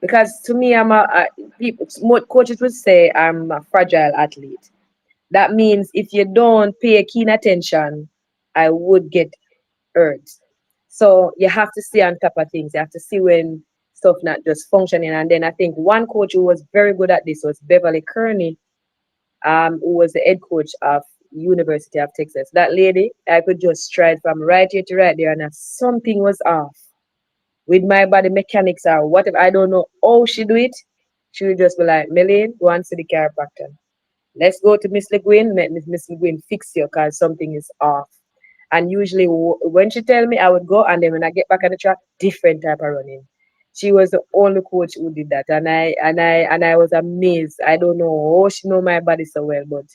because to me, people, more coaches would say I'm a fragile athlete. That means if you don't pay keen attention, I would get hurt. So you have to stay on top of things. You have to see when stuff not just functioning. And then I think one coach who was very good at this was Beverly Kearney, who was the head coach of University of Texas. That lady, I could just stride from right here to right there, and if something was off with my body mechanics or whatever, I don't know how she do it. She would just be like, Melaine, go and see the chiropractor. Let's go to Miss Le Guin. Let Miss Le Guin fix you because something is off. And usually, when she tell me, I would go, and then when I get back on the track, different type of running. She was the only coach who did that, and I was amazed. I don't know how she know my body so well, but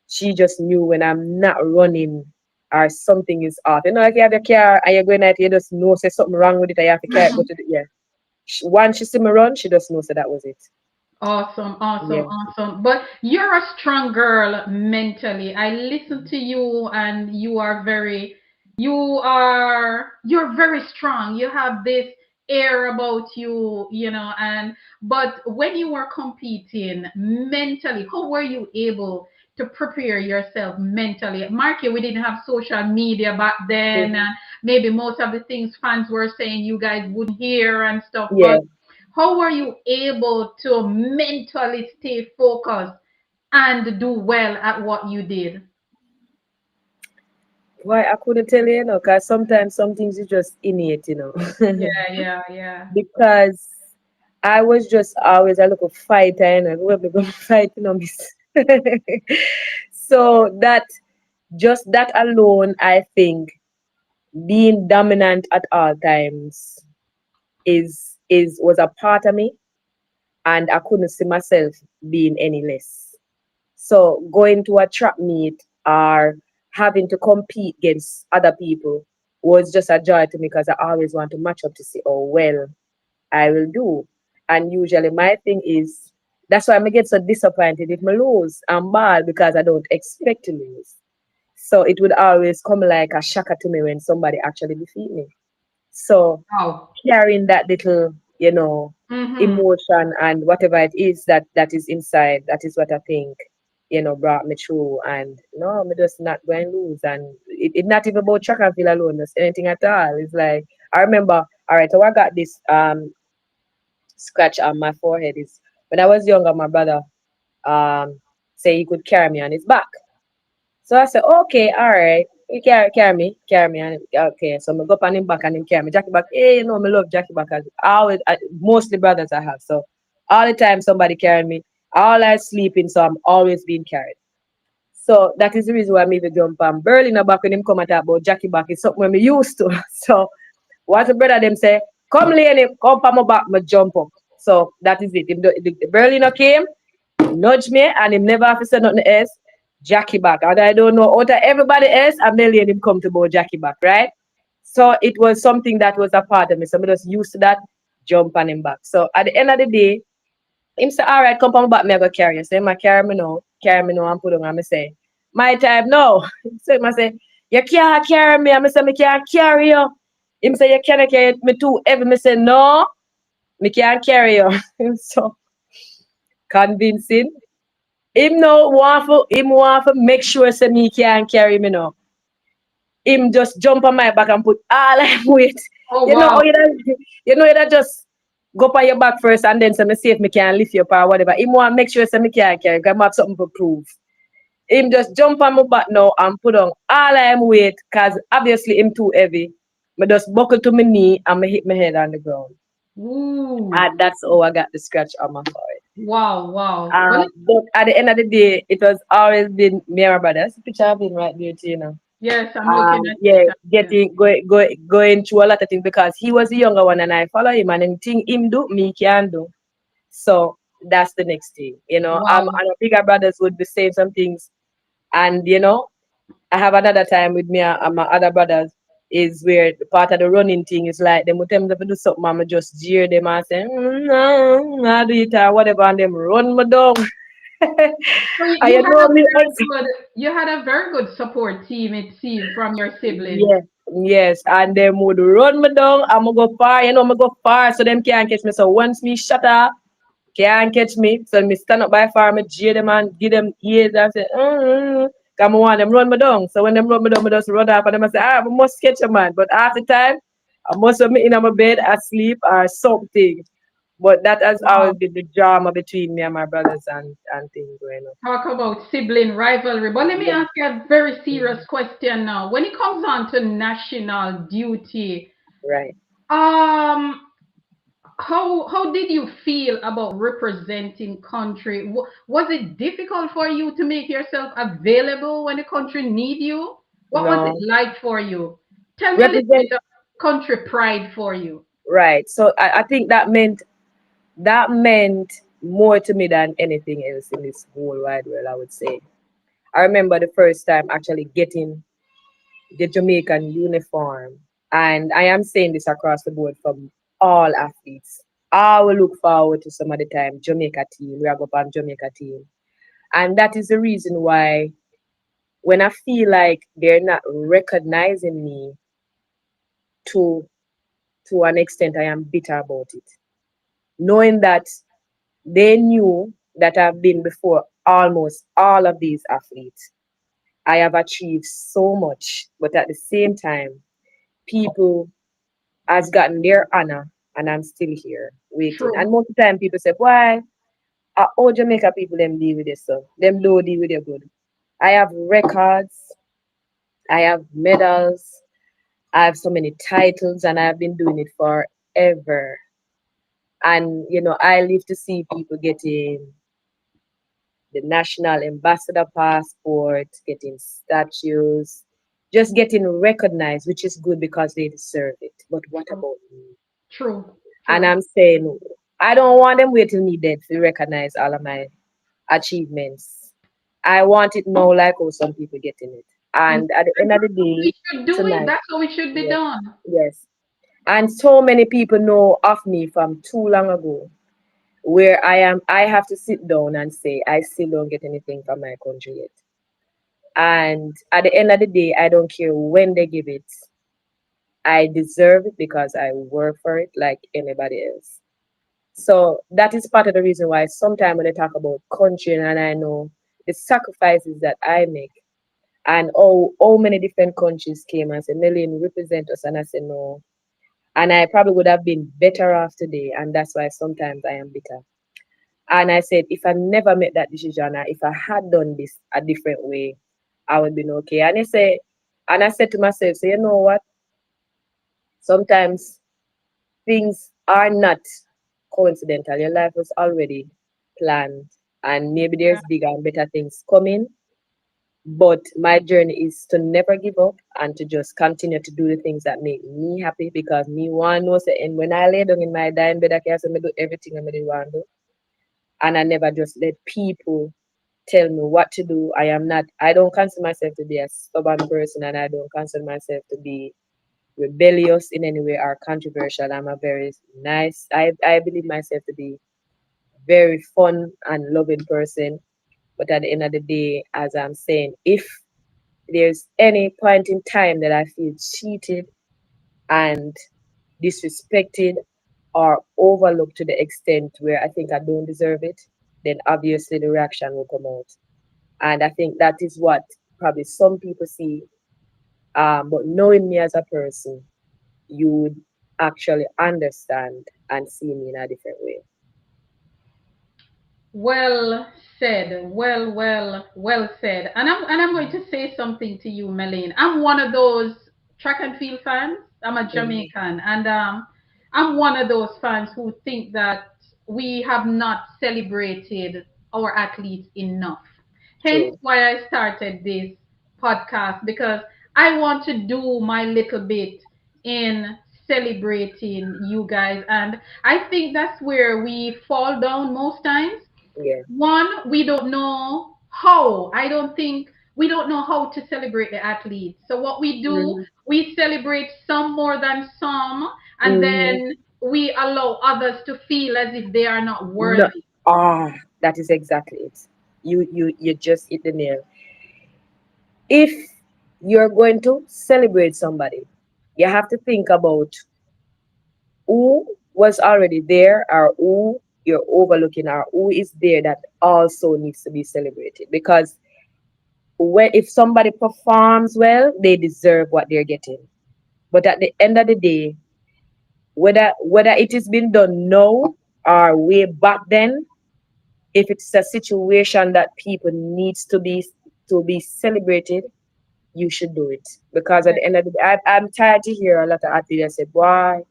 she just knew when I'm not running or something is off. Like you have your car and you're going out, you just know say something wrong with it, and you have to carry it, go to the yeah. Once she see me run, she just knows that that was it. Awesome, awesome, Yeah. awesome. But you're a strong girl mentally. I listen to you and you're very strong. You have this air about you, and but when you were competing mentally, how were you able to prepare yourself mentally? Mark, we didn't have social media back then, Mhm. and maybe most of the things fans were saying you guys wouldn't hear and stuff, Yeah. but how were you able to mentally stay focused and do well at what you did? Why I couldn't tell you, because sometimes some things is just innate. Yeah, yeah, yeah. Because I was just always a little fighter, we're going to fight, miss. So that just that alone, I think, being dominant at all times is was a part of me, and I couldn't see myself being any less. So going to a trap meet or having to compete against other people was just a joy to me because I always want to match up to see how well I will do. And usually my thing is that's why I get so disappointed if I lose. I'm bad because I don't expect to lose. So it would always come like a shocker to me when somebody actually defeat me. So Wow. carrying that little, Mm-hmm. emotion and whatever it is that is inside, that is what I think, brought me through. And no, I'm just not going to lose. And it not even about track and field alone, just anything at all. It's like I remember, all right, so I got this scratch on my forehead is when I was younger, my brother say he could carry me on his back. So I said, okay, all right. You carry me, and okay. So I go up on him back and him carry me. Jackie back, hey, me love Jackie back. Mostly brothers I have. So all the time somebody carrying me, all I sleeping, so I'm always being carried. So that is the reason why I made the jump on Berlin back when him come and talk about Jackie back. It's something we used to. So what the brother them say, come Lane, come on my back, me jump up. So that is it. The Berlin came, nudge me, and him never have to say nothing else. Jackie back. And I don't know out of everybody else, a million him come to about Jackie back, right? So it was something that was a part of me. So I just used to that, jump on him back. So at the end of the day, him say, all right, come on back, me I go carry you. So him a carry me now and put on and I say, my time no. So him I say, you can't carry me. And I say, me can't carry you. Him say, you can't carry me too heavy. Me say, no, me can't carry you. So convincing. Him want to make sure say me can carry me now. Him just jump on my back and put all I'm weight. Oh, You know wow. how you just go on your back first and then say me see if me can lift you up or whatever. Him want make sure say me can carry because I have something to prove. Him just jump on my back now and put on all I'm weight because obviously him too heavy. Me just buckle to my knee and me hit my head on the ground. Ooh. And that's how I got the scratch on my forehead. Wow, wow. But at the end of the day, it was always been me and my brother. That's the picture I've been right there, too, you know. Yes, I'm looking at Yeah, it. Yes. going through a lot of things because he was the younger one and I follow him and anything him do, me can do. So that's the next thing. Wow. And our bigger brothers would be saying some things and I have another time with me and my other brothers is where the part of the running thing is like them would tell me to do something, I'ma just jeer them and say, no, I do it or whatever and them run me down. And So you you had know a me very good, you had a very good support team, it seemed, from your siblings. yes, yes. And them would run me down. I'm gonna go far, I'm go far so them can't catch me. So once me shut up, can't catch me. So me stand up by far, me jeer them and give them ears and say, come on, them run me down. So when them run me down, me just run up and them I say, I must catch a man. But half the time, I must have me in my bed asleep or something. But that has always Wow. been the drama between me and my brothers and things going on. Talk about sibling rivalry. But let me Yeah. ask you a very Mhm. serious question now. When it comes on to national duty, Right. um, how did you feel about representing country? Was it difficult for you to make yourself available when the country need you? What was it No. like for you? Tell me a little Represent bit of country pride for you. right. So I think that meant more to me than anything else in this whole wide world, I would say. I remember the first time actually getting the Jamaican uniform. And I am saying this across the board from all athletes. I will look forward to some of the time Jamaica team. We are going on Jamaica team. And that is the reason why when I feel like they're not recognizing me to to an extent I am bitter about it. Knowing that they knew that I've been before almost all of these athletes. I have achieved so much, but at the same time, people has gotten their honor and I'm still here waiting. And True. most of the time people say, why? All Jamaica people them deal with this stuff. Them do deal with it good. I have records, I have medals, I have so many titles and I've been doing it forever. And I live to see people getting the national ambassador passport, getting statues. just getting recognized, which is good because they deserve it. But what True, about me? true, And true. I'm saying, I don't want them wait till me dead to recognize all of my achievements. I want it now, like how some people getting it. Mm. And at the And end of the that's how we day, should do it. tonight, That's how it should be yes, done. yes. And so many people know of me from too long ago, where I have to sit down and say, I still don't get anything from my country yet. And at the end of the day, I don't care when they give it. I deserve it because I work for it like anybody else. So that is part of the reason why sometimes when I talk about country and I know the sacrifices that I make and how many different countries came and said, Melaine, represent us. And I said, no. And I probably would have been better off today. And that's why sometimes I am bitter. And I said, if I never made that decision, or if I had done this a different way, I would be okay. And I said to myself, so you know what? Sometimes things are not coincidental. Your life was already planned, and maybe Yeah. there's bigger and better things coming. But my journey is to never give up and to just continue to do the things that make me happy because me one knows that and when I lay down in my dying bed, I can say I do everything I really want to do. And I never just let people tell me what to do. I don't consider myself to be a stubborn person and I don't consider myself to be rebellious in any way or controversial. I'm a very nice, I believe myself to be very fun and loving person. But at the end of the day, as I'm saying, if there's any point in time that I feel cheated and disrespected or overlooked to the extent where I think I don't deserve it, then obviously the reaction will come out. And I think that is what probably some people see. But knowing me as a person, you would actually understand and see me in a different way. Well said. Well said. And I'm going to say something to you, Melaine. I'm one of those track and field fans. I'm a Mm, Jamaican, and I'm one of those fans who think that we have not celebrated our athletes enough. Hence true. why I started this podcast because I want to do my little bit in celebrating you guys. And I think that's where we fall down most times. Yeah. One, we don't know how. I don't think we don't know how to celebrate the athletes. So what we do, Mm-hmm. we celebrate some more than some, and Mm-hmm. then we allow others to feel as if they are not No, worthy. that is exactly it. You just hit the nail. If you're going to celebrate somebody, you have to think about who was already there or who you're overlooking or who is there that also needs to be celebrated. Because when if somebody performs well, they deserve what they're getting. But at the end of the day, whether it is been done now or way back then, if it's a situation that people needs to be celebrated, you should do it. Because at Yeah. the end of the day, I'm tired to hear a lot of athletes say, "Why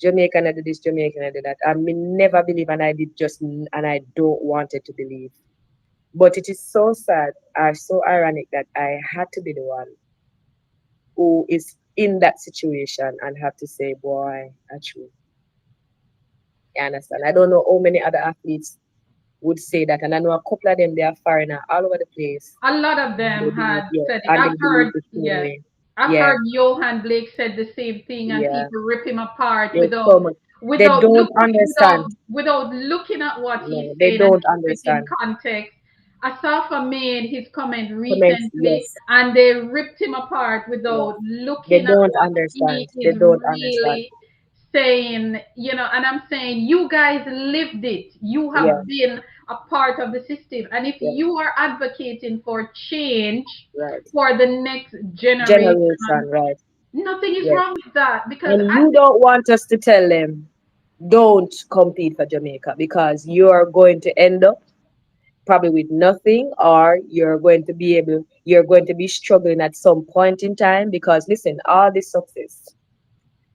Jamaican I do this, Jamaican I do that." I mean, never believe, and I did just, and I don't want it to believe. But it is so sad or so ironic that I had to be the one who is in that situation and have to say, "Boy, actually." You understand? I don't know how many other athletes would say that, and I know a couple of them they are foreigner all over the place. A lot of And they them believe, had yeah, said it. and they I've believe heard, the same yes, way. I've Yeah, heard Johan Blake said the same thing, and yeah. people rip him apart There's so without much. They without don't looking understand. without looking at what he's No, they saying and don't put it in understand. context. Asafa made his comment Comments, recently, yes, and they ripped him apart yes. without They looking at don't what he understand. They is don't understand. really saying, and I'm saying you guys lived it. You Yeah, have been a part of the system. And if yeah, you are advocating for change right. for the next generation, Generation, right. nothing is Yes. wrong with that because And you don't want us to tell them, don't compete for Jamaica because you're going to end up probably with nothing or you're going to be struggling at some point in time because listen, all this success.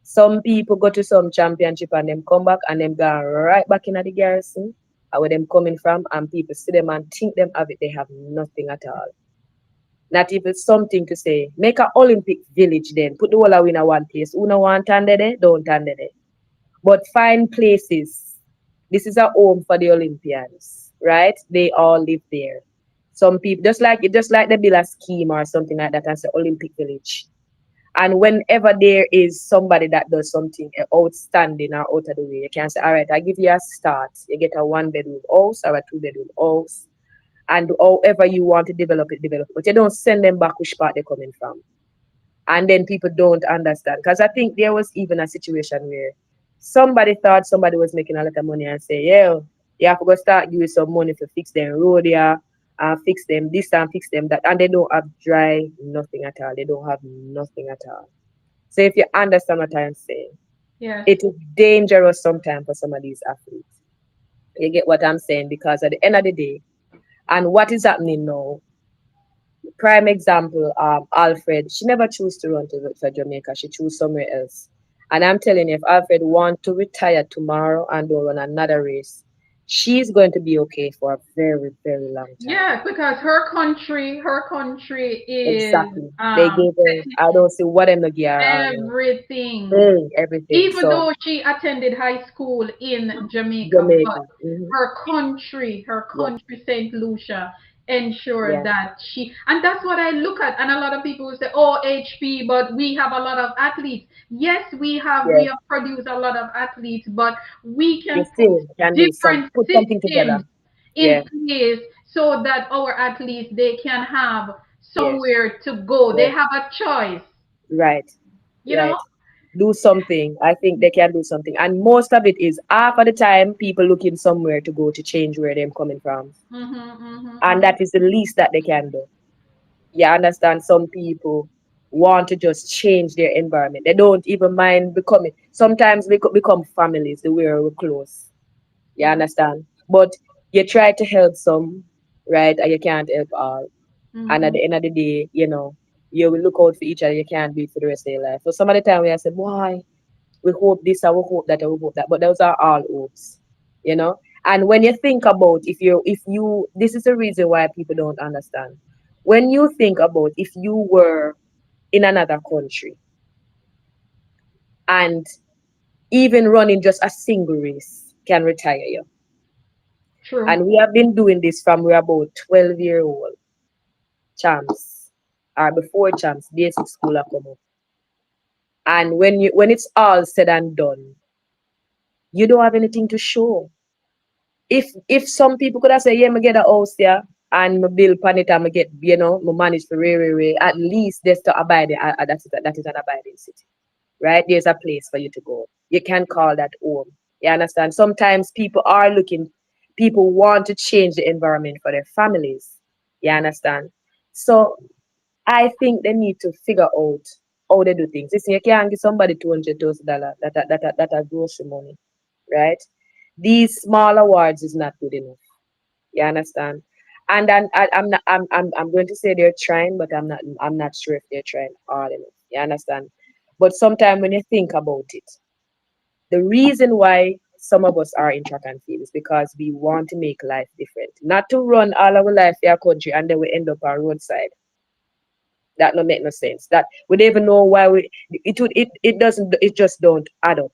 Some people go to some championship and them come back and them go right back in at the garrison where them coming from and people see them and think them have it, they have nothing at all. Not even something to say. Make a Olympic village then. Put the whole of in a one place. Who no want under there, don't under there. But find places. This is a home for the Olympians, right? They all live there. Some people just like they build a scheme or something like that and say Olympic Village. And whenever there is somebody that does something outstanding or out of the way, you can say, all right, I give you a start. You get a 1 bedroom house or a 2 bedroom house. And however you want to develop it, develop it. But you don't send them back which part they're coming from. And then people don't understand. Because I think there was even a situation where somebody thought somebody was making a lot of money and say, yeah, you have to go start giving some money to fix them road here, and fix them this and fix them that. And they don't have dry nothing at all. They don't have nothing at all. So if you understand what I'm saying, Yes. it is dangerous sometimes for some of these athletes. You get what I'm saying? Because at the end of the day, and what is happening now, prime example, Alfred, she never chose to run for Jamaica. She chose somewhere else. And I'm telling you, if Alfred want to retire tomorrow and don't run another race, she's going to be okay for a very, very long time. Yeah, because her country is Exactly. They gave her, I don't see what in the gear on everything. her. Everything. Even So, though she attended high school in Jamaica, but Jamaica. her Yeah, country, St. Lucia, ensured yeah, that and that's what I look at. And a lot of people will say, oh, HP, but we have a lot of athletes. Yes, we yeah. have produced a lot of athletes, but we You can put still can do some, different put something together. systems Yeah, in place so that our athletes they can have yes. somewhere to go. They Yeah, have a choice, right, you know? right. Do something. I think they can do something. And most of it is half of the time people looking somewhere to go to change where they're coming from. And Mhm. that is the least that they can do. You understand? Some people want to just change their environment. They don't even mind becoming. Sometimes we could become families the way we're close. You understand? But you try to help some, right? And you can't help all. And at Mhm. the end of the day, you will look out for each other. You can't do it for the rest of your life. So some of the time we have said, why? We hope this, and we hope that, and we hope that. But those are all hopes, you know. And when you think about if you this is the reason why people don't understand. When you think about if you were in another country and even running just a single race can retire you. True. And we have been doing this from we're about 12-year-old champs or before champs, basic school have come up. And when it's all said and done, you don't have anything to show. If some people could have said, yeah, me get a house there and me build pan it and me get, me manage for way, at least there's to abide that is an abiding city. Right? There's a place for you to go. You can call that home. You understand? Sometimes people want to change the environment for their families. You understand? So I think they need to figure out how they do things. Listen, you can't give somebody $200,000 that are grocery money, right? These small awards is not good enough. You understand? And then I'm not I'm going to say they're trying, but I'm not sure if they're trying hard enough. You understand? But sometimes when you think about it, the reason why some of us are in track and field is because we want to make life different. Not to run all our life in our country and then we end up on roadside. That don't make no sense. That we don't even know why it just don't add up,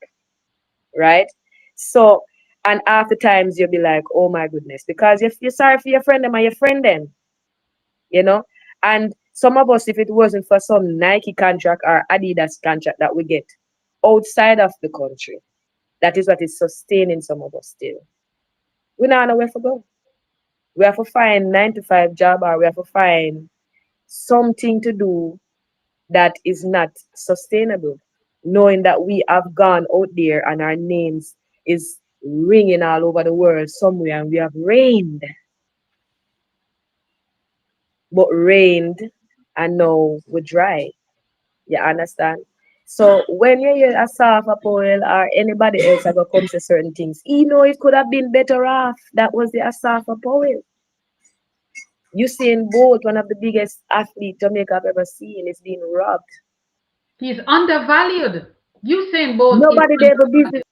right? So and after times you'll be like, oh my goodness, because you're sorry for your friend them and your friend them, you know? And some of us, if it wasn't for some Nike contract or Adidas contract that we get outside of the country, that is what is sustaining some of us still. We don't know where to go. We have to find 9 to 5 job or we have to find something to do that is not sustainable, knowing that we have gone out there and our names is ringing all over the world somewhere and we have reigned, but reigned and now we're dry. You understand? So when you hear Asaf Powell or anybody else ever comes to certain things, it could have been better off. That was the Asaf Powell. Usain Bolt, one of the biggest athletes Jamaica have ever seen, is being robbed. He's undervalued. Usain Bolt is Nobody there ever undervalued. visit.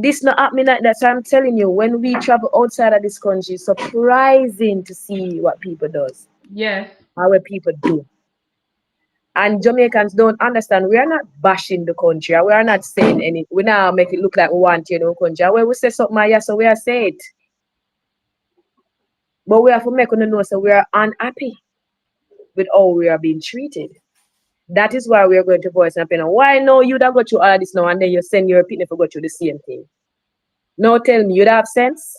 This not happening like that. So I'm telling you, when we travel outside of this country, it's surprising to see what people does. Yes. how people do. And Jamaicans don't understand. We are not bashing the country. We are not saying any. We now make it look like we want country. When we say something, yeah, so we are saying it. But we have to make them know so we are unhappy with how we are being treated. That is why we are going to voice an opinion. Why no you that go through all of this now and then you send your opinion for go through the same thing? No, tell me, you'd have sense?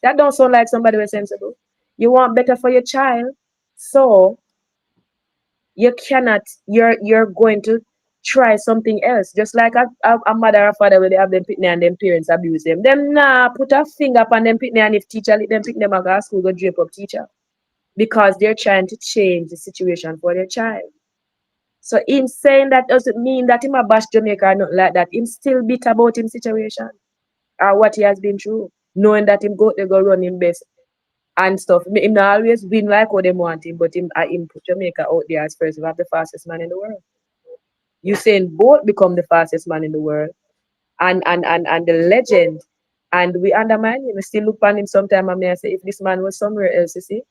That don't sound like somebody was sensible. You want better for your child, so you cannot. You're going to try something else. Just like a mother or father where they have them pitney and them parents abuse them. Them nah put a finger up on them pitney and if teacher let them pick them out of school go drape up teacher because they're trying to change the situation for their child. So him saying that doesn't mean that him a bash Jamaica or nothing like that. Him still bitter about him situation or what he has been through, knowing that him go they go run him best and stuff. Him not always win like how them want him, but him put Jamaica out there as first. We have the fastest man in the world. Usain Bolt become the fastest man in the world and the legend. And we undermine him. We still look on him sometime and I say, if this man was somewhere else, you see,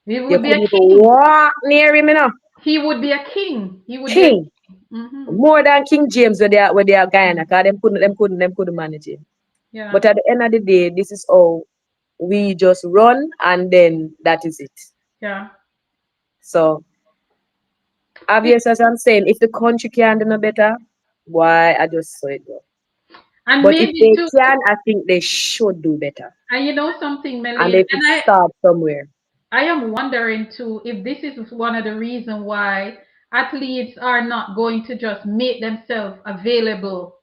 He you would be a couldn't even king. walk near him, you know. He would be a king. He would be a King. king. Hmm. More than King James where they are Guyana, because them couldn't manage him. Yeah. But at the end of the day, this is all we just run and then that is it. Yeah. So It, obvious as I'm saying, if the country can do no better, why I just saw it go. and But if maybe they too, can, I think they should do better. and you know something, And Melaine, they should start somewhere. I am wondering too if this is one of the reasons why athletes are not going to just make themselves available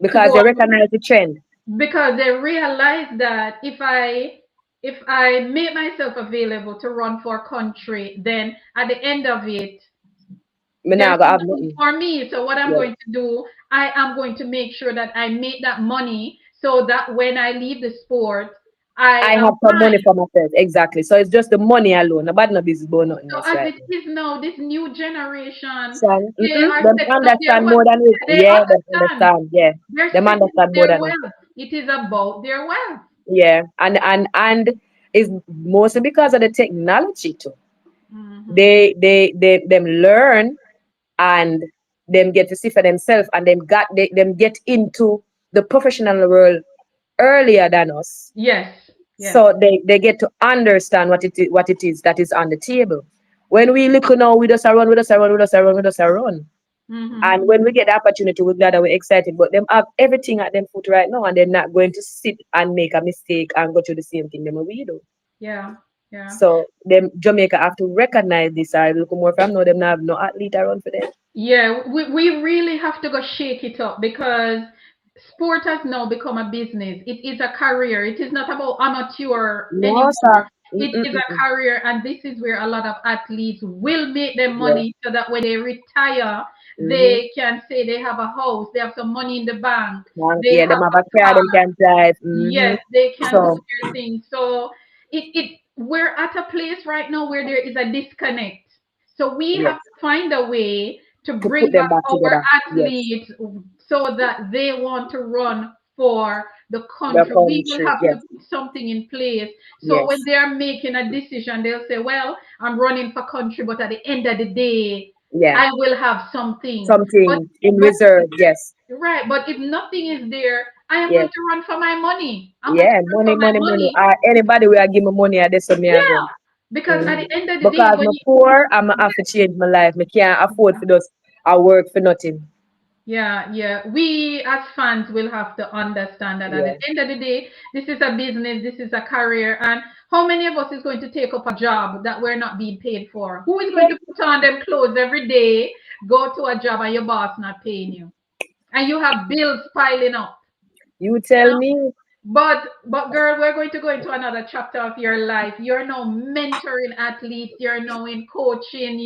to Because go they recognize the trend. because they realize that if I make myself available to run for a country, then at the end of it, Me there's now go have nothing nothing. for me. So what I'm Yes. going to do, I am going to make sure that I make that money so that when I leave the sport, I I am have some money fine. for myself. Exactly. So it's just the money alone. Nobody no business about nothing So else as right it now. is now, this new generation, So, they are them setting up their understand more wealth. than we. They Yeah, them understand. understand. Yeah. They're Them setting up understand more their than us. wealth. It is about their wealth. Yeah. And it's mostly because of the technology too. Hmm. Them learn and them get to see for themselves and them get into the professional world earlier than us. Yes, yes. So they get to understand what it is that is on the table. When we look now, we just a run, we just a run, we just a run, we just a run. Hmm. And when we get the opportunity, we're glad and we're excited. But them have everything at them foot right now, and they're not going to sit and make a mistake and go through the same thing them we do. Yeah, yeah. So them Jamaica have to recognize this. I look more from now them not have no athlete around for them. Yeah, we really have to go shake it up because sport has now become a business. It is a career. It is not about amateur No, sir. anymore. It is a Mm-mm-mm. career, and this is where a lot of athletes will make their Yeah. money so that when they retire, Mm-hmm. they can say they have a house, they have some money in the bank, they Yeah, have them have a a car, car. them can drive. Mm-hmm. Yes, they can do So their thing. So it we're at a place right now where there is a disconnect. So we yes, have to find a way to to put bring them back back our together. Yes, athletes so that they want to run for the the country. We will country. have to Yes, put something in place. So when yes, they are making a decision, they'll say, well, I'm running for country, but at the end of the day, yeah. I will have something. But Something in but reserve. Yes, right, but if nothing is there, I am going yes, to run for my money. I'm going to yeah. run for Money, my money, money. money. Anybody will give me money, I just me I Yeah, go. because at the Mhm. end of the day, Because when I'm you poor, I'm have to change my life. I can't afford for those. I work for nothing. yeah, yeah, we as fans will have to understand that at the Yeah. end of the day, this is a business, this is a career, and how many of us is going to take up a job that we're not being paid for? Who is going to put on them clothes every day, go to a job, and your boss not paying you, and you have bills piling up? You tell me. But girl, we're going to go into another chapter of your life. You're now mentoring athletes, you're now in coaching,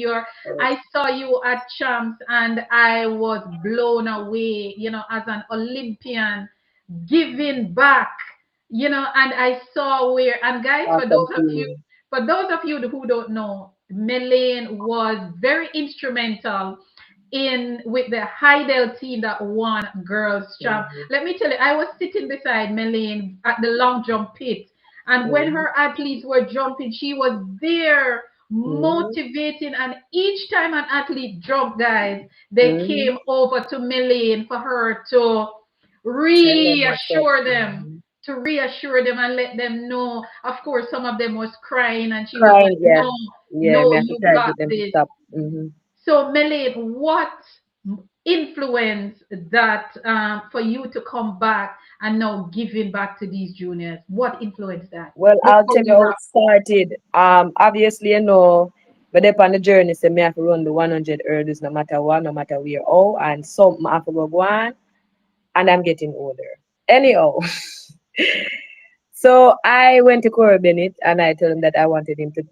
I saw you at champs and I was blown away, as an Olympian, giving back, and I saw where and guys, Awesome feeling. for those of you who don't know, Melaine was very instrumental in with the Heidel team that won girls champ. Mhm, Let me tell you, I was sitting beside Melaine at the long jump pit, and when mhm. her athletes were jumping, she was there Mm-hmm. motivating. And each time an athlete dropped, guys, they Mm-hmm. came over to Melaine for her to Tell them what's up. reassure them. Mm-hmm. To reassure them and let them know. Of course, some of them was crying, and she was like, Crying, yeah. "No, Yeah, no, me have to you try to got get them to this." stop. Mm-hmm. So, Melaine, what influence that for you to come back and now giving back to these juniors? What influenced that? Well, I'll Before tell you we how it wrap. started. Obviously, but up on the journey, so me have to run the 100 hurdles no matter what, no matter where. Oh, and something I have to go on, and I'm getting older. Anyhow, so I went to Corey Bennett and I told him that I wanted him to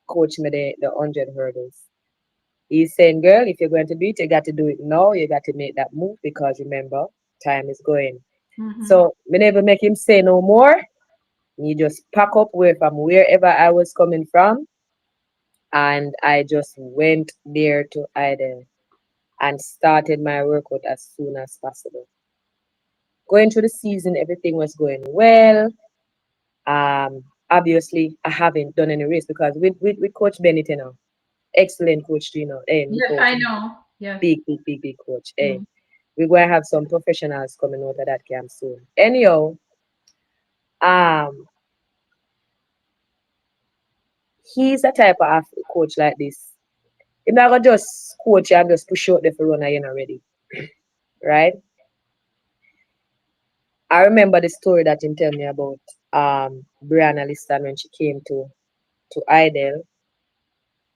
coach me the 100 hurdles. He's saying, girl, if you're going to do it, you got to do it now. You got to make that move because remember, time is going. Mm-hmm. So, me never make him say no more. He just pack up where from wherever I was coming from, and I just went there to Idle and started my workout as soon as possible. Going through the season, everything was going well. Obviously, I haven't done any race because with Coach Bennett, excellent coach, Yes, coach, I know. Yes. big coach. Hey, Mm. we're going to have some professionals coming out of that camp soon. Anyhow, um, he's a type of coach like this. He's not gonna just coach you and just push out the for run and you're not ready, right? I remember the story that he tell me about Brianna Liston when she came to Idle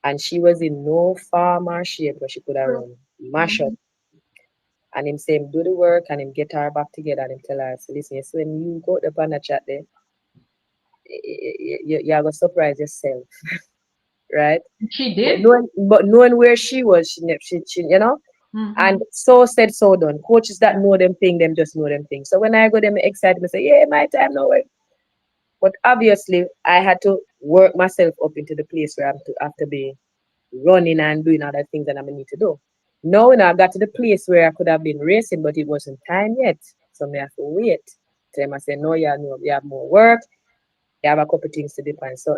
and she was in no farmer shape where she could have True. run mash up. Mm-hmm. And him say him do the work and him get her back together and him tell her, so listen, so when you go up on the chat there, you're gonna surprise yourself, right? She But did. knowing where she was, she. And Mm-hmm. so said, so done. Coaches that know them thing, them just know them things. So when I go them excited, I say, yeah, my time now. But obviously, I had to work myself up into the place where I'm to have to be running and doing other things that I need to do. Now, I got to the place where I could have been racing, but it wasn't time yet. So I have to wait. Tell them I say, no, you have more work. You have a couple things to depend. So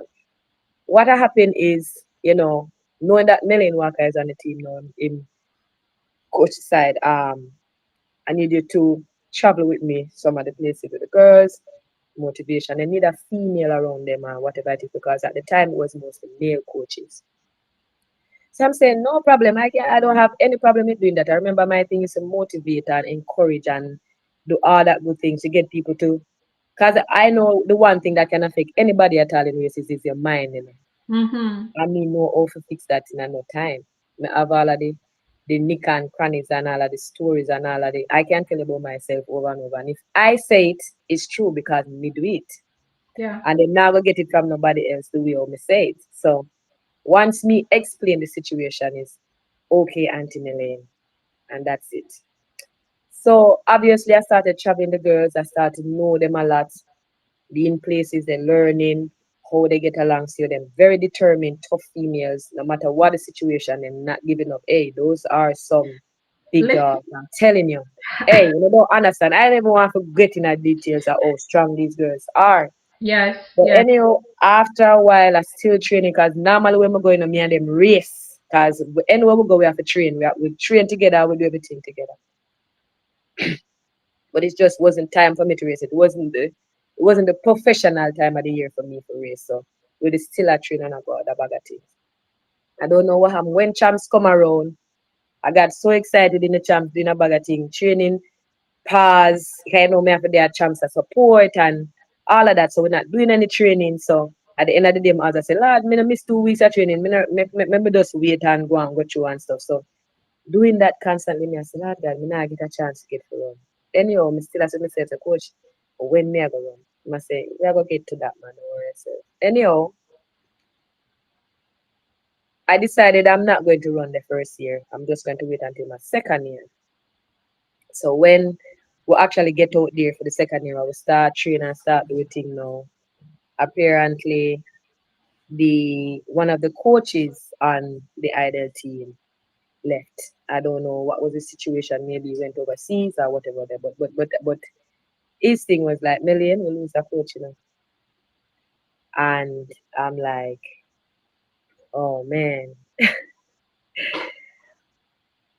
what happened is, knowing that Melaine Walker is on the team now, in coach side, I need you to travel with me some of the places with the girls, motivation. I need a female around them or whatever it is because at the time it was mostly male coaches. So I'm saying no problem. I don't have any problem with doing that. I remember my thing is to motivate and encourage and do all that good things to get people to because I know the one thing that can affect anybody at all in races is your mind. Mm-hmm. I mean know how to fix that in no time. Me have all of the nick and crannies and all of the stories and all of the I can tell about myself over and over. And if I say it, it's true because me do it. Yeah. And then now go get it from nobody else the way how me say it. So once me explain the situation is okay, Auntie Melaine, and that's it. So obviously I started traveling the girls, I started to know them a lot, be in places they're learning how they get along. So them very determined, tough females, no matter what the situation, and not giving up. Hey, those are some big Listen. dogs. I'm telling you. Hey, you don't understand. I never want to get in the details of how strong these girls are. Yes. But Yes. anyhow, after a while, I still training because normally when we go in, me and them race. Because anywhere we go, we have to train. We train together, we do everything together. But it just wasn't time for me to race. It wasn't the professional time of the year for me to race. So we just still a train and I got a bag of things. I don't know what happened. When champs come around, I got so excited in the champs doing a bag of things, training, pause, I know me have to do a champs of support and all of that. So we're not doing any training. So at the end of the day, as I say, Lord, me no miss 2 weeks of training. Me just wait and go through and stuff. So doing that constantly, me I say, Lord God, me not get a chance to get for run. Anyhow, me still as me say to coach, when me I go run, I say, we are gonna get to that man, don't worry yourself. Anyhow, I decided I'm not going to run the first year. I'm just going to wait until my second year. So when we actually get out there for the second year, I will start training and start doing thing now. Apparently, the one of the coaches on the Idol team left. I don't know what was the situation. Maybe he went overseas or whatever. But his thing was like, Melaine, we lose a coach. And I'm like, Oh man,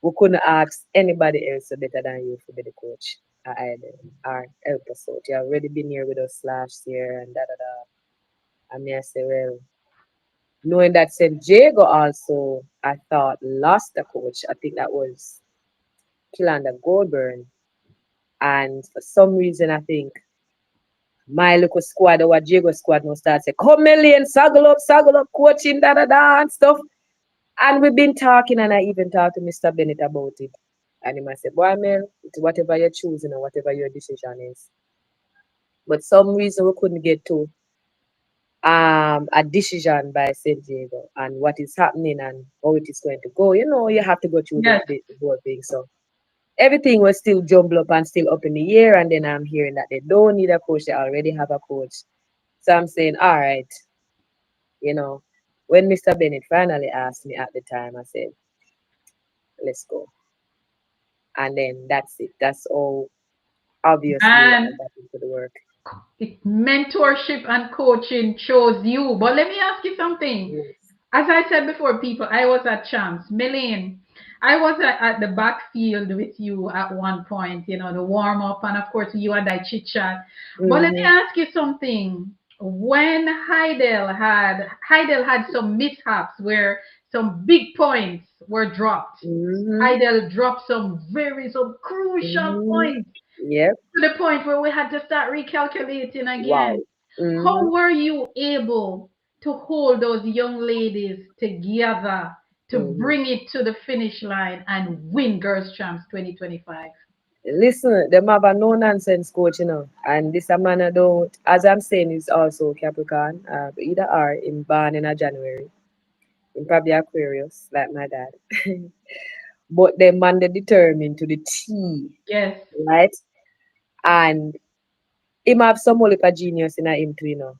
we couldn't ask anybody else better than you to be the coach at Island or help us out. You already been here with us last year and da da da. And me I say, well, knowing that St. Jago also, I thought lost a coach. I think that was Kilanda Goldburn. And for some reason, I think my local squad, our Jago squad, now start say, come Melaine, saggle up, coaching, da da da, and stuff. And we've been talking, and I even talked to Mr. Bennett about it. And he might say, boy, Mel, it's whatever you're choosing or whatever your decision is. But some reason we couldn't get to a decision by St. Diego and what is happening and how it is going to go. You know, you have to go through Yes. the whole thing. So everything was still jumbled up and still up in the air. And then I'm hearing that they don't need a coach, they already have a coach. So I'm saying, all right, you know, when Mr. Bennett finally asked me at the time, I said, let's go. And then that's it. That's all. Obviously, I And got into the work. mentorship and coaching chose you. But let me ask you something. Yes. As I said before, people, I was at Champs. Melaine, I was at the backfield with you at one point, the warm up, and of course, you and I chit chat. But let me Mm-hmm. ask you something. When Heidel had some mishaps where some big points were dropped. Mm-hmm. Heidel dropped some crucial Mm-hmm. points Yep. to the point where we had to start recalculating Wow. again. Mm-hmm. How were you able to hold those young ladies together to Mm-hmm. bring it to the finish line and win Girls Champs 2025? Listen, them have a no nonsense coach, And this a man I don't, as I'm saying, is also Capricorn, either are in born in a January, in probably Aquarius, like my dad. But the man they determined to the T, Yes. right? And him have some more like a genius in him too, Yeah,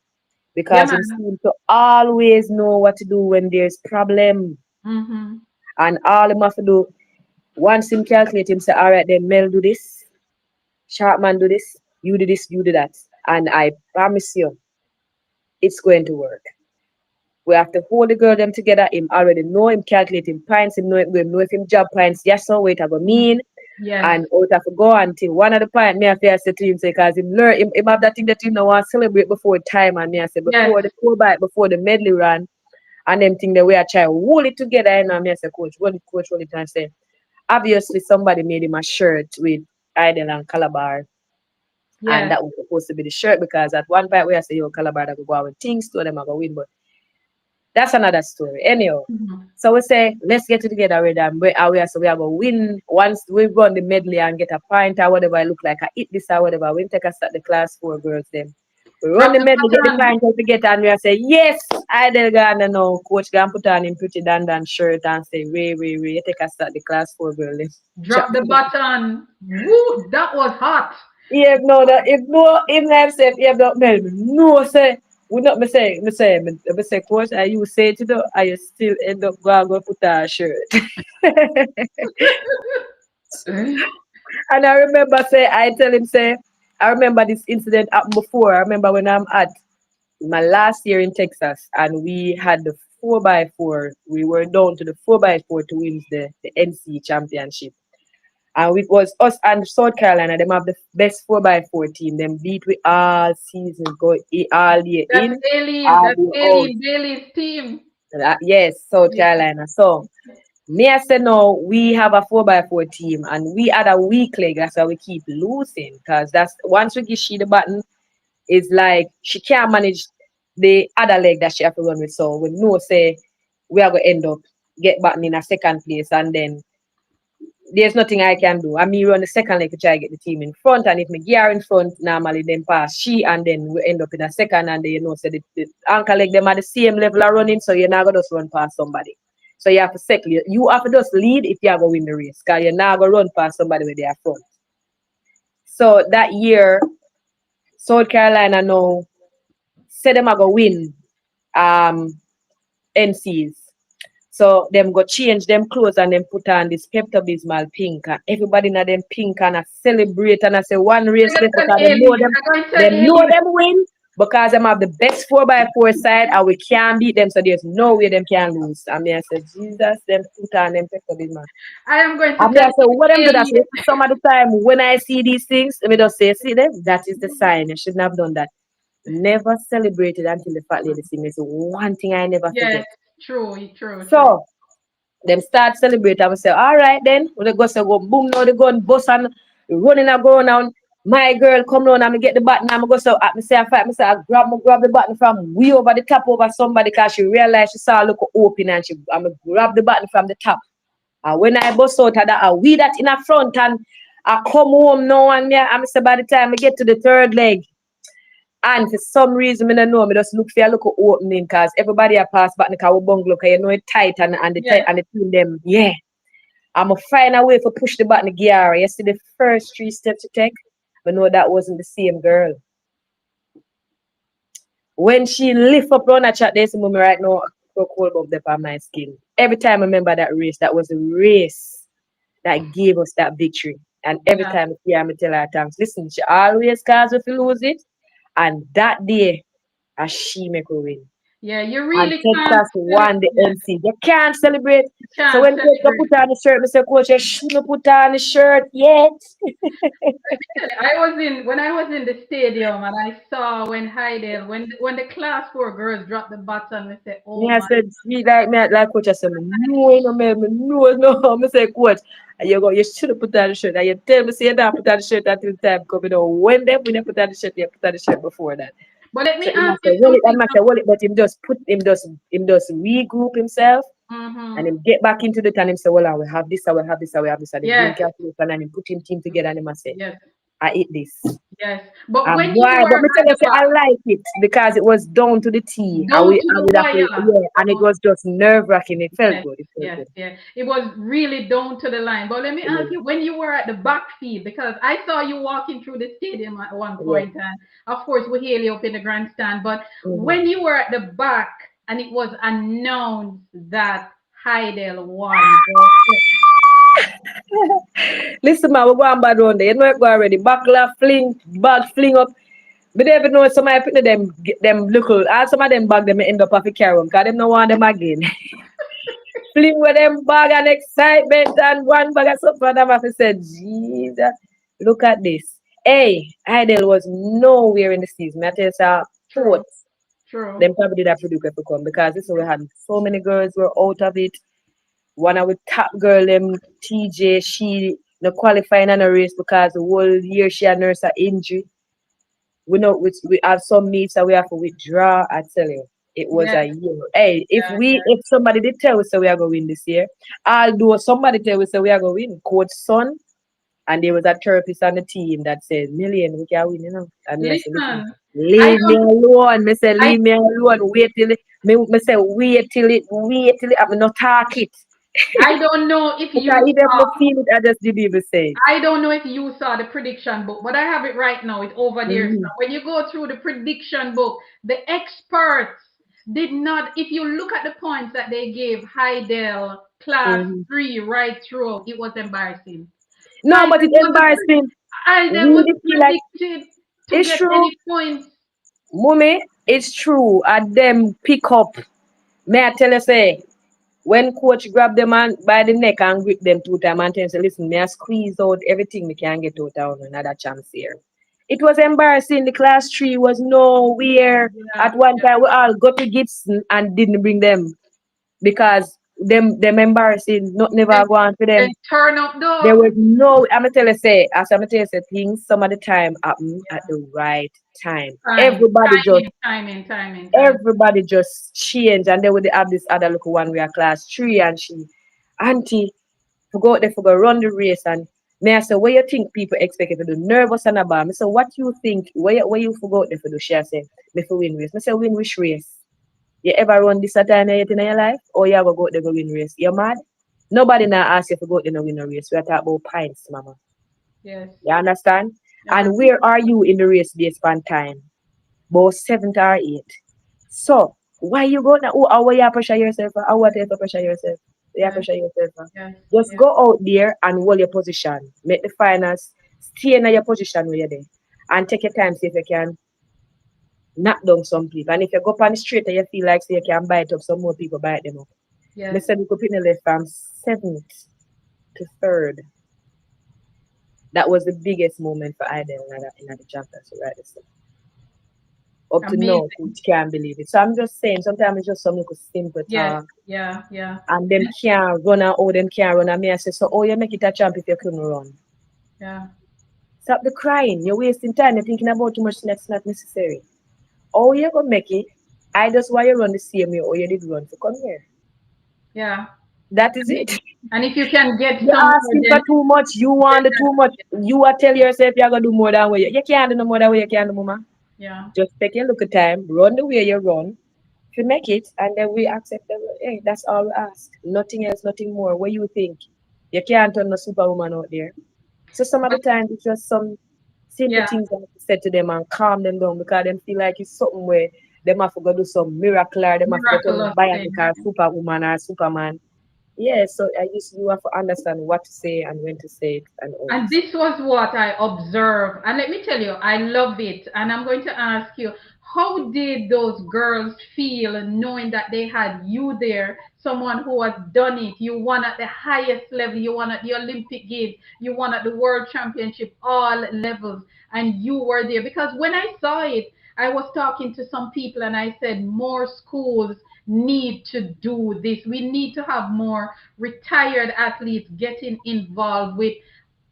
because him man. seem to always know what to do when there's problem. Mm-hmm. And all him have to do, once him calculate him say, all right, then Mel do this, Sharpman do this, you do that. And I promise you, it's going to work. We have to hold the girl them together. Him already know him calculating points, him know if him job points, yes so wait have a mean. Yes. And out have to go until one of the point me have to say to him say cause him learn him have that thing that you know want to celebrate before time and me I say Yes. before the medley run and them thing that we are trying to hold it together and me I say coach, hold it and say obviously somebody made him a shirt with Idol and Calabar. And Yes. that was supposed to be the shirt because at one point we I say, yo, Calabar that go out with things to them, I go win. But that's another story. Anyhow, Mhm. so we say, let's get it together with them. So we are going to win once we run the medley and get a point or whatever. I look like I eat this or whatever. We take us at the class 4 girls then. We run Drop the the medley, get the baton. point out to get and we are say, yes, I did gonna know. Coach gonna put on him pretty dandan shirt and say, Ray, you take us at the class 4 girl. Drop the baton. Woo, that was hot. Yeah, no, that if no, even if say if not Melvin, no say would not me say coach, are you say to the I still end up go put a shirt. And I remember say I tell him say I remember this incident happened before. I remember when I'm at my last year in Texas and we had the 4x4. We were down to the 4x4 to win the NC championship. And it was us and South Carolina. Them have the best 4x4 team. Them beat we all season, all year That's in, Aileen. all That's year out. Aileen Bailey's team. Yes, South Yeah. Carolina. So me I say no, we have a 4x4 team and we had a weak leg. That's why we keep losing. Because that's once we give she the button, it's like she can't manage the other leg that she have to run with. So we know say we are gonna end up get back in a second place and then there's nothing I can do. I mean, run the second leg to try to get the team in front, and if me gear in front, normally then pass she, and then we end up in a second, and then so the ankle leg them at the same level of running, so you're not gonna just run past somebody. So you have to settle. You have to just lead if you are gonna win the race, cause you're not gonna run past somebody with their front. So that year, South Carolina now said them are gonna win um NCs. So them go change them clothes and them put on this Pepto Bismol pink and everybody in them pink and I celebrate and I say one race left Listen, because Aileen. I'm going to tell them know Aileen. them win, because them have the best 4x4 side and we can't beat them, so there's no way them can lose. I mean, I said, Jesus, them put on them pick up this man. I am going I to mean, tell I said, you, what them do that? Haley. So some of the time when I see these things, let me just say, see them, that is the sign. You shouldn't have done that. Never celebrated until the fat lady sing. It's one thing I never Yes, forget. true, true, true. So them start celebrate. I will say, all right then. When they go say go boom now they go and bust and running and going on. My girl come down and me get the button and I go so at me say I fight, me say I grab the button from way over the top over somebody because she realized she saw a look open and she I me grab the button from the top. And when I bust out of that, I we that in a front and I come home now and me I say by the time I get to the third leg. And for some reason, I don't know, I just look for a look opening because everybody I pass back in the car bungalow because you know it tight and the tight Yes, and the team them, yeah. I'm going to find a way to push the button gear. You see the first 3 steps you take? I know that wasn't the same girl. When she lift up on that chat, there's a moment right now, I cold above the on my skin. Every time I remember that race, that was a race that gave us that victory. And every yeah, time I see her, I tell her thanks. Listen, she always cause if you lose it. And that day, she make her win. yeah. You And really can't Texas celebrate. won the Yeah, MC. You can't celebrate. you So can't when Coach celebrate. put on the shirt, I say, Coach, you shouldn't put on the shirt yet. I was in when I was in the stadium and I saw when Heidel when the class four girls dropped the baton. I said, Me, "Oh I my, said, me like Coach, I said, no, no, man, no, no. I say, Coach, and you should have put on the shirt. And you tell me, say, you don't put on the shirt until the time come. You know, when you put on the shirt, you put on the shirt before that. But let So me him I ask say, you well, it, something and I now. say, well, it, but him just regroup himself and Mm-hmm. him get back into the and him say, well, I will have this, I will have this, I will have this, and him bring Yes, calculation and him put him team together and him I say, yes, I eat this. yes. But And when you why? were But me at tell you, the say back, I like it because it was down to the T, and down to I the would have to, wire. yeah, and it Oh, was just nerve wracking. It felt yes, good. It felt yes, good. yes. It was really down to the line. But let me ask Yeah, you, when you were at the backfield, because I saw you walking through the stadium at one yeah. point, and of course we hail you up in the grandstand. But Mhm. when you were at the back and it was announced that Heidel won, bro. Listen, man, we go on bad round there. You know it go already. Backlash, fling, bag, fling up. But they even know some of them local, all some of them bag them end up have to carry them because them no want them again. Fling with them bag and excitement and one bag of stuff and them have to say, Jesus, look at this. Hey, Idol was nowhere in the season. I tell you, sir, fourth. True, true. Them probably did have to do to come because this is we had so many girls were out of it. One of the top girl, them TJ, she no qualifying in a race because the whole year she had nursed an injury. We have some meets that we have to withdraw. I tell you, it was Yes, a year. Hey, yeah, yeah. if somebody did tell us that we are going to win this year, although somebody tell us that we are going to win, Coach Son, and there was a therapist on the team that said, Melaine, we can win, you know. And me I said, listen, Listen, I leave me don't. alone. Me say, I leave me alone. Wait till it happen. Not talk it. I don't know if Because you if them saw. not feel it, I just didn't even say it. I don't know if you saw the prediction book, but I have it right now. It's over there. So Mm-hmm. when you go through the prediction book, the experts did not, if you look at the points that they gave Heidel class Mm-hmm. three right through, it was embarrassing. No, but it's embarrassing. Heidel was We feel like predicted to it's get true. any points. Mommy, it's true. And them pick up. May I tell you, say, when coach grab them and by the neck and grip them 2 times and tell you, say, listen, may I squeeze out everything we can get out of another chance here. It was embarrassing. The class 3 was nowhere. Yeah, At one time, we all got to Gibson and didn't bring them because them embarrassing. Not then, never go on to then them. turn up There though. was no, I'm gonna tell you, say, as I'm gonna tell you, say, things some of the time happen at the right time. Time. Everybody just change, and then would have this other little one, we are class 3, and she, auntie, forgot they forgot run the race, and me I say, what you think people expect you to do? Nervous and about. Me say, what you think? What you forgot they for do? She I say, me for win race. Me say, win which race? You ever run this at time yet in your life? Or you ever go out there go win race? You mad? Nobody now ask you to go out there and win a race. We are talking about pints, mama. Yes. You understand? Yeah. And where are you in the race based on time? About 7th or 8th. So why you go now? Oh, how you pressure yourself? How what you pressure yourself? You Yes. pressure yourself. Yes. Just Yes. go out there and hold your position. Make the finals. Stay in your position where you're there. And take your time, see if you can knock down some people. And if you go up on the street and you feel like say you can bite up some more people, bite them up. Me Yes. said we could pin the left from seventh to third. That was the biggest moment for Idol in the championship, right? So up to now, Amazing. coach can't believe it. So I'm just saying, sometimes it's just some little simple Yes. talk. Yeah. Yeah. And them can't run and oh, them can't run. And me, I say, so, oh, you make it a champ if you couldn't run. Yeah. Stop the crying. You're wasting time. You're thinking about too much that's not necessary. Oh, you're going to make it. I just want you run the same way or you did run to come here. Yeah. That is it. And if you can get You're some more, asking for too much. You want the too much. You are tell yourself you're going to do more than what you can't do no more than what you can do, mama. yeah. Just take a look at time. Run the way you run. If you make it, and then we accept them. Hey, that's all we ask. Nothing else, nothing more. What you think? You can't turn a superwoman out there. So some of the But time it's just some simple yeah, things I have to say to them and calm them down because them feel like it's something where them have to go do some miracle or them have to go turn a miraculous bionic thing. or superwoman or superman. Yeah, so I just you have to understand what to say and when to say it and all And this. this was what I observed. And let me tell you, I love it. And I'm going to ask you, how did those girls feel knowing that they had you there, someone who has done it? You won at the highest level, you won at the Olympic Games, you won at the World Championship, all levels, and you were there. Because when I saw it, I was talking to some people and I said, more schools need to do this. We need to have more retired athletes getting involved with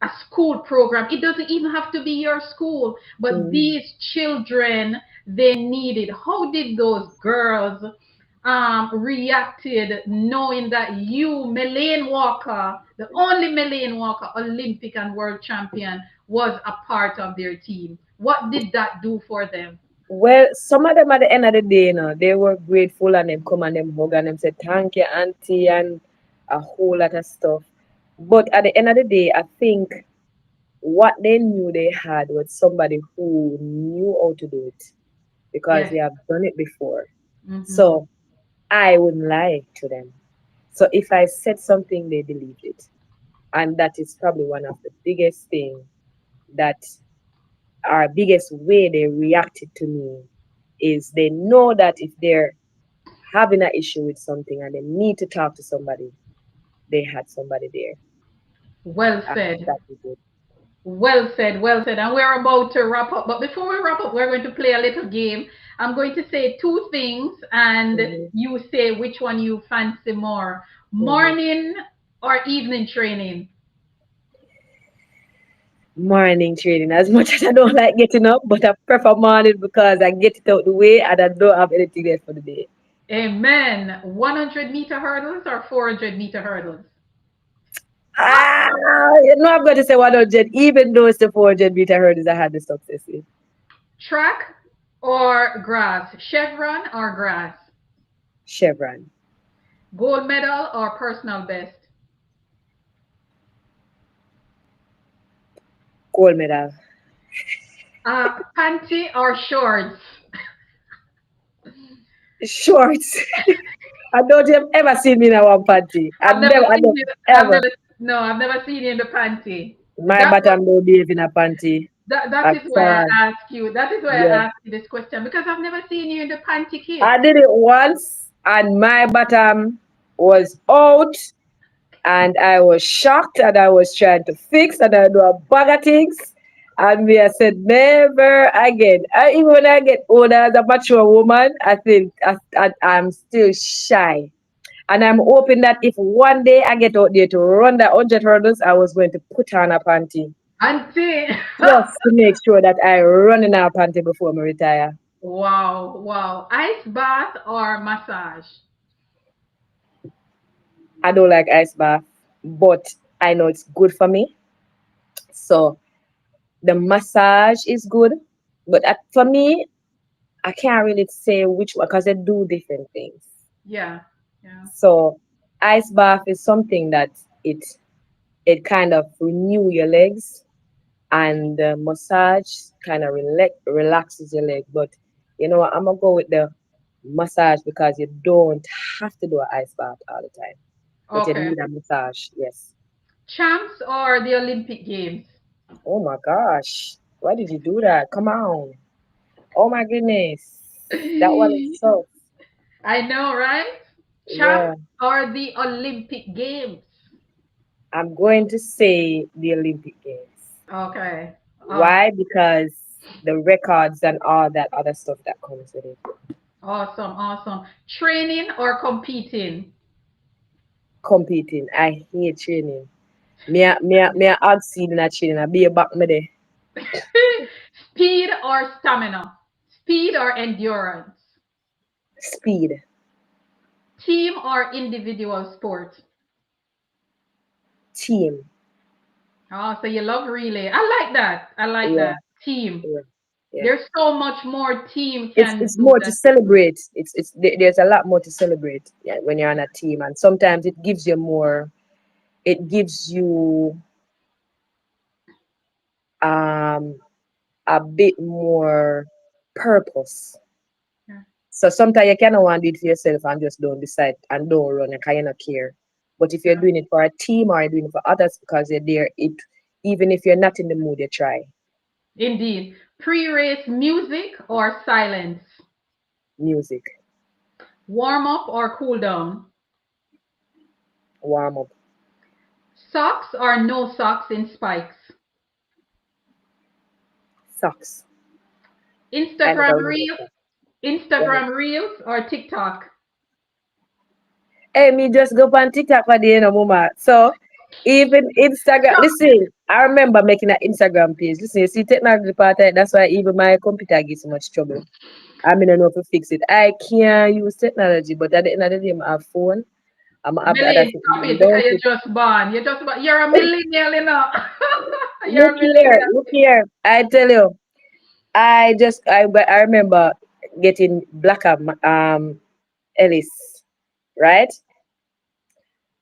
a school program. It doesn't even have to be your school, but Mm. these children, they need it. How did those girls reacted knowing that you, Melaine Walker, the only Melaine Walker, Olympic and world champion, was a part of their team? What did that do for them? Well, some of them at the end of the day, they were grateful and them come and them hug and them say thank you, auntie, and a whole lot of stuff. But at the end of the day, I think what they knew they had was somebody who knew how to do it because Yes. they have done it before. Hmm. So I wouldn't lie to them. So if I said something, they believed it. And that is probably one of the biggest thing that our biggest way they reacted to me is they know that if they're having an issue with something and they need to talk to somebody, they had somebody there. Well And said. that is it. Well said, well said. And we're about to wrap up. But before we wrap up, we're going to play a little game. I'm going to say two things, and Hmm. you say which one you fancy more, Hmm. morning or evening training. Morning training. As much as I don't like getting up, but I prefer morning because I get it out the way and I don't have anything else for the day. Amen. 100-meter hurdles or 400-meter hurdles? Ah, I'm going to say 100, even though it's the 400-meter hurdles I had the success in. Track or grass? Chevron or grass? Chevron, Gold medal or personal best? gold medal. Panty or shorts? Shorts. I don't have ever seen me in a one panty. I've never I seen don't you. I've ever. never. No, I've never seen you in the panty. My That was bottom don't behave in a panty that at is why I all. ask you. That is why I Yeah. ask you this question because I've never seen you in the panty kit. I did it once and my bottom was out and I was shocked and I was trying to fix and I do a bag of things. And me, I said, never again. Even when I get older as a mature woman, I think I'm still shy. And I'm hoping that if one day I get out there to run the 100 hurdles, I was going to put on a panty Auntie. just to make sure that I run in a panty before I retire. Wow, wow. Ice bath or massage? I don't like ice bath, but I know it's good for me. So the massage is good, but for me, I can't really say which one because they do different things. Yeah, yeah. So ice bath is something that it it kind of renew your legs, and the massage kind of relaxes your leg. But you know what? I'm gonna go with the massage because you don't have to do an ice bath all the time, but you Okay. need a massage. Yes. Champs or the Olympic Games? Oh my gosh. Why did you do that? Come on. Oh my goodness. That one is tough. I know, right? Champ Yeah. or the Olympic Games? I'm going to say the Olympic Games. Okay. Awesome. Why? Because the records and all that other stuff that comes with it. Awesome. Awesome. Training or competing? Competing. I hate training. Me a hard seed in a training. I be a back me there. Speed or stamina? Speed or endurance? Speed. Team or individual sport? Team. Oh, so you love relay. I like that. I like Yeah. that. Team. Yeah. Yeah. There's so much more team It's can it's do more to than celebrate. There's a lot more to celebrate, yeah, when you're on a team, and sometimes it gives you more. It gives you um a bit more purpose. yeah. So sometimes you cannot want to do it for yourself and just don't decide and don't run and kind of care. But if you're Yeah. doing it for a team or you're doing it for others because you're there, it even if you're not in the mood, you try. Indeed. Pre-race music or silence? Music, Warm up or cool down? warm up, Socks or no socks in spikes? socks. I Instagram never remember Reels, that. Go ahead. Instagram Reels or TikTok? Hey, me just go on TikTok for the mama. So even Instagram, listen, I remember making an Instagram page. Listen, you see technology part of it, that's why even my computer gives so much trouble. I mean, I know how to fix it. I can't use technology, but at the end of the day, I have phone. I'm gonna have the other Melaine, thing. stop it because Don't you it? just born. You just born. You're a millennial, you know. You're Look a here, millennial. look here. I tell you, I remember getting Blackham Ellis, right?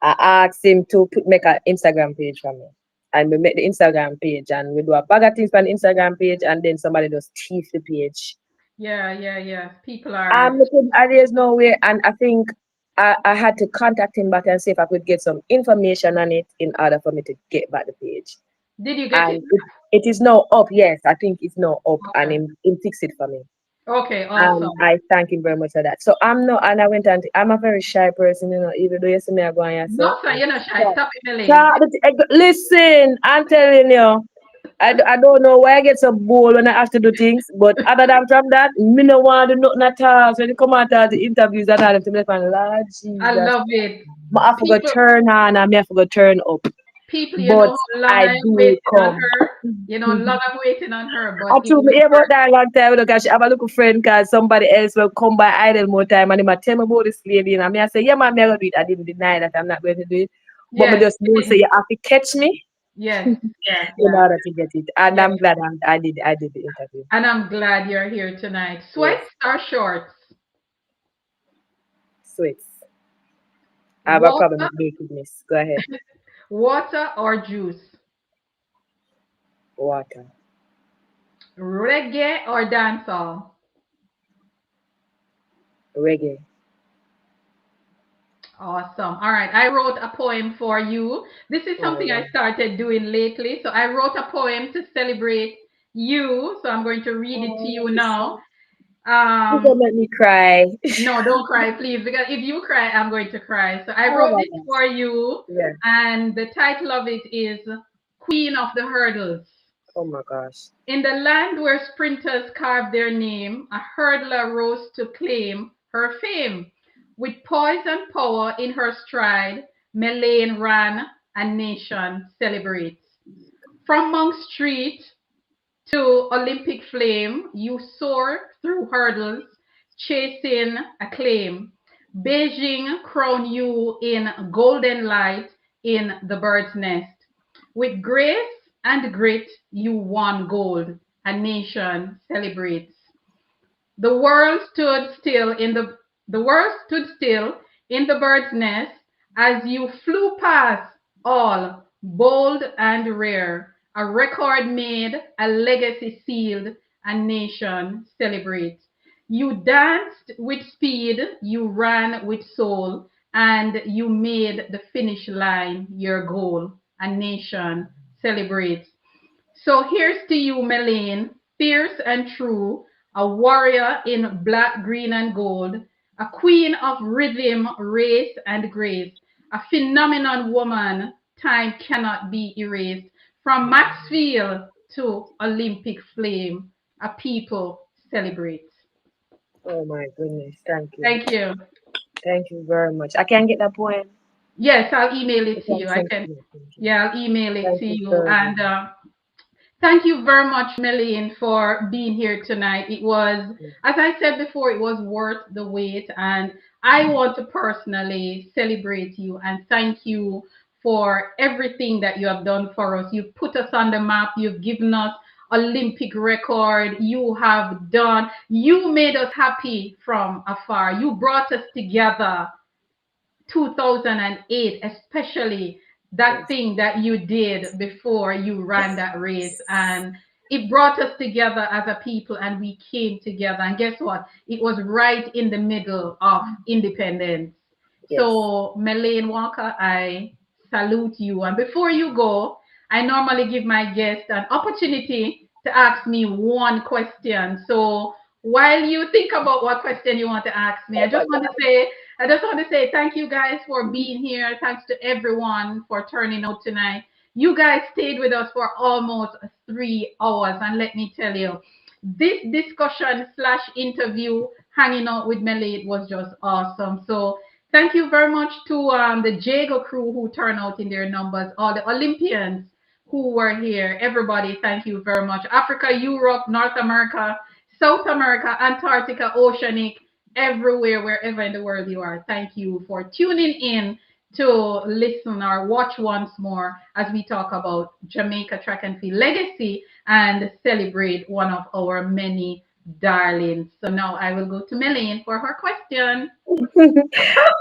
I asked him to make an Instagram page for me. And we make the Instagram page and we do a bag of things on the Instagram page and then somebody just thief the page. Yeah, yeah, yeah. People I'm are. looking and there's no way and I think I had to contact him back and see if I could get some information on it in order for me to get back the page. Did you get it? And it is now up, yes, I think it's now up and Okay. him fix it for me. Okay, And awesome. I thank him very much for that. So I'm not, and I went and I'm a very shy person, even though you see me I go on here, No, so sir, you're not shy. yeah. Stop it, Melaine. Listen, I'm telling you, I don't know why I get so bold when I have to do things, but other than from that, me no want to do nothing at all. So when you come out of the interviews and all them, to me, like, Lord I Jesus, love it. I have to go People, turn on and I have to go turn up. people, you know But how long I I'm do waiting on come. her. You know, long I'm waiting on her, I but it told will me about work. that a long time ago because I have a little friend because somebody else will come by idle more time and he might tell me about this lady and I say, yeah, man, I'm going to do it. I didn't deny that I'm not going to do it. But me Yes, just know say you have to catch me yes, yeah, in yeah, order to get it. And yeah. I'm glad I did the interview. And I'm glad you're here tonight. Yes. Sweats or shorts? Sweets. I have a problem Water, with nakedness. Go ahead. water or juice? Water. Reggae or dancehall? Reggae. Awesome. All right. I wrote a poem for you. This is Oh, something I wow. started doing lately. So I wrote a poem to celebrate you. So I'm going to read it to Oh, you this now. song. You Um, gonna make me cry. no, don't cry, please, because if you cry, I'm going to cry. So I Oh wrote my this gosh. for you, Yeah. and the title of it is Queen of the Hurdles. Oh my gosh. In the land where sprinters carved their name, a hurdler rose to claim her fame. With poise and power in her stride, Melaine ran and nation celebrates. From Monk Street to Olympic flame, you soar through hurdles, chasing acclaim. Beijing crown you in golden light in the bird's nest. With grace and grit, you won gold. A nation celebrates. The world stood still in the world stood still in the bird's nest as you flew past all bold and rare. A record made, a legacy sealed, a nation celebrates. You danced with speed, you ran with soul, and you made the finish line your goal. A nation celebrates. So here's to you, Melaine, fierce and true, a warrior in black, green, and gold, a queen of rhythm, race, and grace, a phenomenon woman, time cannot be erased. From Maxfield to Olympic flame, a people celebrate. Oh my goodness. Thank you. Thank you. Thank you very much. I can get that poem. Yes, I'll email You it to can you. I send it can, to me. Thank you. yeah, I'll email it Thank to you you. very And much. thank you very much, Melaine, for being here tonight. It was, as I said before, it was worth the wait. And I want to personally celebrate you and thank you for everything that you have done for us. You've put us on the map. You've given us Olympic record. You made us happy from afar. You brought us together 2008, especially that Yes. thing that you did before you ran that race. And it brought us together as a people and we came together. And guess what? It was right in the middle of independence. Yes. So, Melaine Walker, I salute you. And before you go, I normally give my guest an opportunity to ask me one question. So, while you think about what question you want to ask me, Oh my God. I just want to say thank you guys for being here. Thanks to everyone for turning out tonight. You guys stayed with us for almost 3 hours. And let me tell you, this discussion slash interview, hanging out with Melaine was just awesome. So thank you very much to the Jago crew who turned out in their numbers, all the Olympians who were here. Everybody, thank you very much. Africa, Europe, North America, South America, Antarctica, Oceanic, everywhere, wherever in the world you are. Thank you for tuning in to listen or watch once more as we talk about Jamaica track and field legacy and celebrate one of our many darlings. So now I will go to Melaine for her question.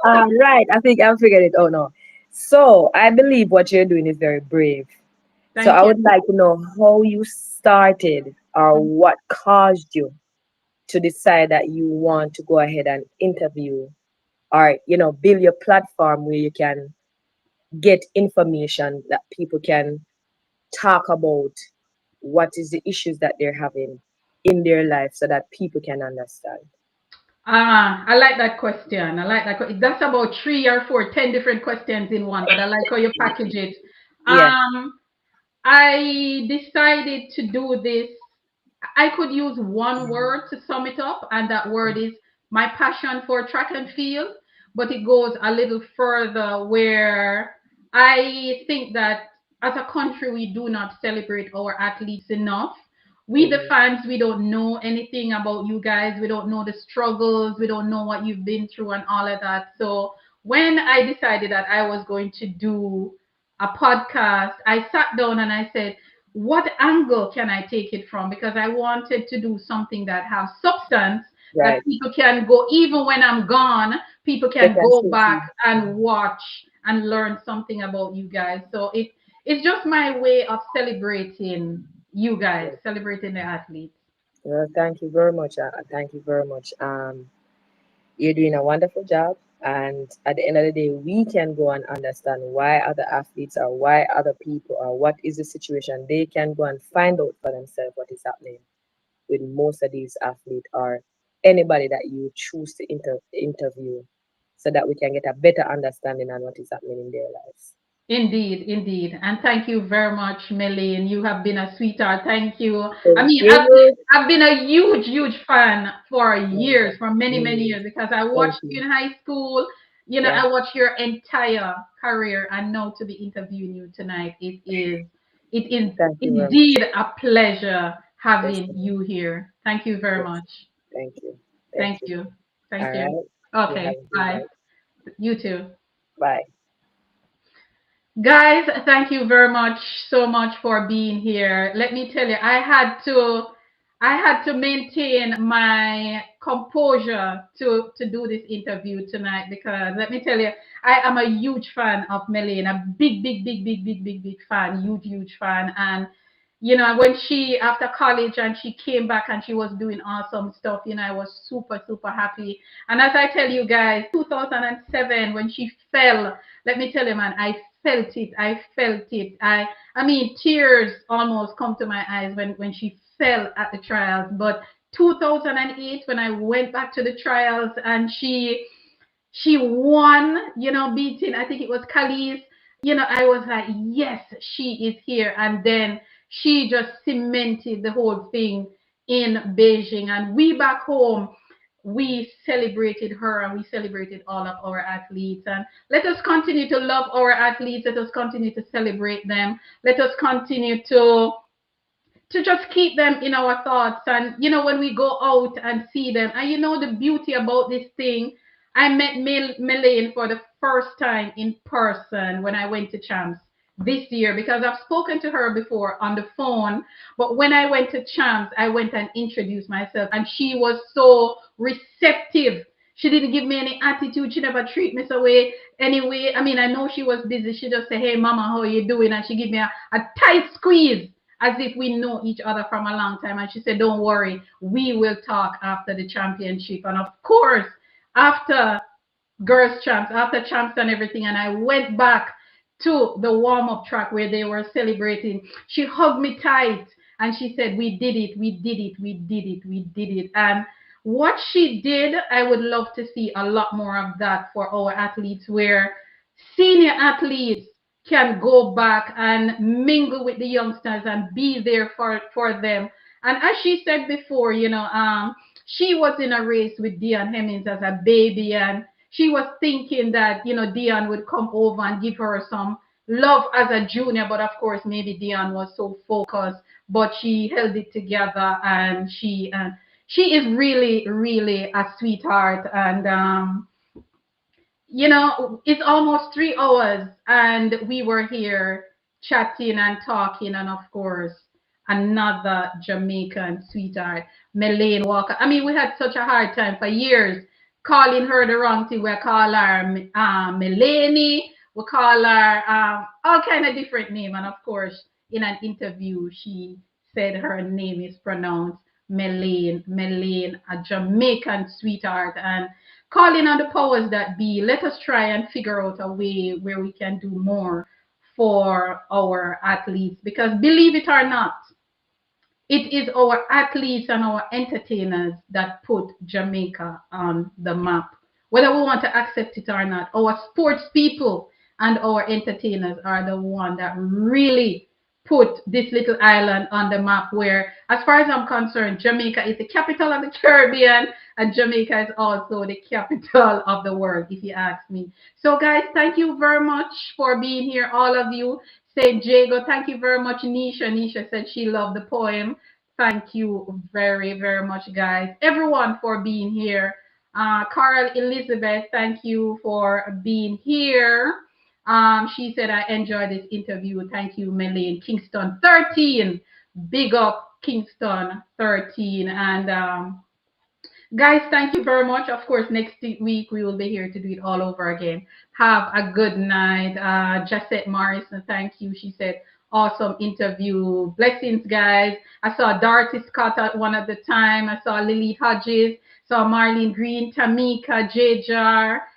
Right. I think I'll figure it out now. So I believe what you're doing is very brave. So Thank I you. would like to know how you started or what caused you to decide that you want to go ahead and interview or, build your platform where you can get information that people can talk about what is the issues that they're having in their life so that people can understand. I like that question. I like that. That's about three or four, 10 different questions in one, but I like how you package it. Yeah, Um, I decided to do this. I could use one word to sum it up, and that word is my passion for track and field. But it goes a little further where I think that as a country, we do not celebrate our athletes enough. We, the mhm, fans, we don't know anything about you guys. We don't know the struggles. We don't know what you've been through and all of that. So when I decided that I was going to do a podcast, I sat down and I said, what angle can I take it from? Because I wanted to do something that has substance that right. people can go, even when I'm gone, people They can can go still back see. and watch and learn something about you guys. So it's just my way of celebrating you guys, Yes. celebrating the athletes. Well, thank you very much. Thank you very much. You're doing a wonderful job. And at the end of the day, we can go and understand why other athletes or why other people or what is the situation. They can go and find out for themselves what is happening with most of these athletes or anybody that you choose to interview so that we can get a better understanding on what is happening in their lives. Indeed, indeed. And thank you very much, Melaine. You have been a sweetheart. Thank you. I Thank mean, you. I've been a huge, huge fan for Mm, years, for many, many mm, years, because I thank watched you. you in high school. Yeah, I watched your entire career, and now to be interviewing you tonight, it is thank you very much. indeed a pleasure Yes, having ma'am. you here. Thank you very Yes. much. Thank you. Thank Thank you. you. All Thank you. right. You have Okay, a good bye. night. You too. Bye. Guys, thank you very much so much for being here. Let me tell you, I had to maintain my composure to do this interview tonight because let me tell you, I am a huge fan of Melaine, a big, big, big, big, big, big, big fan, huge, huge fan. And when she after college and she came back and she was doing awesome stuff, I was super, super happy. And as I tell you guys, 2007 when she fell, let me tell you, man, I felt it. I felt it. I mean, tears almost come to my eyes when she excel at the trials. But 2008, when I went back to the trials and she won, beating, I think it was Khalees. I was like, yes, she is here. And then she just cemented the whole thing in Beijing. And we back home, we celebrated her and we celebrated all of our athletes. And let us continue to love our athletes. Let us continue to celebrate them. Let us continue to just keep them in our thoughts. And when we go out and see them, and the beauty about this thing, I met Melaine for the first time in person when I went to Champs this year, because I've spoken to her before on the phone. But when I went to Champs, I went and introduced myself, and she was so receptive. She didn't give me any attitude. She never treat me so way anyway. I mean, I know she was busy. She just said, "Hey, mama, how you doing?" And she gave me a tight squeeze, as if we know each other from a long time. And she said, "Don't worry, we will talk after the championship." And of course, after girls champs, after champs and everything, and I went back to the warm-up track where they were celebrating, she hugged me tight and she said, "We did it, we did it, we did it, we did it." And what she did, I would love to see a lot more of that for our athletes, where senior athletes can go back and mingle with the youngsters and be there for them. And as she said before, she was in a race with Dion Hemmings as a baby, and she was thinking that Dion would come over and give her some love as a junior. But of course, maybe Dion was so focused, but she held it together, and she is really, really a sweetheart. And it's almost 3 hours, and we were here chatting and talking, and of course, another Jamaican sweetheart, Melaine Walker. I mean, we had such a hard time for years calling her the wrong thing. We call her Melaine, we call her all kind of different names, and of course, in an interview, she said her name is pronounced Melaine, a Jamaican sweetheart. And calling on the powers that be, let us try and figure out a way where we can do more for our athletes, because believe it or not, it is our athletes and our entertainers that put Jamaica on the map. Whether we want to accept it or not, our sports people and our entertainers are the one that really put this little island on the map, where, as far as I'm concerned, Jamaica is the capital of the Caribbean, and Jamaica is also the capital of the world, if you ask me. So guys, thank you very much for being here, all of you. Say Jago, thank you very much. Nisha said she loved the poem. Thank you very, very much, guys. Everyone for being here. Carl Elizabeth, thank you for being here. She said, "I enjoyed this interview. Thank you, Melaine." Kingston 13. Big up Kingston 13. And guys, thank you very much. Of course, next week we will be here to do it all over again. Have a good night. Jessette Morrison, thank you. She said, "Awesome interview. Blessings, guys." I saw Dorothy Scott at one at the time. I saw Lily Hodges, saw Marlene Green, Tamika, J-Jar,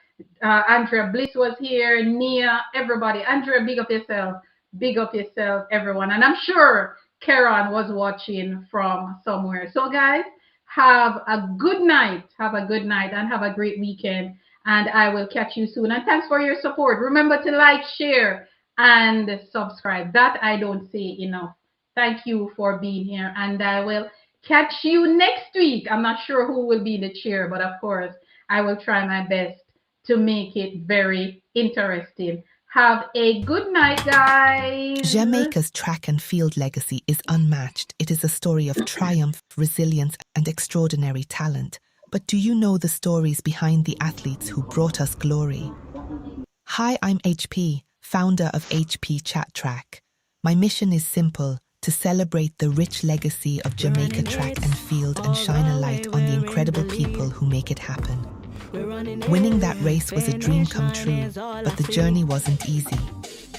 Andrea Bliss was here, Nia, everybody. Andrea, big up yourself. Big up yourself, everyone. And I'm sure Karen was watching from somewhere. So, guys, have a good night. Have a good night and have a great weekend. And I will catch you soon. And thanks for your support. Remember to like, share, and subscribe. That I don't say enough. Thank you for being here. And I will catch you next week. I'm not sure who will be in the chair, but of course, I will try my best to make it very interesting. Have a good night, guys. Jamaica's track and field legacy is unmatched. It is a story of triumph, resilience, and extraordinary talent. But do you know the stories behind the athletes who brought us glory? Hi, I'm HP, founder of HP Chat Track. My mission is simple: to celebrate the rich legacy of Jamaica track and field and shine a light on the incredible people who make it happen. Winning that race was a dream come true, but the journey wasn't easy.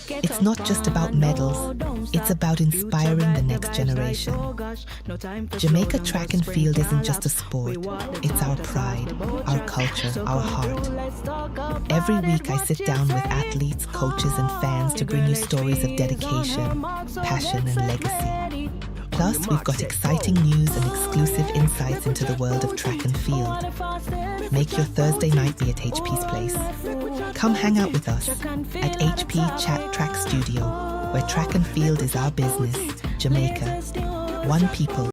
It's not just about medals, it's about inspiring the next generation. Jamaica track and field isn't just a sport, it's our pride, our culture, our heart. Every week I sit down with athletes, coaches and fans to bring you stories of dedication, passion and legacy. Plus, we've got exciting news and exclusive insights into the world of track and field. Make your Thursday night be at HP's place. Come hang out with us at HP Chat Track Studio, where track and field is our business. Jamaica. One people,